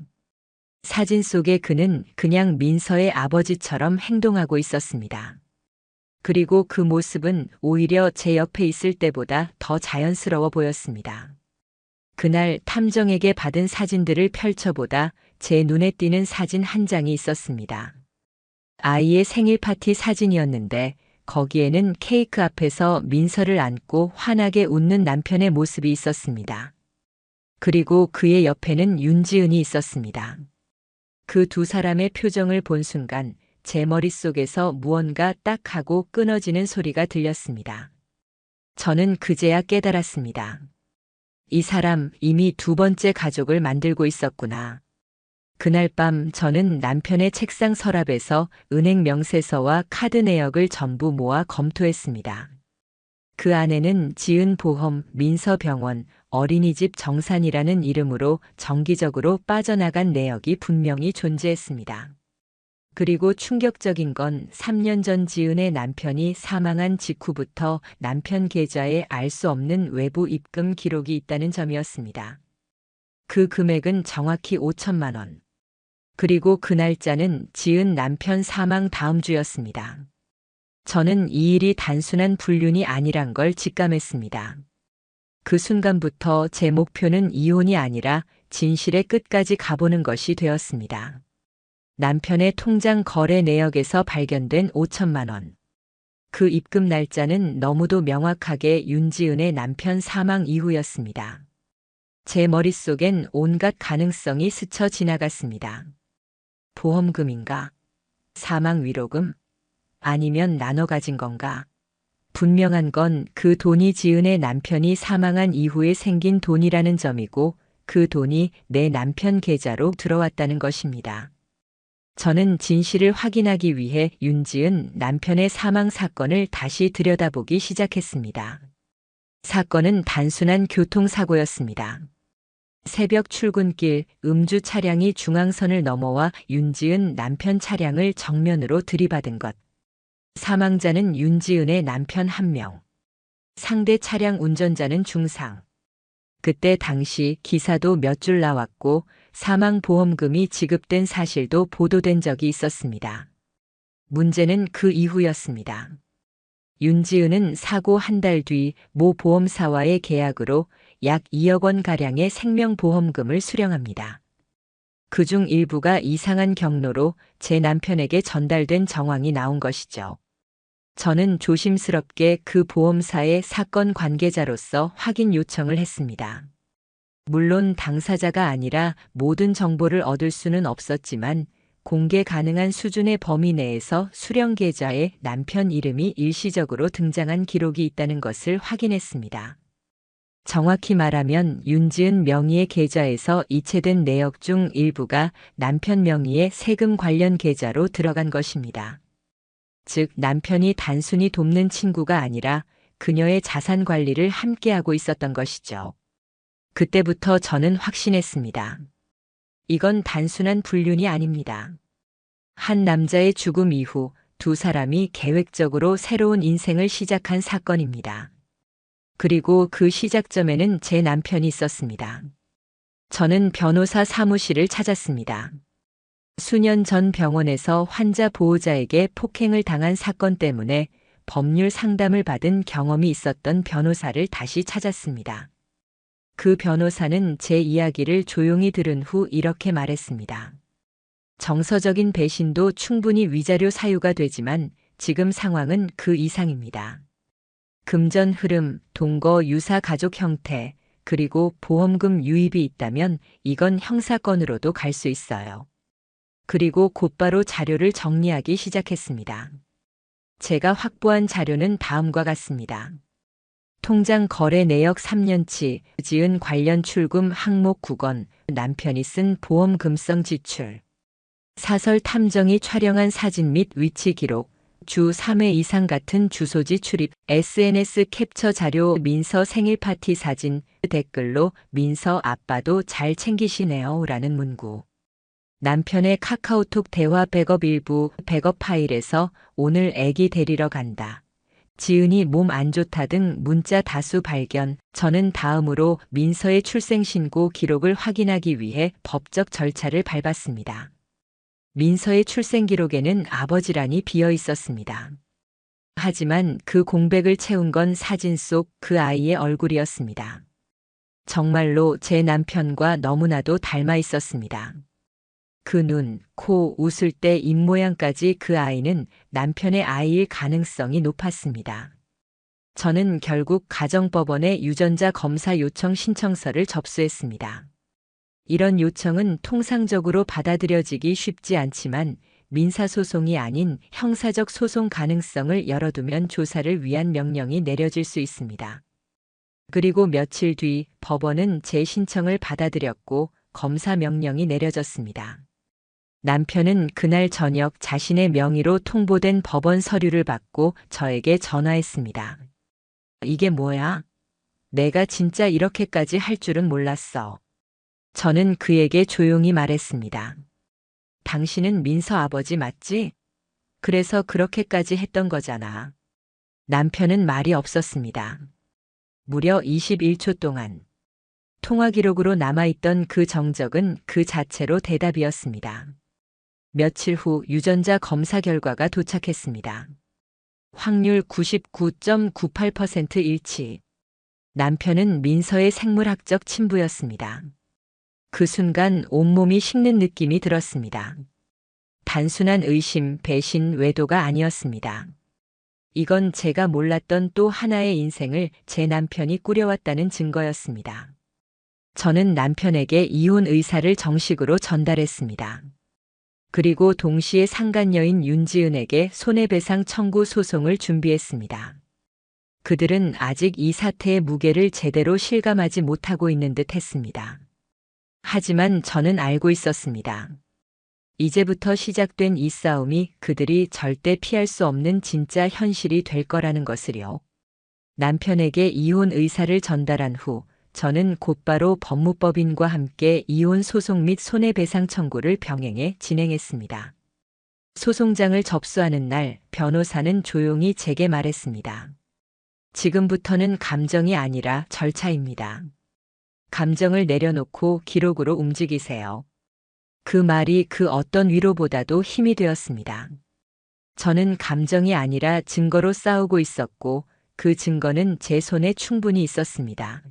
사진 속의 그는 그냥 민서의 아버지처럼 행동하고 있었습니다. 그리고 그 모습은 오히려 제 옆에 있을 때보다 더 자연스러워 보였습니다. 그날 탐정에게 받은 사진들을 펼쳐보다 제 눈에 띄는 사진 한 장이 있었습니다. 아이의 생일 파티 사진이었는데 거기에는 케이크 앞에서 민서를 안고 환하게 웃는 남편의 모습이 있었습니다. 그리고 그의 옆에는 윤지은이 있었습니다. 그 두 사람의 표정을 본 순간 제 머릿속에서 무언가 딱 하고 끊어지는 소리가 들렸습니다. 저는 그제야 깨달았습니다. 이 사람 이미 두 번째 가족을 만들고 있었구나. 그날 밤 저는 남편의 책상 서랍에서 은행 명세서와 카드 내역을 전부 모아 검토했습니다. 그 안에는 지은 보험, 민서병원, 어린이집 정산이라는 이름으로 정기적으로 빠져나간 내역이 분명히 존재했습니다. 그리고 충격적인 건 3년 전 지은의 남편이 사망한 직후부터 남편 계좌에 알 수 없는 외부 입금 기록이 있다는 점이었습니다. 그 금액은 정확히 5천만 원. 그리고 그 날짜는 지은 남편 사망 다음 주였습니다. 저는 이 일이 단순한 불륜이 아니란 걸 직감했습니다. 그 순간부터 제 목표는 이혼이 아니라 진실의 끝까지 가보는 것이 되었습니다. 남편의 통장 거래 내역에서 발견된 5천만 원. 그 입금 날짜는 너무도 명확하게 윤지은의 남편 사망 이후였습니다. 제 머릿속엔 온갖 가능성이 스쳐 지나갔습니다. 보험금인가? 사망 위로금? 아니면 나눠 가진 건가? 분명한 건 그 돈이 지은의 남편이 사망한 이후에 생긴 돈이라는 점이고 그 돈이 내 남편 계좌로 들어왔다는 것입니다. 저는 진실을 확인하기 위해 윤지은 남편의 사망 사건을 다시 들여다보기 시작했습니다. 사건은 단순한 교통사고였습니다. 새벽 출근길 음주 차량이 중앙선을 넘어와 윤지은 남편 차량을 정면으로 들이받은 것. 사망자는 윤지은의 남편 1명. 상대 차량 운전자는 중상. 그때 당시 기사도 몇 줄 나왔고 사망보험금이 지급된 사실도 보도된 적이 있었습니다. 문제는 그 이후였습니다. 윤지은은 사고 한 달 뒤 모 보험사와의 계약으로 약 2억 원가량의 생명보험금을 수령합니다. 그중 일부가 이상한 경로로 제 남편에게 전달된 정황이 나온 것이죠. 저는 조심스럽게 그 보험사의 사건 관계자로서 확인 요청을 했습니다. 물론 당사자가 아니라 모든 정보를 얻을 수는 없었지만 공개 가능한 수준의 범위 내에서 수령 계좌에 남편 이름이 일시적으로 등장한 기록이 있다는 것을 확인했습니다. 정확히 말하면 윤지은 명의의 계좌에서 이체된 내역 중 일부가 남편 명의의 세금 관련 계좌로 들어간 것입니다. 즉 남편이 단순히 돕는 친구가 아니라 그녀의 자산 관리를 함께하고 있었던 것이죠. 그때부터 저는 확신했습니다. 이건 단순한 불륜이 아닙니다. 한 남자의 죽음 이후 두 사람이 계획적으로 새로운 인생을 시작한 사건입니다. 그리고 그 시작점에는 제 남편이 있었습니다. 저는 변호사 사무실을 찾았습니다. 수년 전 병원에서 환자 보호자에게 폭행을 당한 사건 때문에 법률 상담을 받은 경험이 있었던 변호사를 다시 찾았습니다. 그 변호사는 제 이야기를 조용히 들은 후 이렇게 말했습니다. 정서적인 배신도 충분히 위자료 사유가 되지만 지금 상황은 그 이상입니다. 금전 흐름, 동거 유사 가족 형태, 그리고 보험금 유입이 있다면 이건 형사건으로도 갈 수 있어요. 그리고 곧바로 자료를 정리하기 시작했습니다. 제가 확보한 자료는 다음과 같습니다. 통장 거래 내역 3년치, 지은 관련 출금 항목 9건, 남편이 쓴 보험금성 지출. 사설 탐정이 촬영한 사진 및 위치 기록, 주 3회 이상 같은 주소지 출입, SNS 캡처 자료, 민서 생일 파티 사진, 댓글로 민서 아빠도 잘 챙기시네요 라는 문구. 남편의 카카오톡 대화 백업 일부, 백업 파일에서 오늘 애기 데리러 간다. 지은이 몸 안 좋다 등 문자 다수 발견. 저는 다음으로 민서의 출생신고 기록을 확인하기 위해 법적 절차를 밟았습니다. 민서의 출생 기록에는 아버지란이 비어 있었습니다. 하지만 그 공백을 채운 건 사진 속 그 아이의 얼굴이었습니다. 정말로 제 남편과 너무나도 닮아 있었습니다. 그 눈, 코, 웃을 때 입모양까지 그 아이는 남편의 아이일 가능성이 높았습니다. 저는 결국 가정법원에 유전자 검사 요청 신청서를 접수했습니다. 이런 요청은 통상적으로 받아들여지기 쉽지 않지만 민사소송이 아닌 형사적 소송 가능성을 열어두면 조사를 위한 명령이 내려질 수 있습니다. 그리고 며칠 뒤 법원은 제 신청을 받아들였고 검사 명령이 내려졌습니다. 남편은 그날 저녁 자신의 명의로 통보된 법원 서류를 받고 저에게 전화했습니다. 이게 뭐야? 내가 진짜 이렇게까지 할 줄은 몰랐어. 저는 그에게 조용히 말했습니다. 당신은 민서 아버지 맞지? 그래서 그렇게까지 했던 거잖아. 남편은 말이 없었습니다. 무려 21초 동안. 통화 기록으로 남아있던 그 정적은 그 자체로 대답이었습니다. 며칠 후 유전자 검사 결과가 도착했습니다. 확률 99.98% 일치. 남편은 민서의 생물학적 친부였습니다. 그 순간 온몸이 식는 느낌이 들었습니다. 단순한 의심, 배신, 외도가 아니었습니다. 이건 제가 몰랐던 또 하나의 인생을 제 남편이 꾸려왔다는 증거였습니다. 저는 남편에게 이혼 의사를 정식으로 전달했습니다. 그리고 동시에 상간녀인 윤지은에게 손해배상 청구 소송을 준비했습니다. 그들은 아직 이 사태의 무게를 제대로 실감하지 못하고 있는 듯 했습니다. 하지만 저는 알고 있었습니다. 이제부터 시작된 이 싸움이 그들이 절대 피할 수 없는 진짜 현실이 될 거라는 것을요. 남편에게 이혼 의사를 전달한 후 저는 곧바로 법무법인과 함께 이혼 소송 및 손해배상 청구를 병행해 진행했습니다. 소송장을 접수하는 날 변호사는 조용히 제게 말했습니다. 지금부터는 감정이 아니라 절차입니다. 감정을 내려놓고 기록으로 움직이세요. 그 말이 그 어떤 위로보다도 힘이 되었습니다. 저는 감정이 아니라 증거로 싸우고 있었고 그 증거는 제 손에 충분히 있었습니다.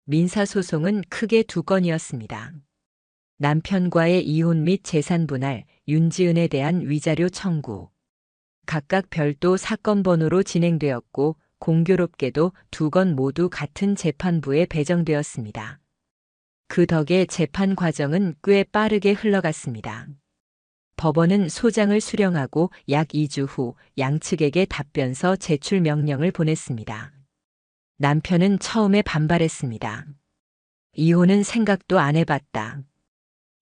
민사소송은 크게 두 건이었습니다. 남편과의 이혼 및 재산 분할, 윤지은에 대한 위자료 청구. 각각 별도 사건 번호로 진행되었고 공교롭게도 두 건 모두 같은 재판부에 배정되었습니다. 그 덕에 재판 과정은 꽤 빠르게 흘러갔습니다. 법원은 소장을 수령하고 약 2주 후 양측에게 답변서 제출 명령을 보냈습니다. 남편은 처음에 반발했습니다. 이혼은 생각도 안 해봤다.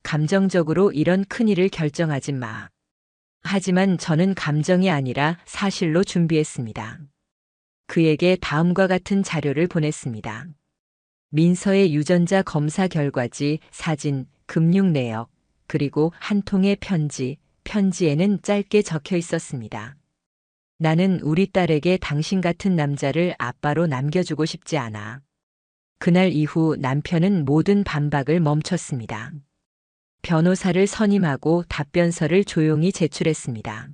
감정적으로 이런 큰일을 결정하지 마. 하지만 저는 감정이 아니라 사실로 준비했습니다. 그에게 다음과 같은 자료를 보냈습니다. 민서의 유전자 검사 결과지, 사진, 금융 내역, 그리고 한 통의 편지, 편지에는 짧게 적혀 있었습니다. 나는 우리 딸에게 당신 같은 남자를 아빠로 남겨주고 싶지 않아. 그날 이후 남편은 모든 반박을 멈췄습니다. 변호사를 선임하고 답변서를 조용히 제출했습니다.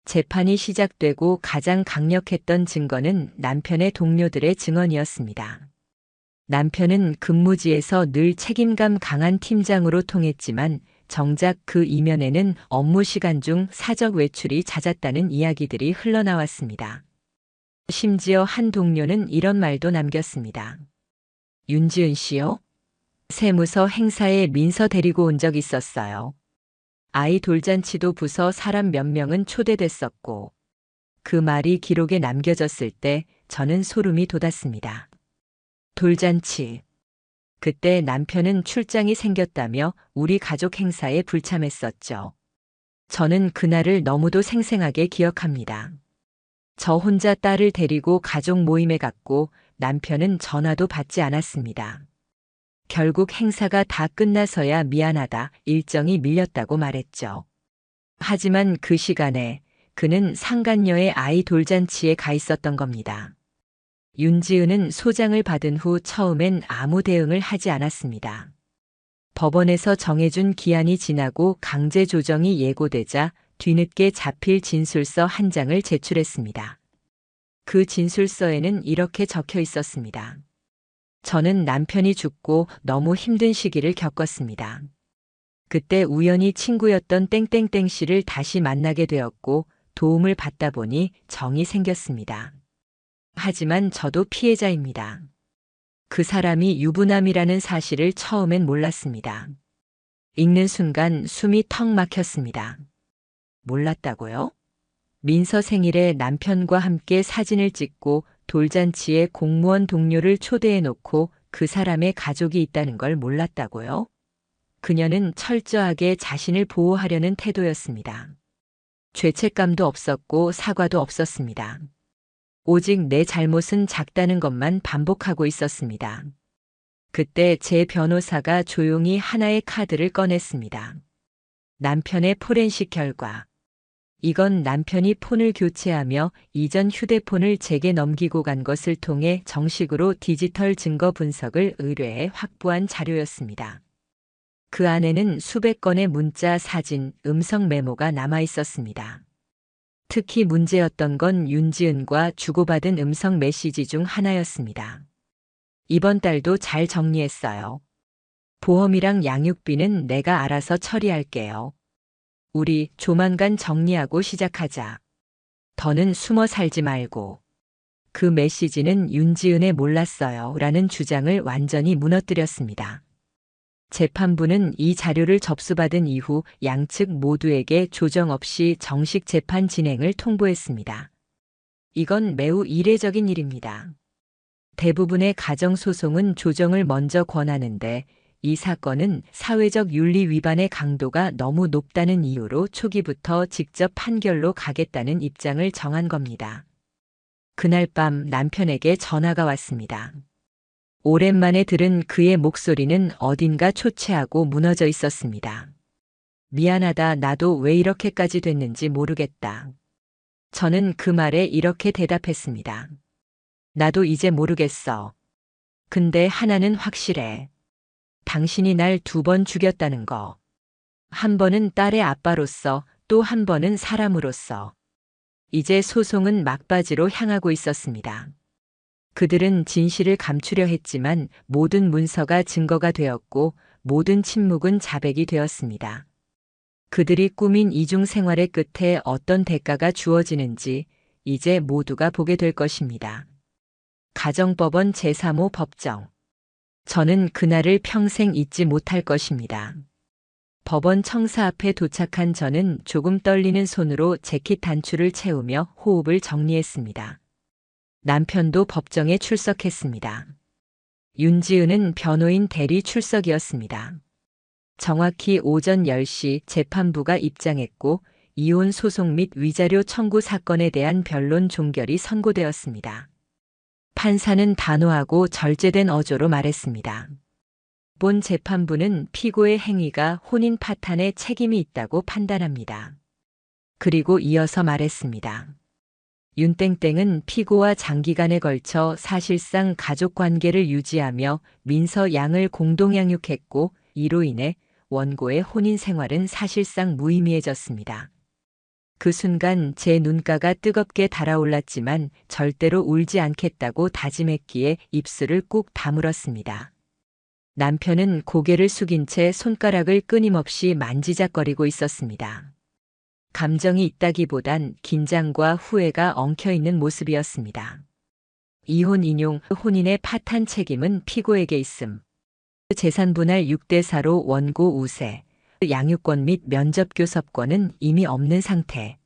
재판이 시작되고 가장 강력했던 증거는 남편의 동료들의 증언이었습니다. 남편은 근무지에서 늘 책임감 강한 팀장으로 통했지만 정작 그 이면에는 업무 시간 중 사적 외출이 잦았다는 이야기들이 흘러나왔습니다. 심지어 한 동료는 이런 말도 남겼습니다. 윤지은 씨요? 세무서 행사에 민서 데리고 온 적 있었어요. 아이 돌잔치도 부서 사람 몇 명은 초대됐었고 그 말이 기록에 남겨졌을 때 저는 소름이 돋았습니다. 돌잔치. 그때 남편은 출장이 생겼다며 우리 가족 행사에 불참했었죠. 저는 그날을 너무도 생생하게 기억합니다. 저 혼자 딸을 데리고 가족 모임에 갔고 남편은 전화도 받지 않았습니다. 결국 행사가 다 끝나서야 미안하다, 일정이 밀렸다고 말했죠. 하지만 그 시간에 그는 상간녀의 아이 돌잔치에 가 있었던 겁니다. 윤지은은 소장을 받은 후 처음엔 아무 대응을 하지 않았습니다. 법원에서 정해준 기한이 지나고 강제 조정이 예고되자 뒤늦게 자필 진술서 한 장을 제출했습니다. 그 진술서에는 이렇게 적혀 있었습니다. 저는 남편이 죽고 너무 힘든 시기를 겪었습니다. 그때 우연히 친구였던 땡땡땡 씨를 다시 만나게 되었고 도움을 받다 보니 정이 생겼습니다. 하지만 저도 피해자입니다. 그 사람이 유부남이라는 사실을 처음엔 몰랐습니다. 읽는 순간 숨이 턱 막혔습니다. 몰랐다고요? 민서 생일에 남편과 함께 사진을 찍고 돌잔치에 공무원 동료를 초대해 놓고 그 사람의 가족이 있다는 걸 몰랐다고요? 그녀는 철저하게 자신을 보호하려는 태도였습니다. 죄책감도 없었고 사과도 없었습니다. 오직 내 잘못은 작다는 것만 반복하고 있었습니다. 그때 제 변호사가 조용히 하나의 카드를 꺼냈습니다. 남편의 포렌식 결과. 이건 남편이 폰을 교체하며 이전 휴대폰을 제게 넘기고 간 것을 통해 정식으로 디지털 증거 분석을 의뢰해 확보한 자료였습니다. 그 안에는 수백 건의 문자, 사진, 음성 메모가 남아 있었습니다. 특히 문제였던 건 윤지은과 주고받은 음성 메시지 중 하나였습니다. 이번 달도 잘 정리했어요. 보험이랑 양육비는 내가 알아서 처리할게요. 우리 조만간 정리하고 시작하자. 더는 숨어 살지 말고. 그 메시지는 윤지은의 몰랐어요 라는 주장을 완전히 무너뜨렸습니다. 재판부는 이 자료를 접수받은 이후 양측 모두에게 조정 없이 정식 재판 진행을 통보했습니다. 이건 매우 이례적인 일입니다. 대부분의 가정소송은 조정을 먼저 권하는데 이 사건은 사회적 윤리 위반의 강도가 너무 높다는 이유로 초기부터 직접 판결로 가겠다는 입장을 정한 겁니다. 그날 밤 남편에게 전화가 왔습니다. 오랜만에 들은 그의 목소리는 어딘가 초췌하고 무너져 있었습니다. 미안하다. 나도 왜 이렇게까지 됐는지 모르겠다. 저는 그 말에 이렇게 대답했습니다. 나도 이제 모르겠어. 근데 하나는 확실해. 당신이 날 2번 죽였다는 거. 한 번은 딸의 아빠로서, 또 한 번은 사람으로서. 이제 소송은 막바지로 향하고 있었습니다. 그들은 진실을 감추려 했지만 모든 문서가 증거가 되었고 모든 침묵은 자백이 되었습니다. 그들이 꾸민 이중 생활의 끝에 어떤 대가가 주어지는지 이제 모두가 보게 될 것입니다. 가정법원 제3호 법정. 저는 그날을 평생 잊지 못할 것입니다. 법원 청사 앞에 도착한 저는 조금 떨리는 손으로 재킷 단추를 채우며 호흡을 정리했습니다. 남편도 법정에 출석했습니다. 윤지은은 변호인 대리 출석이었습니다. 정확히 오전 10시 재판부가 입장했고 이혼 소송 및 위자료 청구 사건에 대한 변론 종결이 선고되었습니다. 판사는 단호하고 절제된 어조로 말했습니다. 본 재판부는 피고의 행위가 혼인 파탄에 책임이 있다고 판단합니다. 그리고 이어서 말했습니다. 윤땡땡은 피고와 장기간에 걸쳐 사실상 가족관계를 유지하며 민서 양을 공동 양육했고 이로 인해 원고의 혼인 생활은 사실상 무의미해졌습니다. 그 순간 제 눈가가 뜨겁게 달아올랐지만 절대로 울지 않겠다고 다짐했기에 입술을 꾹 다물었습니다. 남편은 고개를 숙인 채 손가락을 끊임없이 만지작거리고 있었습니다. 감정이 있다기보단 긴장과 후회가 엉켜있는 모습이었습니다. 이혼 인용 혼인의 파탄 책임은 피고에게 있음. 재산 분할 6대4로 원고 우세, 양육권 및 면접교섭권은 이미 없는 상태.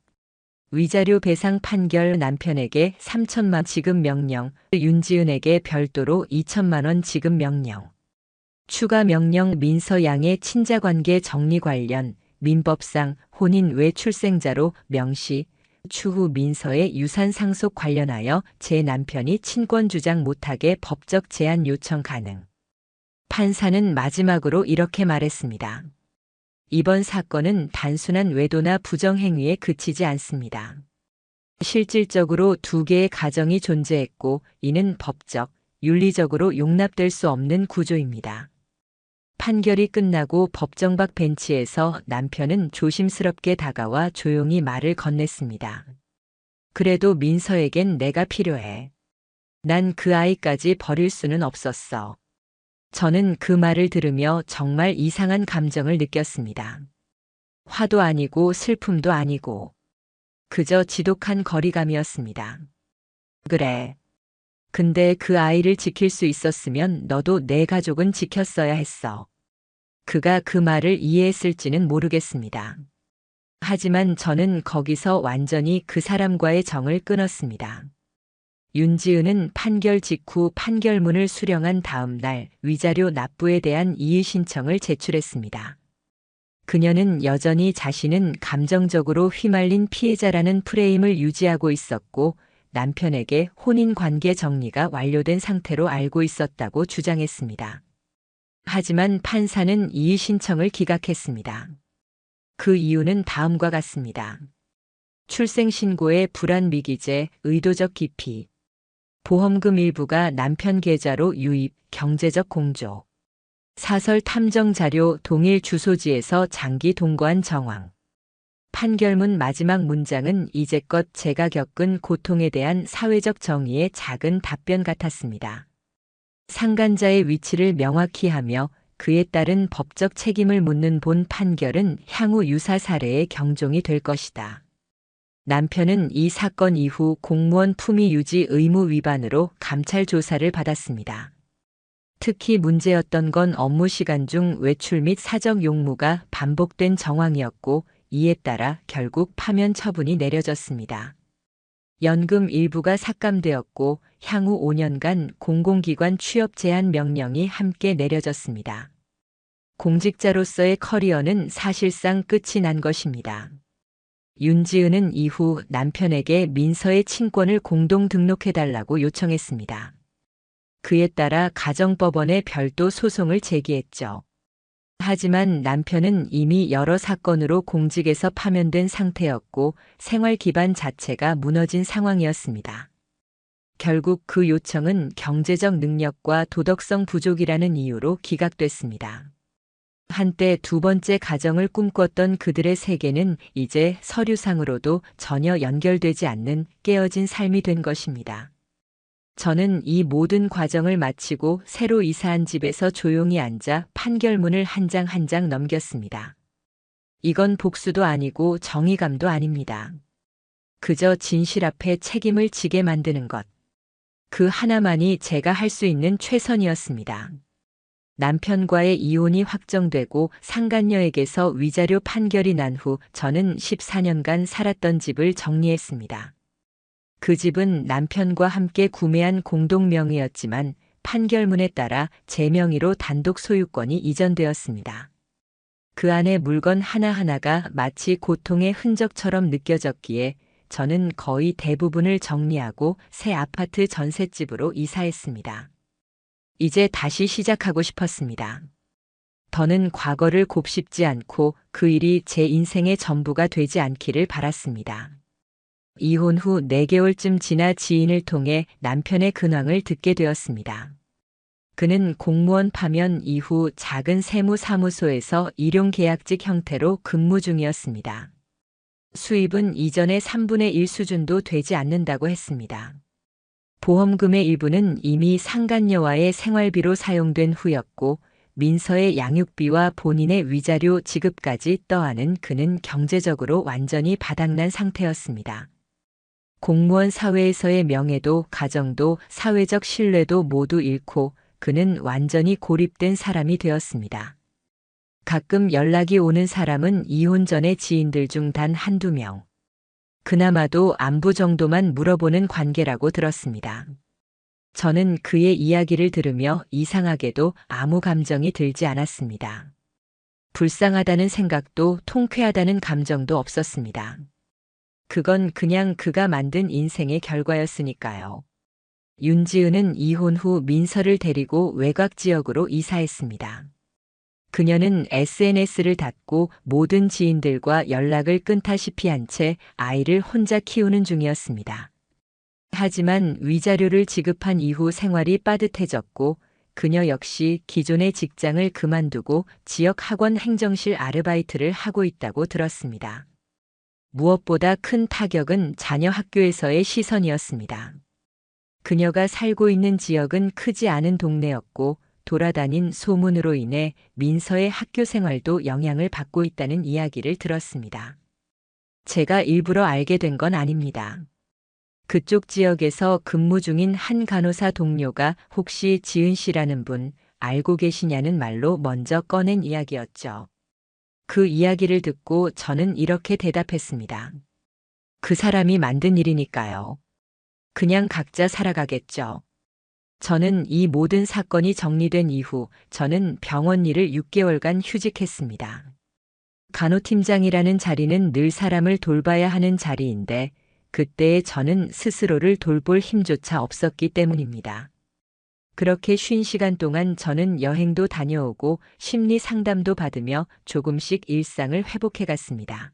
위자료 배상 판결 남편에게 3천만 지급 명령, 윤지은에게 별도로 2천만 원 지급 명령. 추가 명령 민서 양의 친자관계 정리 관련 민법상 혼인 외 출생자로 명시, 추후 민서의 유산 상속 관련하여 제 남편이 친권 주장 못하게 법적 제한 요청 가능. 판사는 마지막으로 이렇게 말했습니다. 이번 사건은 단순한 외도나 부정행위에 그치지 않습니다. 실질적으로 2개의 가정이 존재했고 이는 법적, 윤리적으로 용납될 수 없는 구조입니다. 판결이 끝나고 법정 밖 벤치에서 남편은 조심스럽게 다가와 조용히 말을 건넸습니다. 그래도 민서에겐 내가 필요해. 난 그 아이까지 버릴 수는 없었어. 저는 그 말을 들으며 정말 이상한 감정을 느꼈습니다. 화도 아니고 슬픔도 아니고 그저 지독한 거리감이었습니다. 그래. 근데 그 아이를 지킬 수 있었으면 너도 내 가족은 지켰어야 했어. 그가 그 말을 이해했을지는 모르겠습니다. 하지만 저는 거기서 완전히 그 사람과의 정을 끊었습니다. 윤지은은 판결 직후 판결문을 수령한 다음 날 위자료 납부에 대한 이의 신청을 제출했습니다. 그녀는 여전히 자신은 감정적으로 휘말린 피해자라는 프레임을 유지하고 있었고 남편에게 혼인관계 정리가 완료된 상태로 알고 있었다고 주장했습니다. 하지만 판사는 이의 신청을 기각했습니다. 그 이유는 다음과 같습니다. 출생신고의 불안미기재, 의도적 기피, 보험금 일부가 남편 계좌로 유입, 경제적 공조, 사설 탐정 자료 동일 주소지에서 장기 동거한 정황. 판결문 마지막 문장은 이제껏 제가 겪은 고통에 대한 사회적 정의의 작은 답변 같았습니다. 상간자의 위치를 명확히 하며 그에 따른 법적 책임을 묻는 본 판결은 향후 유사 사례의 경종이 될 것이다. 남편은 이 사건 이후 공무원 품위 유지 의무 위반으로 감찰 조사를 받았습니다. 특히 문제였던 건 업무 시간 중 외출 및 사적 용무가 반복된 정황이었고 이에 따라 결국 파면 처분이 내려졌습니다. 연금 일부가 삭감되었고 향후 5년간 공공기관 취업 제한 명령이 함께 내려졌습니다. 공직자로서의 커리어는 사실상 끝이 난 것입니다. 윤지은은 이후 남편에게 민서의 친권을 공동 등록해달라고 요청했습니다. 그에 따라 가정법원에 별도 소송을 제기했죠. 하지만 남편은 이미 여러 사건으로 공직에서 파면된 상태였고 생활 기반 자체가 무너진 상황이었습니다. 결국 그 요청은 경제적 능력과 도덕성 부족이라는 이유로 기각됐습니다. 한때 두 번째 가정을 꿈꿨던 그들의 세계는 이제 서류상으로도 전혀 연결되지 않는 깨어진 삶이 된 것입니다. 저는 이 모든 과정을 마치고 새로 이사한 집에서 조용히 앉아 판결문을 한 장 한 장 넘겼습니다. 이건 복수도 아니고 정의감도 아닙니다. 그저 진실 앞에 책임을 지게 만드는 것. 그 하나만이 제가 할 수 있는 최선이었습니다. 남편과의 이혼이 확정되고 상간녀에게서 위자료 판결이 난 후 저는 14년간 살았던 집을 정리했습니다. 그 집은 남편과 함께 구매한 공동명의였지만 판결문에 따라 제 명의로 단독 소유권이 이전되었습니다. 그 안에 물건 하나하나가 마치 고통의 흔적처럼 느껴졌기에 저는 거의 대부분을 정리하고 새 아파트 전셋집으로 이사했습니다. 이제 다시 시작하고 싶었습니다. 더는 과거를 곱씹지 않고 그 일이 제 인생의 전부가 되지 않기를 바랐습니다. 이혼 후 4개월쯤 지나 지인을 통해 남편의 근황을 듣게 되었습니다. 그는 공무원 파면 이후 작은 세무사무소에서 일용계약직 형태로 근무 중이었습니다. 수입은 이전의 3분의 1 수준도 되지 않는다고 했습니다. 보험금의 일부는 이미 상간녀와의 생활비로 사용된 후였고 민서의 양육비와 본인의 위자료 지급까지 떠안은 그는 경제적으로 완전히 바닥난 상태였습니다. 공무원 사회에서의 명예도 가정도 사회적 신뢰도 모두 잃고 그는 완전히 고립된 사람이 되었습니다. 가끔 연락이 오는 사람은 이혼 전의 지인들 중 단 한두 명. 그나마도 안부 정도만 물어보는 관계라고 들었습니다. 저는 그의 이야기를 들으며 이상하게도 아무 감정이 들지 않았습니다. 불쌍하다는 생각도 통쾌하다는 감정도 없었습니다. 그건 그냥 그가 만든 인생의 결과였으니까요. 윤지은은 이혼 후 민서를 데리고 외곽 지역으로 이사했습니다. 그녀는 SNS를 닫고 모든 지인들과 연락을 끊다시피 한 채 아이를 혼자 키우는 중이었습니다. 하지만 위자료를 지급한 이후 생활이 빠듯해졌고 그녀 역시 기존의 직장을 그만두고 지역 학원 행정실 아르바이트를 하고 있다고 들었습니다. 무엇보다 큰 타격은 자녀 학교에서의 시선이었습니다. 그녀가 살고 있는 지역은 크지 않은 동네였고 돌아다닌 소문으로 인해 민서의 학교 생활도 영향을 받고 있다는 이야기를 들었습니다. 제가 일부러 알게 된 건 아닙니다. 그쪽 지역에서 근무 중인 한 간호사 동료가 혹시 지은 씨라는 분 알고 계시냐는 말로 먼저 꺼낸 이야기였죠. 그 이야기를 듣고 저는 이렇게 대답했습니다. 그 사람이 만든 일이니까요. 그냥 각자 살아가겠죠. 저는 이 모든 사건이 정리된 이후 저는 병원 일을 6개월간 휴직했습니다. 간호팀장이라는 자리는 늘 사람을 돌봐야 하는 자리인데 그때의 저는 스스로를 돌볼 힘조차 없었기 때문입니다. 그렇게 쉰 시간 동안 저는 여행도 다녀오고 심리 상담도 받으며 조금씩 일상을 회복해 갔습니다.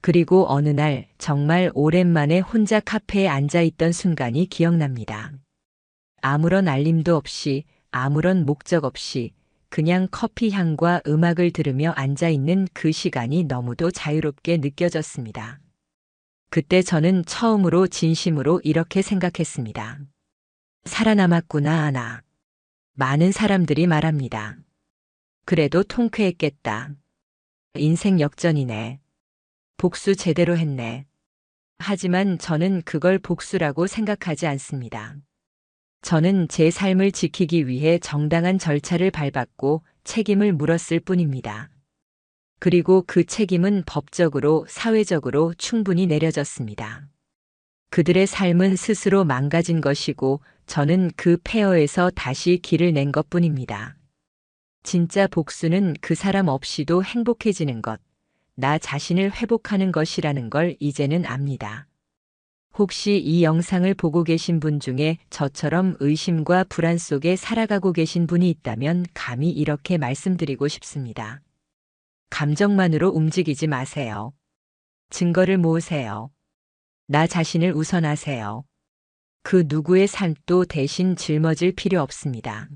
그리고 어느 날 정말 오랜만에 혼자 카페에 앉아 있던 순간이 기억납니다. 아무런 알림도 없이 아무런 목적 없이 그냥 커피 향과 음악을 들으며 앉아 있는 그 시간이 너무도 자유롭게 느껴졌습니다. 그때 저는 처음으로 진심으로 이렇게 생각했습니다. 살아남았구나, 나. 많은 사람들이 말합니다. 그래도 통쾌했겠다. 인생 역전이네. 복수 제대로 했네. 하지만 저는 그걸 복수라고 생각하지 않습니다. 저는 제 삶을 지키기 위해 정당한 절차를 밟았고 책임을 물었을 뿐입니다. 그리고 그 책임은 법적으로, 사회적으로 충분히 내려졌습니다. 그들의 삶은 스스로 망가진 것이고 저는 그 폐허에서 다시 길을 낸 것뿐입니다. 진짜 복수는 그 사람 없이도 행복해지는 것, 나 자신을 회복하는 것이라는 걸 이제는 압니다. 혹시 이 영상을 보고 계신 분 중에 저처럼 의심과 불안 속에 살아가고 계신 분이 있다면 감히 이렇게 말씀드리고 싶습니다. 감정만으로 움직이지 마세요. 증거를 모으세요. 나 자신을 우선하세요. 그 누구의 삶도 대신 짊어질 필요 없습니다.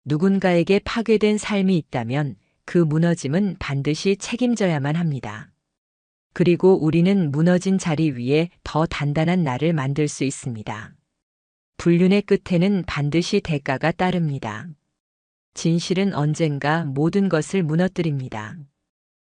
누군가에게 파괴된 삶이 있다면 그 무너짐은 반드시 책임져야만 합니다. 그리고 우리는 무너진 자리 위에 더 단단한 나를 만들 수 있습니다. 불륜의 끝에는 반드시 대가가 따릅니다. 진실은 언젠가 모든 것을 무너뜨립니다.